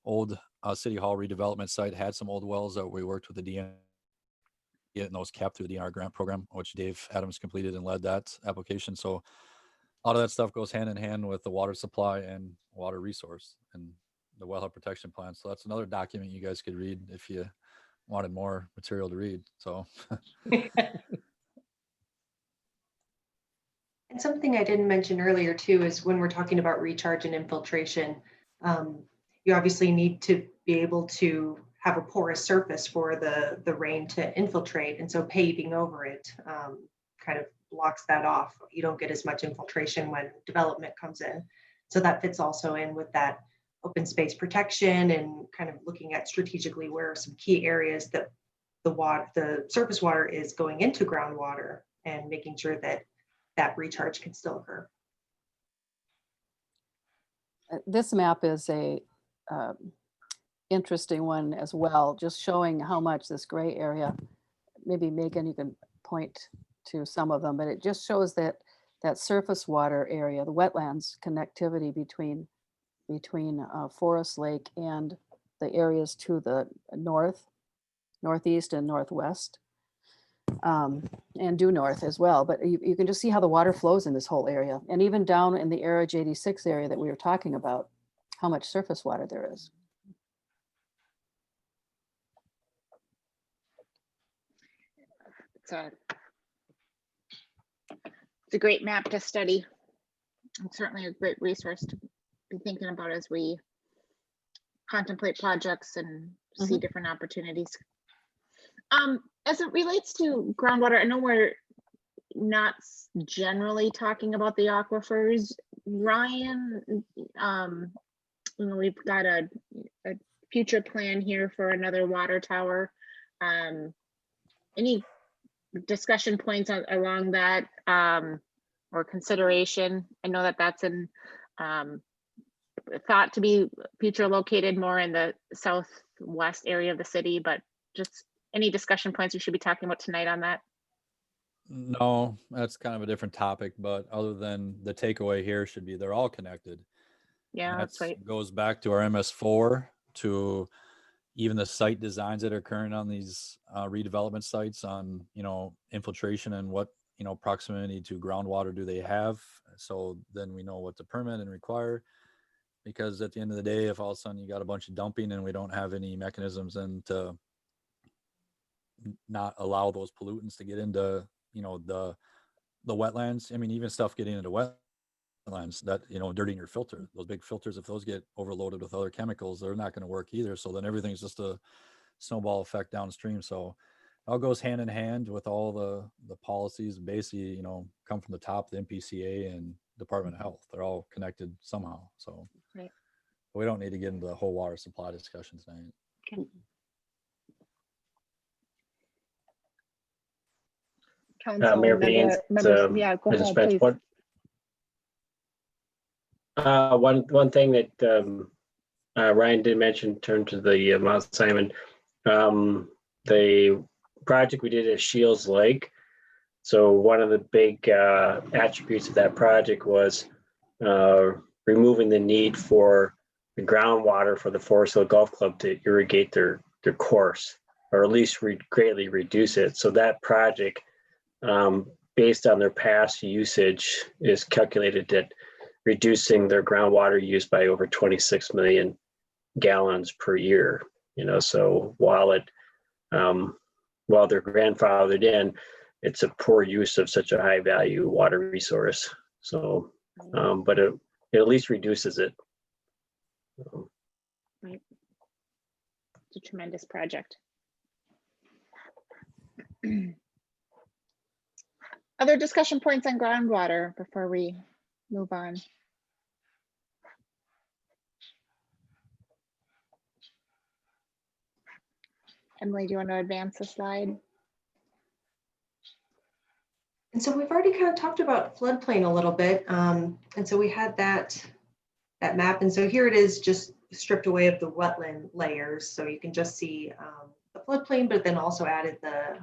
Old City Hall redevelopment site had some old wells that we worked with the DNR, getting those capped through the DNR grant program, which Dave Adams completed and led that application. So a lot of that stuff goes hand in hand with the water supply and water resource and the wellhead protection plan. So that's another document you guys could read if you wanted more material to read. So. And something I didn't mention earlier too is when we're talking about recharge and infiltration, you obviously need to be able to have a porous surface for the rain to infiltrate. And so paving over it kind of blocks that off. You don't get as much infiltration when development comes in. So that fits also in with that open space protection and kind of looking at strategically where are some key areas that the surface water is going into groundwater, and making sure that that recharge can still occur. This map is a interesting one as well, just showing how much this gray area, maybe Megan, you can point to some of them, but it just shows that surface water area, the wetlands connectivity between Forest Lake and the areas to the north, northeast and northwest, and due north as well. But you can just see how the water flows in this whole area, and even down in the area JD6 area that we were talking about, how much surface water there is. It's a great map to study. It's certainly a great resource to be thinking about as we contemplate projects and see different opportunities. As it relates to groundwater, I know not generally talking about the aquifers. Ryan, we've got a future plan here for another water tower. Any discussion points along that or consideration? I know that that's in thought to be future located more in the southwest area of the city, but just any discussion points we should be talking about tonight on that? No, that's kind of a different topic, but other than the takeaway here should be they're all connected. Yeah, that's right. Goes back to our MS4, to even the site designs that are current on these redevelopment sites on, infiltration and what, proximity to groundwater do they have. So then we know what to permit and require. Because at the end of the day, if all of a sudden you got a bunch of dumping and we don't have any mechanisms then to not allow those pollutants to get into, the wetlands. I mean, even stuff getting into wetlands that, dirtying your filter, those big filters, if those get overloaded with other chemicals, they're not going to work either. So then everything's just a snowball effect downstream. So it all goes hand in hand with all the policies, basically, come from the top, the MPCA and Department of Health. They're all connected somehow. So right. We don't need to get into the whole water supply discussion tonight. Okay. Mayor Beans, yeah, go I just ahead, mentioned please. one thing that Ryan did mention in terms of the Mount Simon, the project we did at Shields Lake. So one of the big attributes of that project was removing the need for the groundwater for the Forest Hill Golf Club to irrigate their course, or at least greatly reduce it. So that project, based on their past usage, is calculated at reducing their groundwater use by over 26 million gallons per year. So while they're grandfathered in, it's a poor use of such a high value water resource. So, but it at least reduces it. Right. It's a tremendous project. Other discussion points on groundwater before we move on? Emily, do you want to advance the slide? And so we've already kind of talked about floodplain a little bit. And so we had that map. And so here it is, just stripped away of the wetland layers. So you can just see the floodplain, but then also added the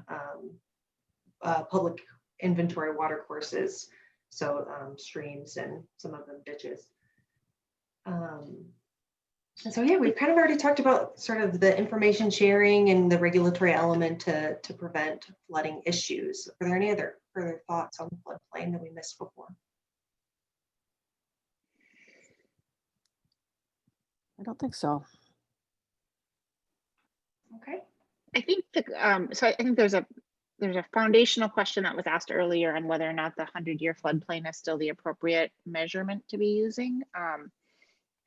public inventory water courses. So streams and some of them ditches. And so, yeah, we've kind of already talked about sort of the information sharing and the regulatory element to prevent flooding issues. Are there any other further thoughts on the floodplain that we missed before? I don't think so. Okay. I think so. I think there's a foundational question that was asked earlier on whether or not the 100-year floodplain is still the appropriate measurement to be using.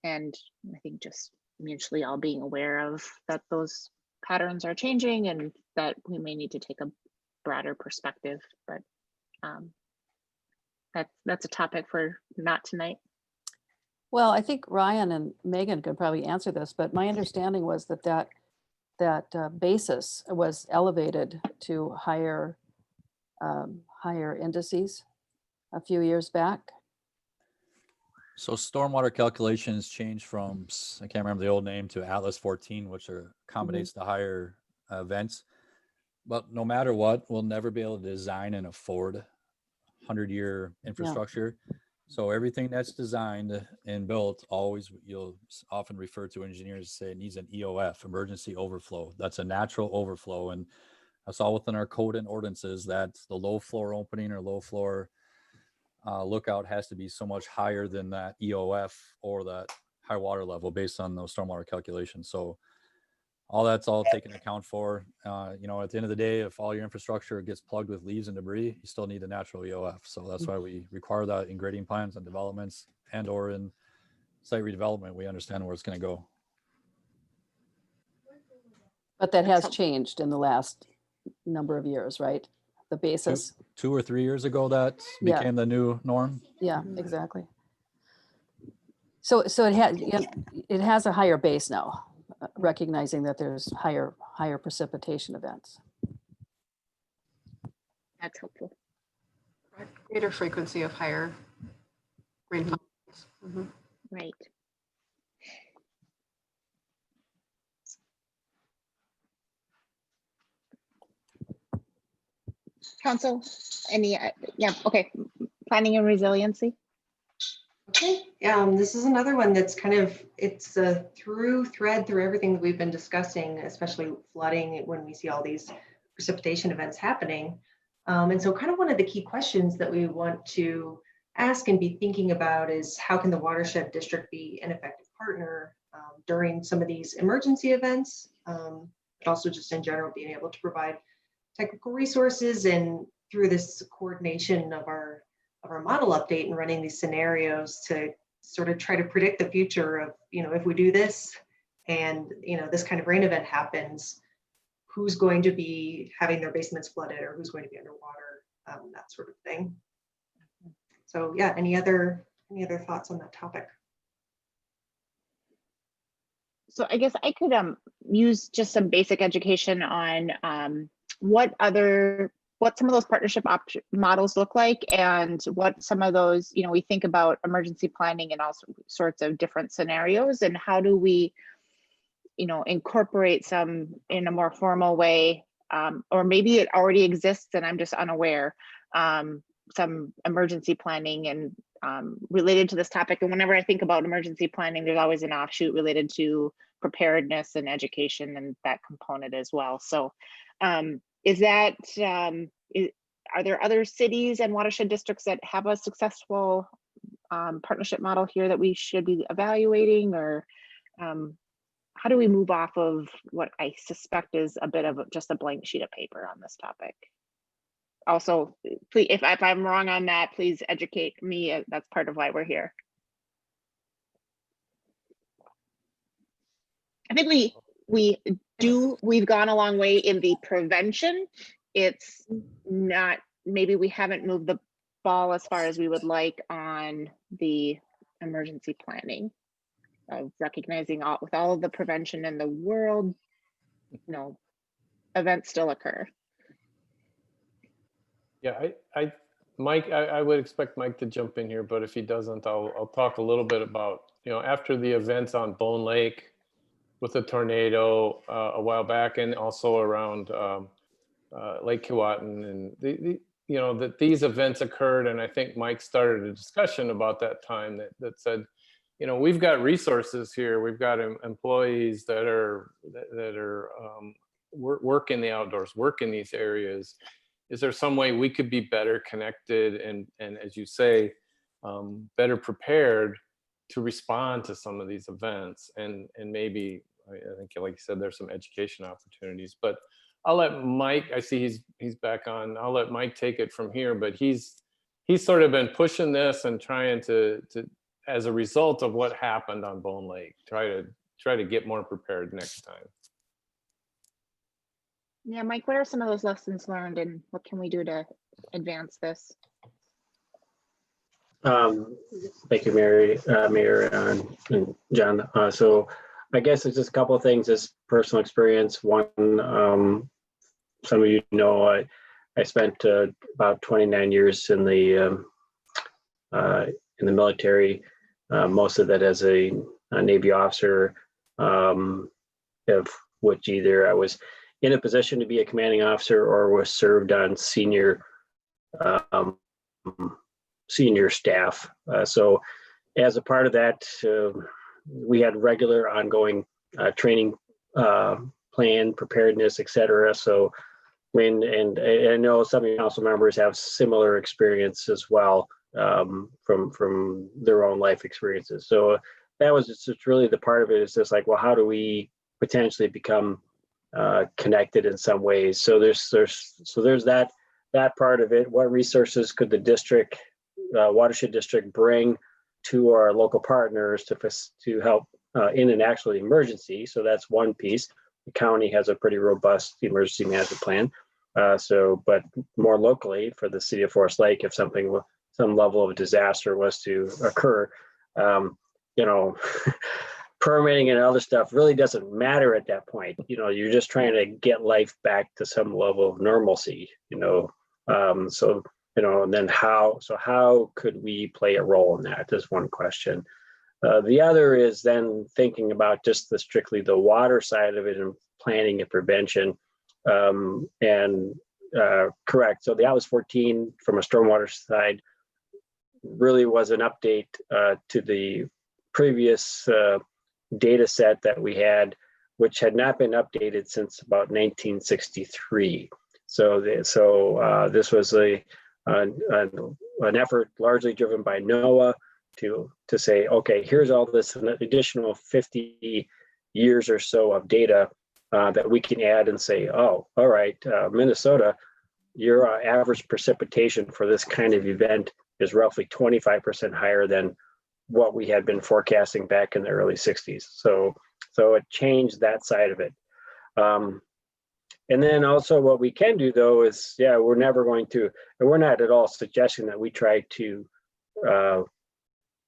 And I think just mutually all being aware of that those patterns are changing and that we may need to take a broader perspective, but that's a topic for not tonight. Well, I think Ryan and Megan could probably answer this, but my understanding was that basis was elevated to higher indices a few years back. So stormwater calculations changed from, I can't remember the old name, to Atlas 14, which accommodates the higher events. But no matter what, we'll never be able to design and afford 100-year infrastructure. Yeah. So everything that's designed and built, you'll often refer to engineers say it needs an EOF, emergency overflow. That's a natural overflow. And that's all within our code and ordinances that the low floor opening or low floor lookout has to be so much higher than that EOF or that high water level based on those stormwater calculations. So all that's all taken account for. At the end of the day, if all your infrastructure gets plugged with leaves and debris, you still need a natural EOF. So that's why we require that in grading plans and developments and or in site redevelopment. We understand where it's going to go. But that has changed in the last number of years, right? the basis. 2 or 3 years ago, that Yeah. became the new norm. Yeah, exactly. So it has a higher base now, recognizing that there's higher precipitation events. That's helpful. Greater frequency of higher rainfall. Mhm. Right. Council, any, yeah, okay, planning and resiliency. Okay, this is another one that's kind of, it's a through everything that we've been discussing, especially flooding when we see all these precipitation events happening. And so kind of one of the key questions that we want to ask and be thinking about is how can the watershed district be an effective partner during some of these emergency events, but also just in general being able to provide technical resources and through this coordination of our model update and running these scenarios to sort of try to predict the future of, if we do this and, this kind of rain event happens, who's going to be having their basements flooded or who's going to be underwater, that sort of thing. So yeah, any other thoughts on that topic? So I guess I could use just some basic education on what some of those partnership models look like and what some of those, we think about emergency planning and all sorts of different scenarios, and how do we, incorporate some in a more formal way, or maybe it already exists and I'm just unaware, some emergency planning and related to this topic. And whenever I think about emergency planning, there's always an offshoot related to preparedness and education and that component as well. So are there other cities and watershed districts that have a successful partnership model here that we should be evaluating, or how do we move off of what I suspect is a bit of just a blank sheet of paper on this topic? Also, please, if I'm wrong on that, please educate me. That's part of why we're here. I think we've gone a long way in the prevention. It's not, maybe we haven't moved the ball as far as we would like on the emergency planning of recognizing with all of the prevention in the world, events still occur. Yeah, Mike, I would expect Mike to jump in here, but if he doesn't, I'll talk a little bit about, after the events on Bone Lake with the tornado a while back, and also around Lake Keewatin, and that these events occurred, and I think Mike started a discussion about that time that said, we've got resources here, we've got employees that are work in the outdoors, work in these areas. Is there some way we could be better connected and as you say, better prepared to respond to some of these events? And maybe, I think like you said, there's some education opportunities, but I'll let Mike, I see he's back on. I'll let Mike take it from here, but he's sort of been pushing this and trying to as a result of what happened on Bone Lake, try to get more prepared next time. Yeah, Mike, what are some of those lessons learned and what can we do to advance this? Thank you, Mayor and John. So I guess it's just a couple of things, as personal experience. One, some of you know, I spent about 29 years in the military, most of that as a Navy officer, of which either I was in a position to be a commanding officer or was served on senior staff. So as a part of that, we had regular ongoing training plan, preparedness, et cetera. So and I know some of your council members have similar experience as well, from their own life experiences. So that was just really the part of it, is just like, well, how do we potentially become connected in some ways? So there's that part of it. What resources could the district, watershed district, bring to our local partners to help in an actual emergency? So that's one piece. The county has a pretty robust emergency management plan. But more locally for the city of Forest Lake, if some level of disaster was to occur, permitting and other stuff really doesn't matter at that point. You're just trying to get life back to some level of normalcy, and then how could we play a role in that is one question. The other is then thinking about just strictly the water side of it and planning and prevention. Correct. So the Atlas 14 from a stormwater side really was an update to the previous data set that we had, which had not been updated since about 1963. So this was an effort largely driven by NOAA to say, okay, here's all this an additional 50 years or so of data that we can add and say, oh, all right, Minnesota, your average precipitation for this kind of event is roughly 25% higher than what we had been forecasting back in the early 60s. So it changed that side of it. And then also what we can do though is, we're never going to, and we're not at all suggesting that we try to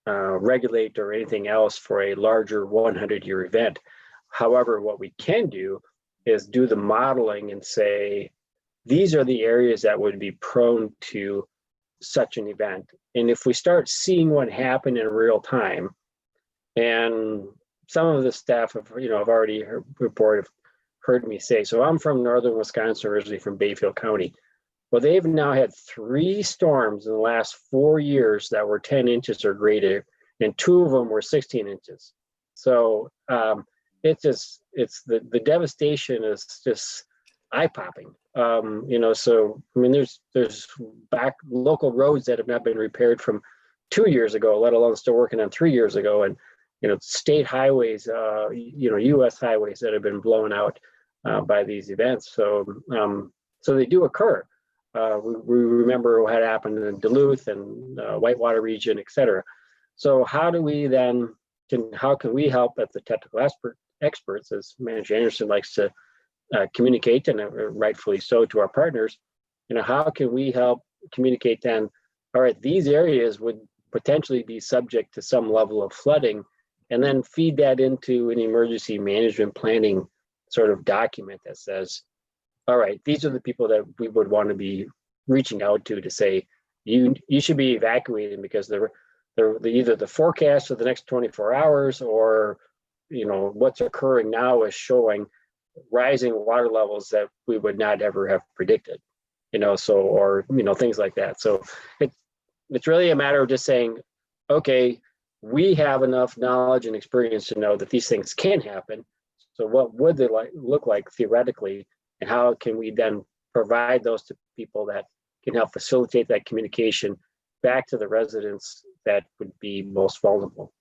regulate or anything else for a larger 100-year event. However, what we can do is do the modeling and say, these are the areas that would be prone to such an event. And if we start seeing what happened in real time, and some of the staff have already heard me say, so I'm from northern Wisconsin, originally from Bayfield County. Well, they've now had 3 storms in the last 4 years that were 10 inches or greater, and 2 of them were 16 inches. So the devastation is just eye-popping. So I mean, there's back local roads that have not been repaired from 2 years ago, let alone still working on 3 years ago, and state highways, U.S. highways that have been blown out by these events. So they do occur. We remember what happened in Duluth and Whitewater region, et cetera. So how do we then how can we help as the technical experts, as Manager Anderson likes to communicate, and rightfully so, to our partners? How can we help communicate then? All right, these areas would potentially be subject to some level of flooding, and then feed that into an emergency management planning sort of document that says, all right, these are the people that we would want to be reaching out to say, you should be evacuating because they're either the forecast of the next 24 hours or what's occurring now is showing rising water levels that we would not ever have predicted, things like that. So it's really a matter of just saying, okay, we have enough knowledge and experience to know that these things can happen. So what would they look like theoretically, and how can we then provide those to people that can help facilitate that communication back to the residents that would be most vulnerable?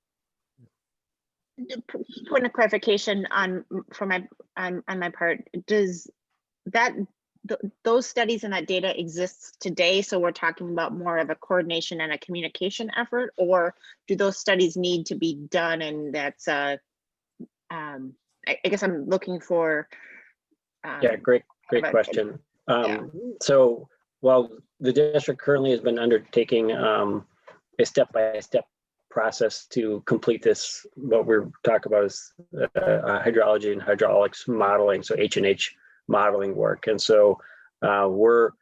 Point of clarification on my part, does those studies and that data exists today? So we're talking about more of a coordination and a communication effort, or do those studies need to be done? And that's I guess I'm looking for. Great question. So while the district currently has been undertaking a step-by-step process to complete this, what we're talking about is hydrology and hydraulics modeling, so H&H modeling work. And so we're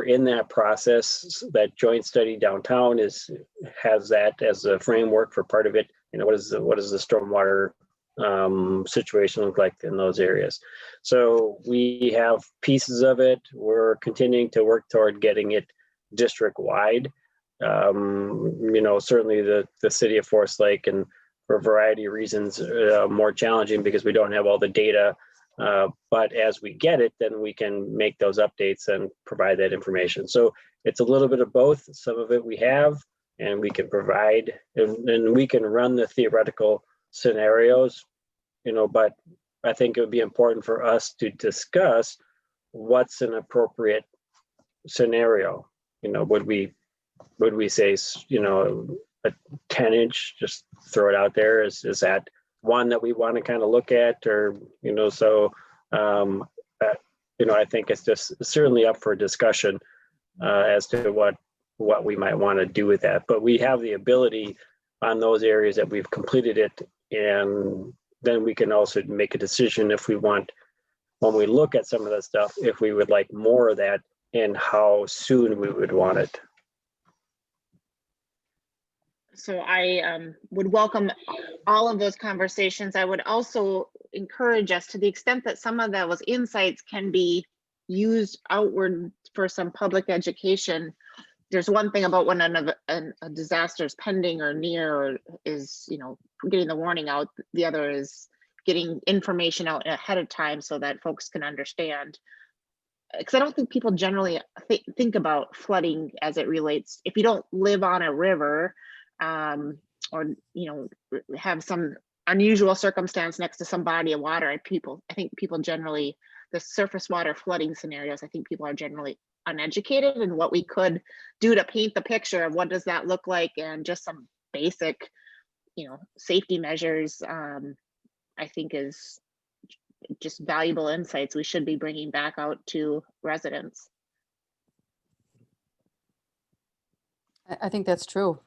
in that process. That joint study downtown has that as a framework for part of it. What is the stormwater situation look like in those areas? So we have pieces of it. We're continuing to work toward getting it district wide. Certainly the city of Forest Lake, and for a variety of reasons, more challenging because we don't have all the data. But as we get it, then we can make those updates and provide that information. So it's a little bit of both. Some of it we have, and we can provide, and we can run the theoretical scenarios, but I think it would be important for us to discuss what's an appropriate scenario. Would we say, a 10-inch, just throw it out there? Is that one that we want to kind of look at? Or, I think it's just certainly up for discussion as to what we might want to do with that. But we have the ability on those areas that we've completed it, and then we can also make a decision if we want, when we look at some of the stuff, if we would like more of that and how soon we would want it. So I would welcome all of those conversations. I would also encourage us, to the extent that some of those insights can be used outward for some public education. There's one thing about when a disaster is pending or near, or is, getting the warning out. The other is getting information out ahead of time so that folks can understand. Because I don't think people generally think about flooding as it relates. If you don't live on a river, or have some unusual circumstance next to some body of water, I think people generally, the surface water flooding scenarios, I think people are generally uneducated in what we could do to paint the picture of what does that look like, and just some basic safety measures, I think is just valuable insights we should be bringing back out to residents. I think that's true.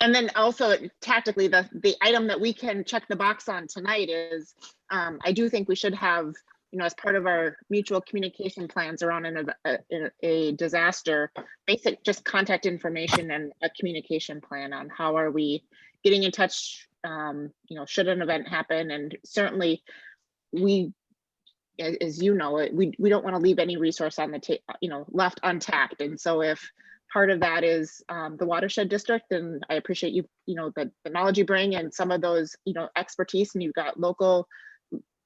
And then also tactically, the item that we can check the box on tonight is, I do think we should have, as part of our mutual communication plans around a disaster, basic just contact information and a communication plan on how are we getting in touch, should an event happen. And certainly we, as we don't want to leave any resource on the left untapped. And so if part of that is the watershed district, and I appreciate you, the knowledge you bring and some of those, expertise, and you've got local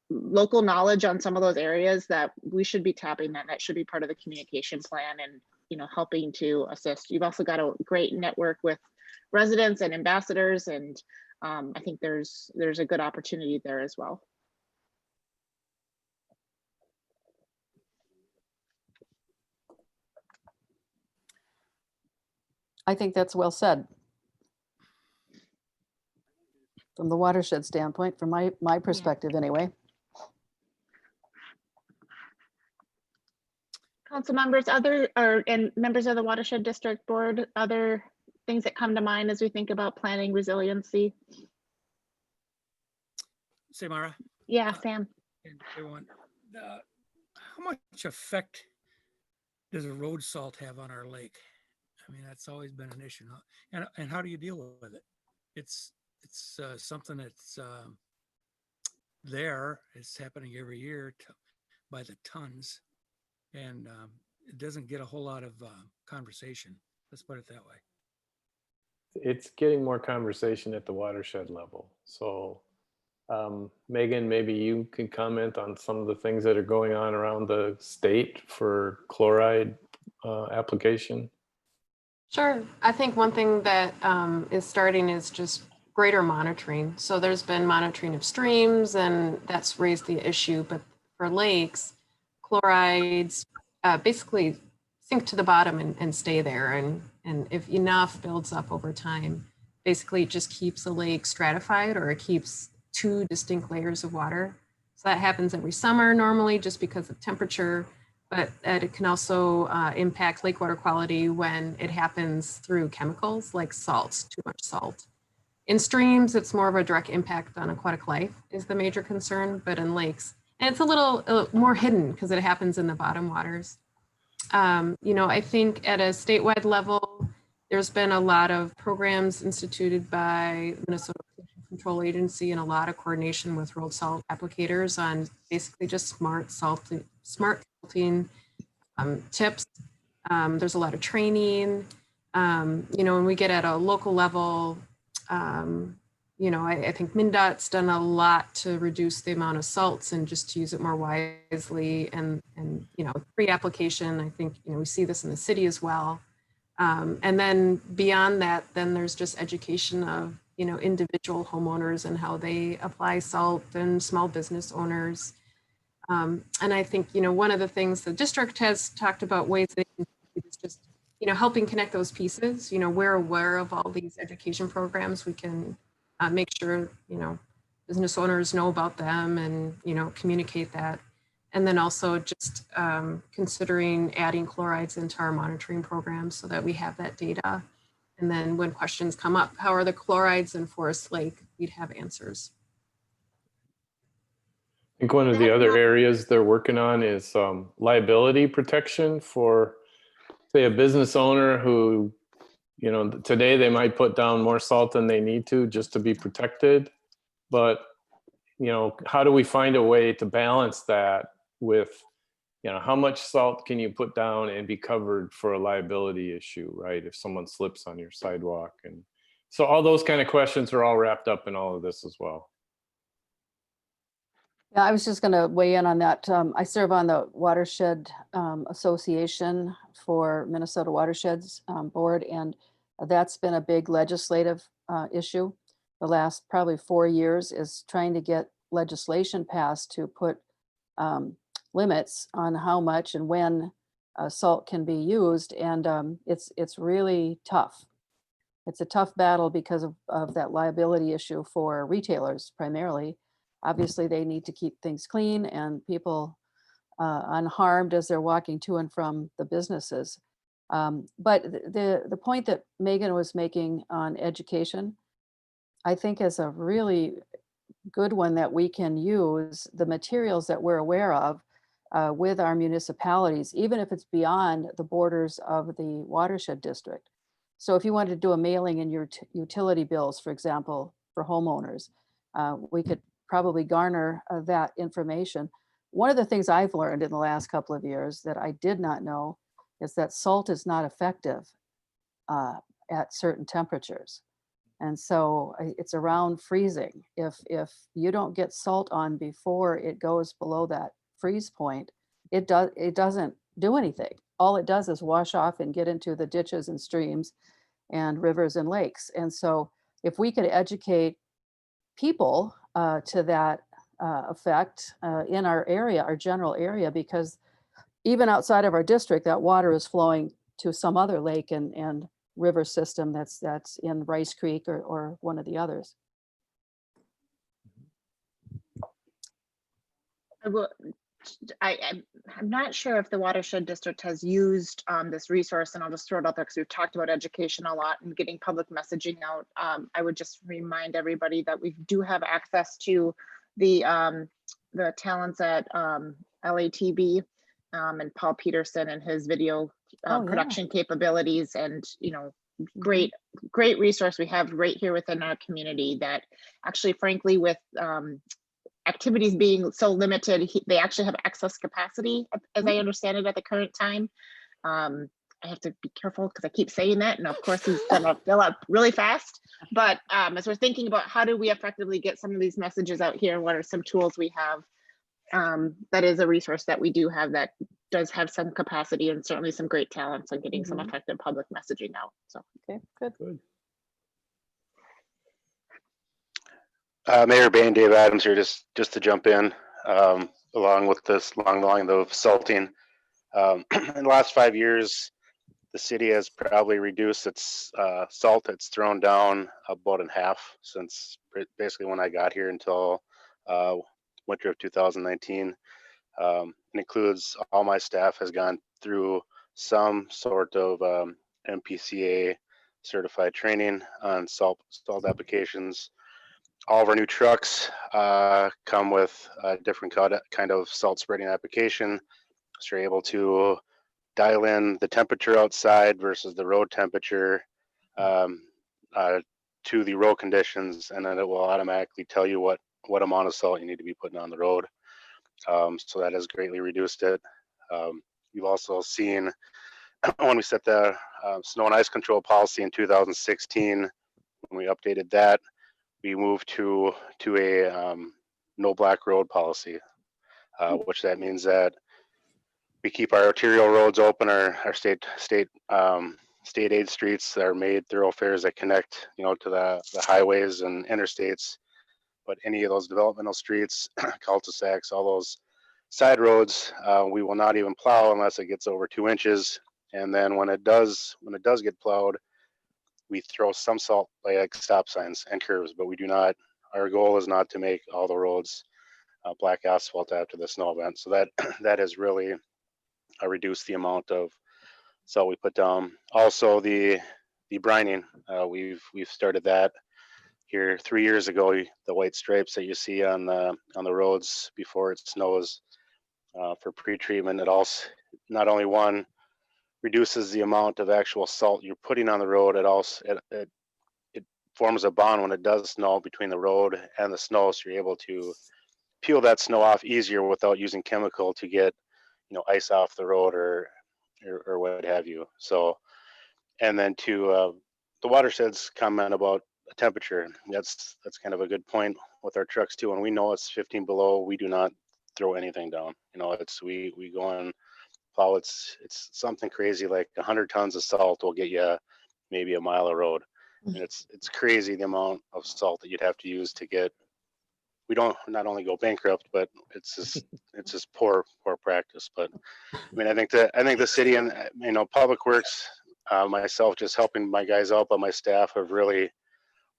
knowledge on some of those areas, that we should be tapping that should be part of the communication plan and, helping to assist. You've also got a great network with residents and ambassadors, and I think there's a good opportunity there as well. I think that's well said. From the watershed standpoint, from my perspective anyway. Council members, and members of the Watershed District Board, other things that come to mind as we think about planning resiliency? Samara? Yeah, Sam. And everyone, how much effect does a road salt have on our lake? I mean, that's always been an issue. And how do you deal with it? It's something that's there. It's happening every year by the tons. And it doesn't get a whole lot of conversation. Let's put it that way. It's getting more conversation at the watershed level. So Megan, maybe you can comment on some of the things that are going on around the state for chloride application. Sure. I think one thing that is starting is just greater monitoring. So there's been monitoring of streams, and that's raised the issue. But for lakes, chlorides basically sink to the bottom and stay there. And if enough builds up over time, basically it just keeps the lake stratified, or it keeps two distinct layers of water. So that happens every summer normally just because of temperature, but it can also impact lake water quality when it happens through chemicals like salts, too much salt. In streams, it's more of a direct impact on aquatic life is the major concern, but in lakes, and it's a little more hidden because it happens in the bottom waters. I think at a statewide level, there's been a lot of programs instituted by Minnesota Pollution Control Agency and a lot of coordination with road salt applicators on basically just smart salting tips. There's a lot of training. When we get at a local level, I think MnDOT's done a lot to reduce the amount of salts and just to use it more wisely. And pre-application, I think, we see this in the city as well. And then beyond that, then there's just education of, individual homeowners and how they apply salt, and small business owners. And I think, one of the things the district has talked about ways that is just, helping connect those pieces. We're aware of all these education programs we can make sure, business owners know about them and, communicate that. And then also just considering adding chlorides into our monitoring program so that we have that data. And then when questions come up, how are the chlorides in Forest Lake? We'd have answers. I think one of the other areas they're working on is liability protection for, say, a business owner who, today they might put down more salt than they need to just to be protected. But, how do we find a way to balance that with, how much salt can you put down and be covered for a liability issue, right? If someone slips on your sidewalk. And so all those kind of questions are all wrapped up in all of this as well. Yeah, I was just going to weigh in on that. I serve on the Watershed Association for Minnesota Watersheds Board, and that's been a big legislative issue. The last probably 4 years is trying to get legislation passed to put limits on how much and when salt can be used, and it's really tough. It's a tough battle because of that liability issue for retailers primarily. Obviously, they need to keep things clean and people unharmed as they're walking to and from the businesses. But the point that Megan was making on education, I think is a really good one that we can use the materials that we're aware of with our municipalities, even if it's beyond the borders of the watershed district. So if you wanted to do a mailing in your utility bills, for example, for homeowners, we could probably garner that information. One of the things I've learned in the last couple of years that I did not know is that salt is not effective at certain temperatures. And so it's around freezing. If you don't get salt on before it goes below that freeze point, it doesn't do anything. All it does is wash off and get into the ditches and streams and rivers and lakes. And so if we could educate people to that effect in our area, our general area, because even outside of our district, that water is flowing to some other lake and river system that's in Rice Creek or one of the others. I'm not sure if the Watershed District has used this resource, and I'll just throw it out there because we've talked about education a lot and getting public messaging out. I would just remind everybody that we do have access to the talents at LATB and Paul Peterson and his video production capabilities, and great resource we have right here within our community that actually, frankly, with activities being so limited, they actually have excess capacity, as I understand it, at the current time. I have to be careful because I keep saying that, and of course he's gonna fill up really fast. But as we're thinking about how do we effectively get some of these messages out here, what are some tools we have? That is a resource that we do have that does have some capacity and certainly some great talents on getting some effective public messaging out. So okay, good. Mayor Bain, Dave Adams here, just to jump in along with this, along the line of salting. In the last 5 years, the city has probably reduced its salt it's thrown down about in half since basically when I got here until winter of 2019. It includes all my staff has gone through some sort of MPCA certified training on salt applications. All of our new trucks come with a different kind of salt spreading application. So you're able to dial in the temperature outside versus the road temperature to the road conditions, and then it will automatically tell you what amount of salt you need to be putting on the road. So that has greatly reduced it. You've also seen when we set the snow and ice control policy in 2016, when we updated that, we moved to a no black road policy, which that means that we keep our arterial roads open, our state aid streets that are made thoroughfares that connect, to the highways and interstates. But any of those developmental streets, cul-de-sacs, all those side roads, we will not even plow unless it gets over 2 inches. And then when it does get plowed, we throw some salt by like stop signs and curves, but we do not, our goal is not to make all the roads black asphalt after the snow event. So that that has really reduced the amount of salt we put down. Also the brining, we've started that here 3 years ago. The white stripes that you see on the roads before it snows for pre-treatment, it also not only one reduces the amount of actual salt you're putting on the road, it also it forms a bond when it does snow between the road and the snow, so you're able to peel that snow off easier without using chemical to get, you know, ice off the road or what have you. So, and then to the watershed's comment about the temperature, that's kind of a good point with our trucks too. When we know it's 15 below, we do not throw anything down. You know, it's we go and plow. It's something crazy like 100 tons of salt will get you maybe a mile of road, and it's crazy the amount of salt that you'd have to use to get. We don't not only go bankrupt, but it's just poor practice. But I mean, I think the city and, you know, Public Works, myself just helping my guys out, but my staff have really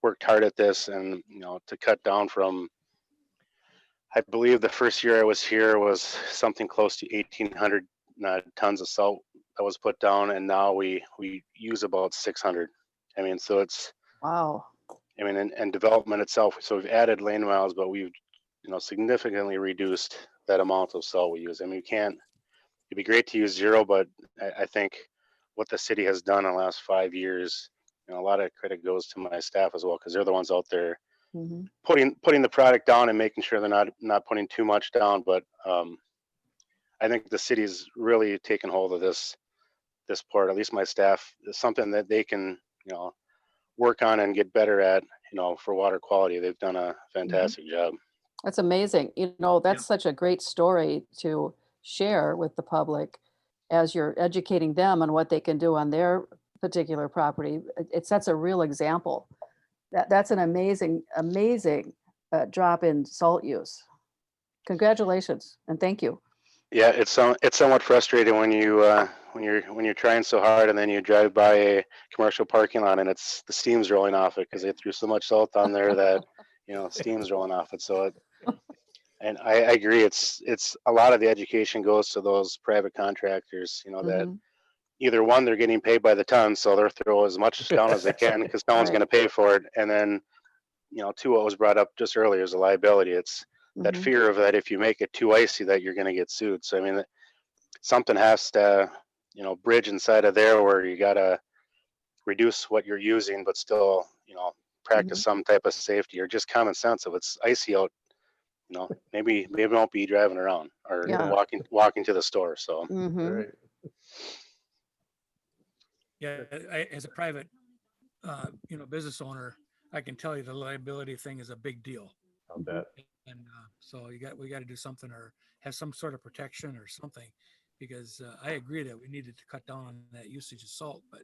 worked hard at this, and, you know, to cut down from, I believe the first year I was here was something close to 1,800 tons of salt that was put down, and now we use about 600. I mean, so it's, Wow. I mean, and development itself. So we've added lane miles, but we've, you know, significantly reduced that amount of salt we use. I mean, you can't. It'd be great to use zero, but I think what the city has done in the last 5 years, you know, a lot of credit goes to my staff as well, because they're the ones out there putting the product down and making sure they're not putting too much down. But I think the city's really taken hold of this part. At least my staff, is something that they can, you know, work on and get better at, you know, for water quality. They've done a fantastic job. That's amazing. You know, that's such a great story to share with the public as you're educating them on what they can do on their particular property. It sets a real example. That's an amazing drop in salt use. Congratulations and thank you. Yeah, it's somewhat frustrating when you're trying so hard and then you drive by a commercial parking lot and it's the steam's rolling off it because they threw so much salt on there that, you know, steam's rolling off it. So and I agree, it's a lot of the education goes to those private contractors, you know, that either one, they're getting paid by the ton, so they'll throw as much down as they can because no one's going to pay for it. And then, you know, two, what was brought up just earlier is the liability. It's that fear of that if you make it too icy that you're going to get sued. So I mean, something has to, you know, bridge inside of there where you got to reduce what you're using, but still, you know, practice some type of safety or just common sense. If it's icy out, you know, maybe don't be driving around or walking to the store. So. Yeah, as a private, you know, business owner, I can tell you the liability thing is a big deal. I'll bet. And so we got to do something or have some sort of protection or something, because I agree that we needed to cut down on that usage of salt, but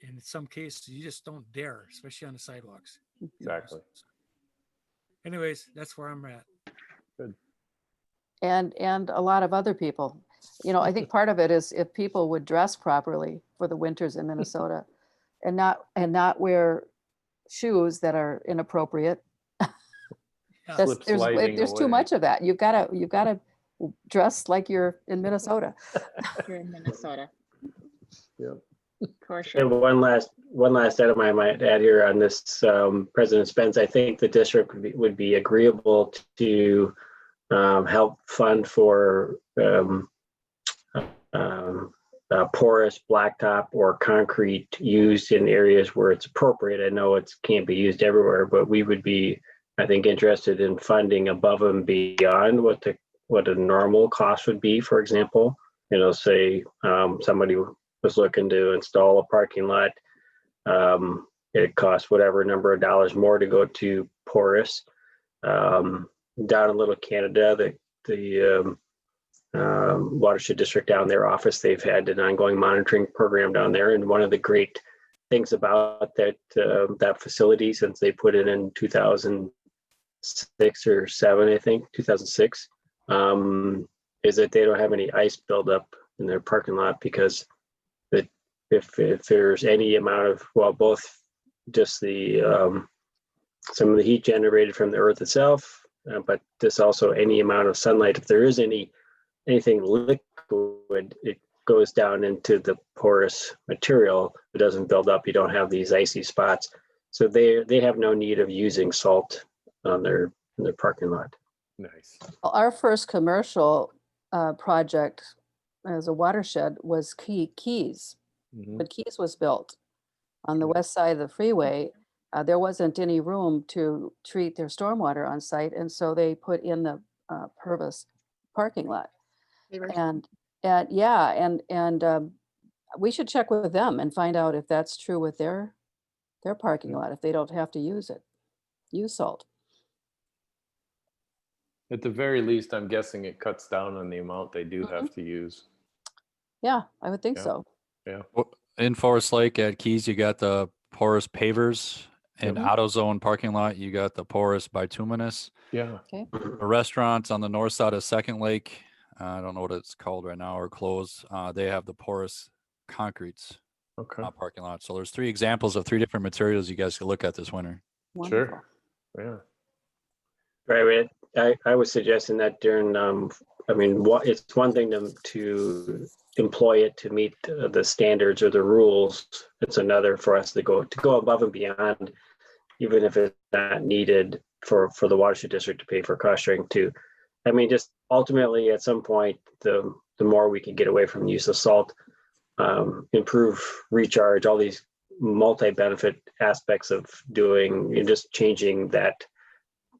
in some cases you just don't dare, especially on the sidewalks. Exactly. Anyways, that's where I'm at. Good. And a lot of other people. You know, I think part of it is if people would dress properly for the winters in Minnesota and not wear shoes that are inappropriate. There's too much of that. You've got to dress like you're in Minnesota. You're in Minnesota. Yep. For sure. And one last item I might add here on this, President Spence, I think the district would be agreeable to help fund for porous blacktop or concrete used in areas where it's appropriate. I know it can't be used everywhere, but we would be, I think, interested in funding above and beyond what a normal cost would be. For example, you know, say somebody was looking to install a parking lot. It costs whatever number of dollars more to go to porous. Down in Little Canada, the watershed district down their office, they've had an ongoing monitoring program down there. And one of the great things about that facility, since they put it in 2006 or 7, I think 2006, is that they don't have any ice buildup in their parking lot because if there's any amount of, well, both just the some of the heat generated from the earth itself, but this also any amount of sunlight. If there is anything liquid, it goes down into the porous material. It doesn't build up. You don't have these icy spots. So they have no need of using salt on in their parking lot. Nice. Well, our first commercial project as a watershed was Keys. Mhm. When Keys was built on the west side of the freeway, there wasn't any room to treat their stormwater on site, and so they put in the Purvis parking lot. And we should check with them and find out if that's true with their parking lot, if they don't have to use salt. At the very least, I'm guessing it cuts down on the amount they do have to use. Yeah, I would think Yeah. so. Yeah. In Forest Lake at Keys, you got the porous pavers. In Mhm. AutoZone parking lot, you got the porous bituminous. Yeah. Okay. The restaurants on the north side of Second Lake, I don't know what it's called right now or closed. They have the porous concretes parking lot. So there's 3 examples of 3 different materials you guys could look at this winter. Wonderful. Sure. Yeah. Right. I was suggesting that during, it's one thing to employ it to meet the standards or the rules. It's another for us to go above and beyond, even if it's not needed for the watershed district to pay for cost sharing too. I mean, just ultimately at some point, the more we can get away from the use of salt, improve recharge, all these multi-benefit aspects of doing, just changing that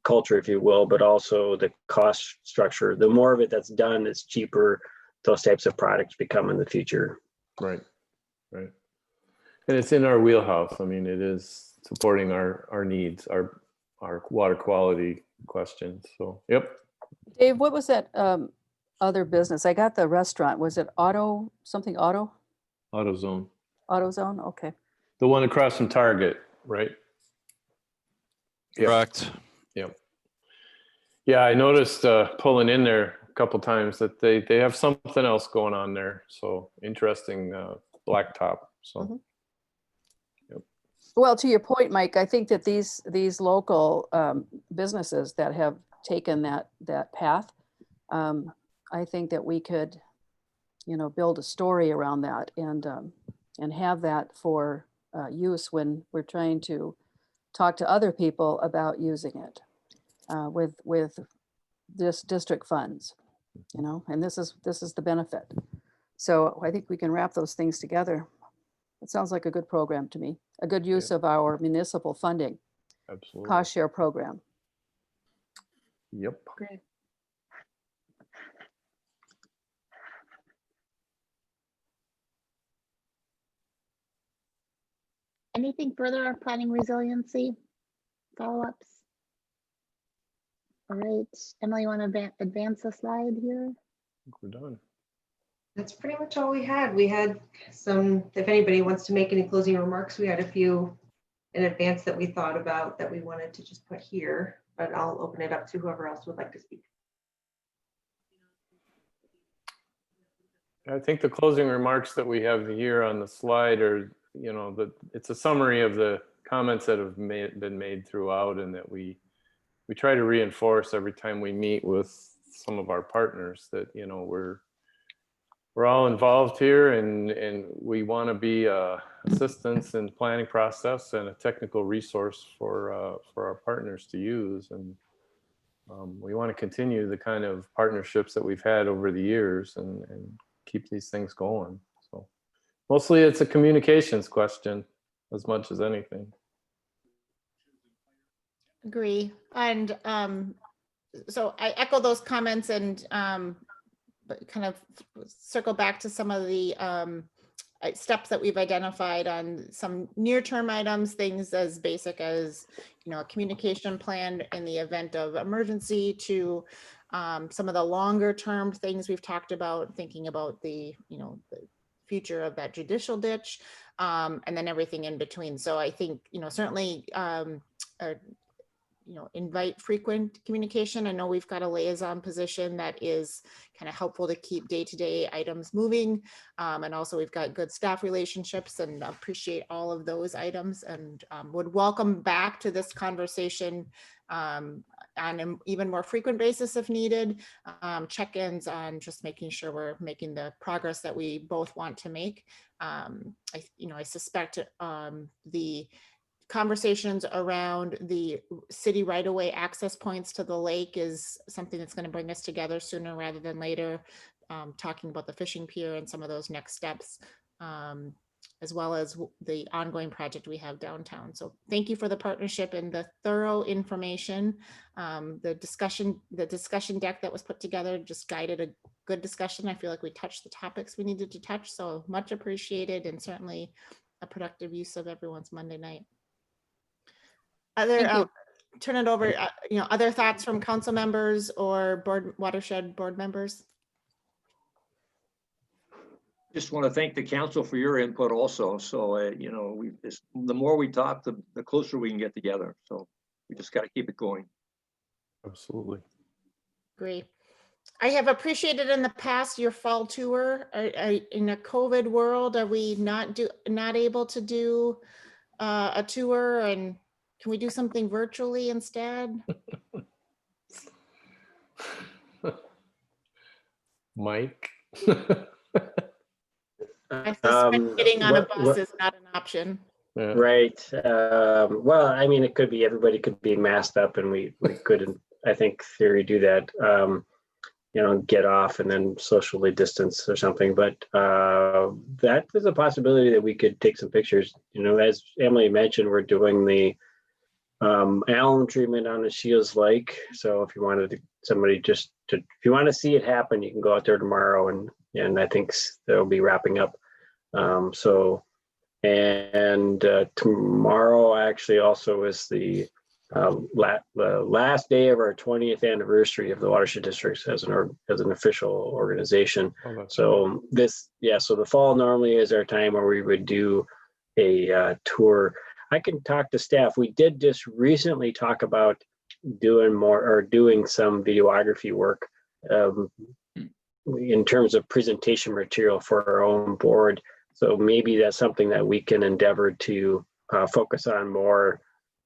culture, if you will, but also the cost structure. The more of it that's done, it's cheaper those types of products become in the future. Right. And it's in our wheelhouse. I mean, it is supporting our needs, our water quality questions. So, yep. Dave, what was that other business? I got the restaurant. Was it AutoZone? AutoZone. AutoZone? Okay. The one across from Target, right? Yep. Correct. Yep. Yeah, I noticed pulling in there a couple times that they have something else going on there. So interesting blacktop. So. Mhm. Well, to your point, Mike, I think that these local businesses that have taken that path, I think that we could, build a story around that and have that for use when we're trying to talk to other people about using it with this district funds, and this is the benefit. So I think we can wrap those things together. It sounds like a good program to me, a good use of our municipal funding. Absolutely. Cost share program. Yep. Great. Anything further on planning resiliency? Follow-ups? All right, Emily, you want to advance the slide here? I think we're done. That's pretty much all we had. We had some, if anybody wants to make any closing remarks, we had a few in advance that we thought about that we wanted to just put here, but I'll open it up to whoever else would like to speak. I think the closing remarks that we have here on the slide are, it's a summary of the comments that have been made throughout, and that we try to reinforce every time we meet with some of our partners that, we're all involved here, and we want to be assistance in the planning process and a technical resource for our partners to use. And we want to continue the kind of partnerships that we've had over the years and keep these things going. So mostly it's a communications question as much as anything. Agree. And so I echo those comments and but kind of circle back to some of the steps that we've identified on some near-term items, things as basic as, a communication plan in the event of emergency, to some of the longer-term things we've talked about, thinking about the future of that judicial ditch, and then everything in between. So I think, certainly invite frequent communication. I know we've got a liaison position that is kind of helpful to keep day-to-day items moving. And also we've got good staff relationships and appreciate all of those items, and would welcome back to this conversation on an even more frequent basis if needed. Check-ins on just making sure we're making the progress that we both want to make. I suspect the conversations around the city right-of-way access points to the lake is something that's going to bring us together sooner rather than later, talking about the fishing pier and some of those next steps, as well as the ongoing project we have downtown. So thank you for the partnership and the thorough information. The discussion deck that was put together just guided a good discussion. I feel like we touched the topics we needed to touch, so much appreciated, and certainly a productive use of everyone's Monday night. Turn it over, other thoughts from council members or watershed board members? Just want to thank the council for your input also. So, the more we talk, the closer we can get together. So we just got to keep it going. Absolutely. Great. I have appreciated in the past your fall tour. In a COVID world, are we not able to do a tour, and can we do something virtually instead? Mike? I suspect getting on a bus is not an option. Right. Well, I mean, it could be, everybody could be masked up and we could, I think, theory do that, get off and then socially distance or something. But that is a possibility that we could take some pictures. As Emily mentioned, we're doing the alum treatment on the Shields Lake. So if you wanted somebody if you want to see it happen, you can go out there tomorrow, and I think they'll be wrapping up. Tomorrow actually also is the last day of our 20th anniversary of the Watershed Districts as an official organization. So the fall normally is our time where we would do a tour. I can talk to staff. We did just recently talk about doing some videography work in terms of presentation material for our own board. So maybe that's something that we can endeavor to focus on more,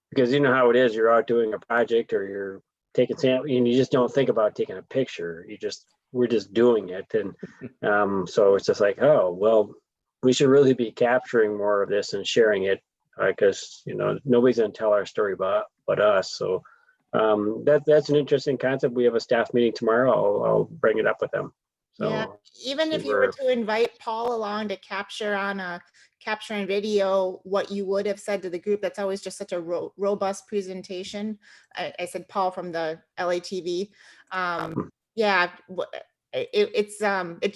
because you know how it is, you're out doing a project or you're taking sample and you just don't think about taking a picture. We're just doing it. And so it's just like, oh, well, we should really be capturing more of this and sharing it, because nobody's going to tell our story but us. So that's an interesting concept. We have a staff meeting tomorrow. I'll bring it up with them. So yeah, even if you were to invite Paul along to capture on video what you would have said to the group, that's always just such a robust presentation. I said Paul from the LATV.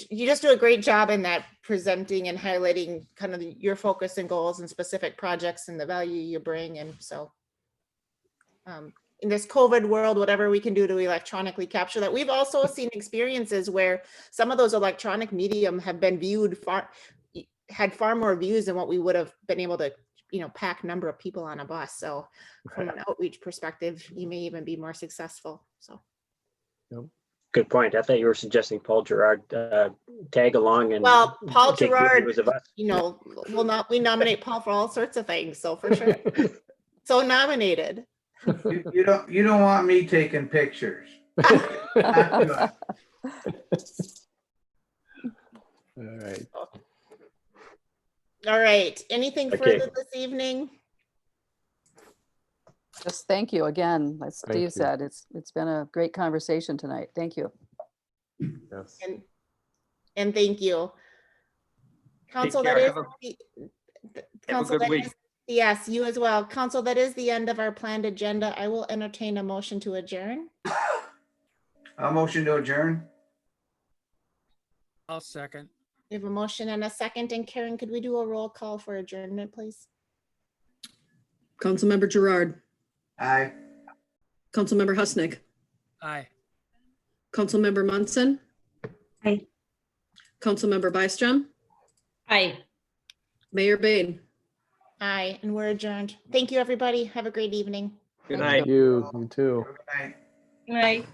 You just do a great job in that, presenting and highlighting kind of your focus and goals and specific projects and the value you bring. And so in this COVID world, whatever we can do to electronically capture that. We've also seen experiences where some of those electronic medium have been had far more views than what we would have been able to, pack number of people on a bus. So from an outreach perspective, you may even be more successful. So. Good point. I thought you were suggesting Paul Gerard tag along and. Well, Paul Gerard, we nominate Paul for all sorts of things. So for sure. So nominated. You don't want me taking pictures. All right. All right. Anything further this evening? Just thank you again. As Steve said, it's been a great conversation tonight. Thank you. Yes. And thank you. Council, Take care. Have a good week. Yes, you as well. Council, that is the end of our planned agenda. I will entertain a motion to adjourn. A motion to adjourn. I'll second. We have a motion and a second. And Karen, could we do a roll call for adjournment, please? Councilmember Gerard. Aye. Councilmember Husnick. Aye. Councilmember Munson. Aye. Councilmember Byström. Aye. Mayor Bain. Aye, and we're adjourned. Thank you, everybody. Have a great evening. Good night. You too. Good night. Good night.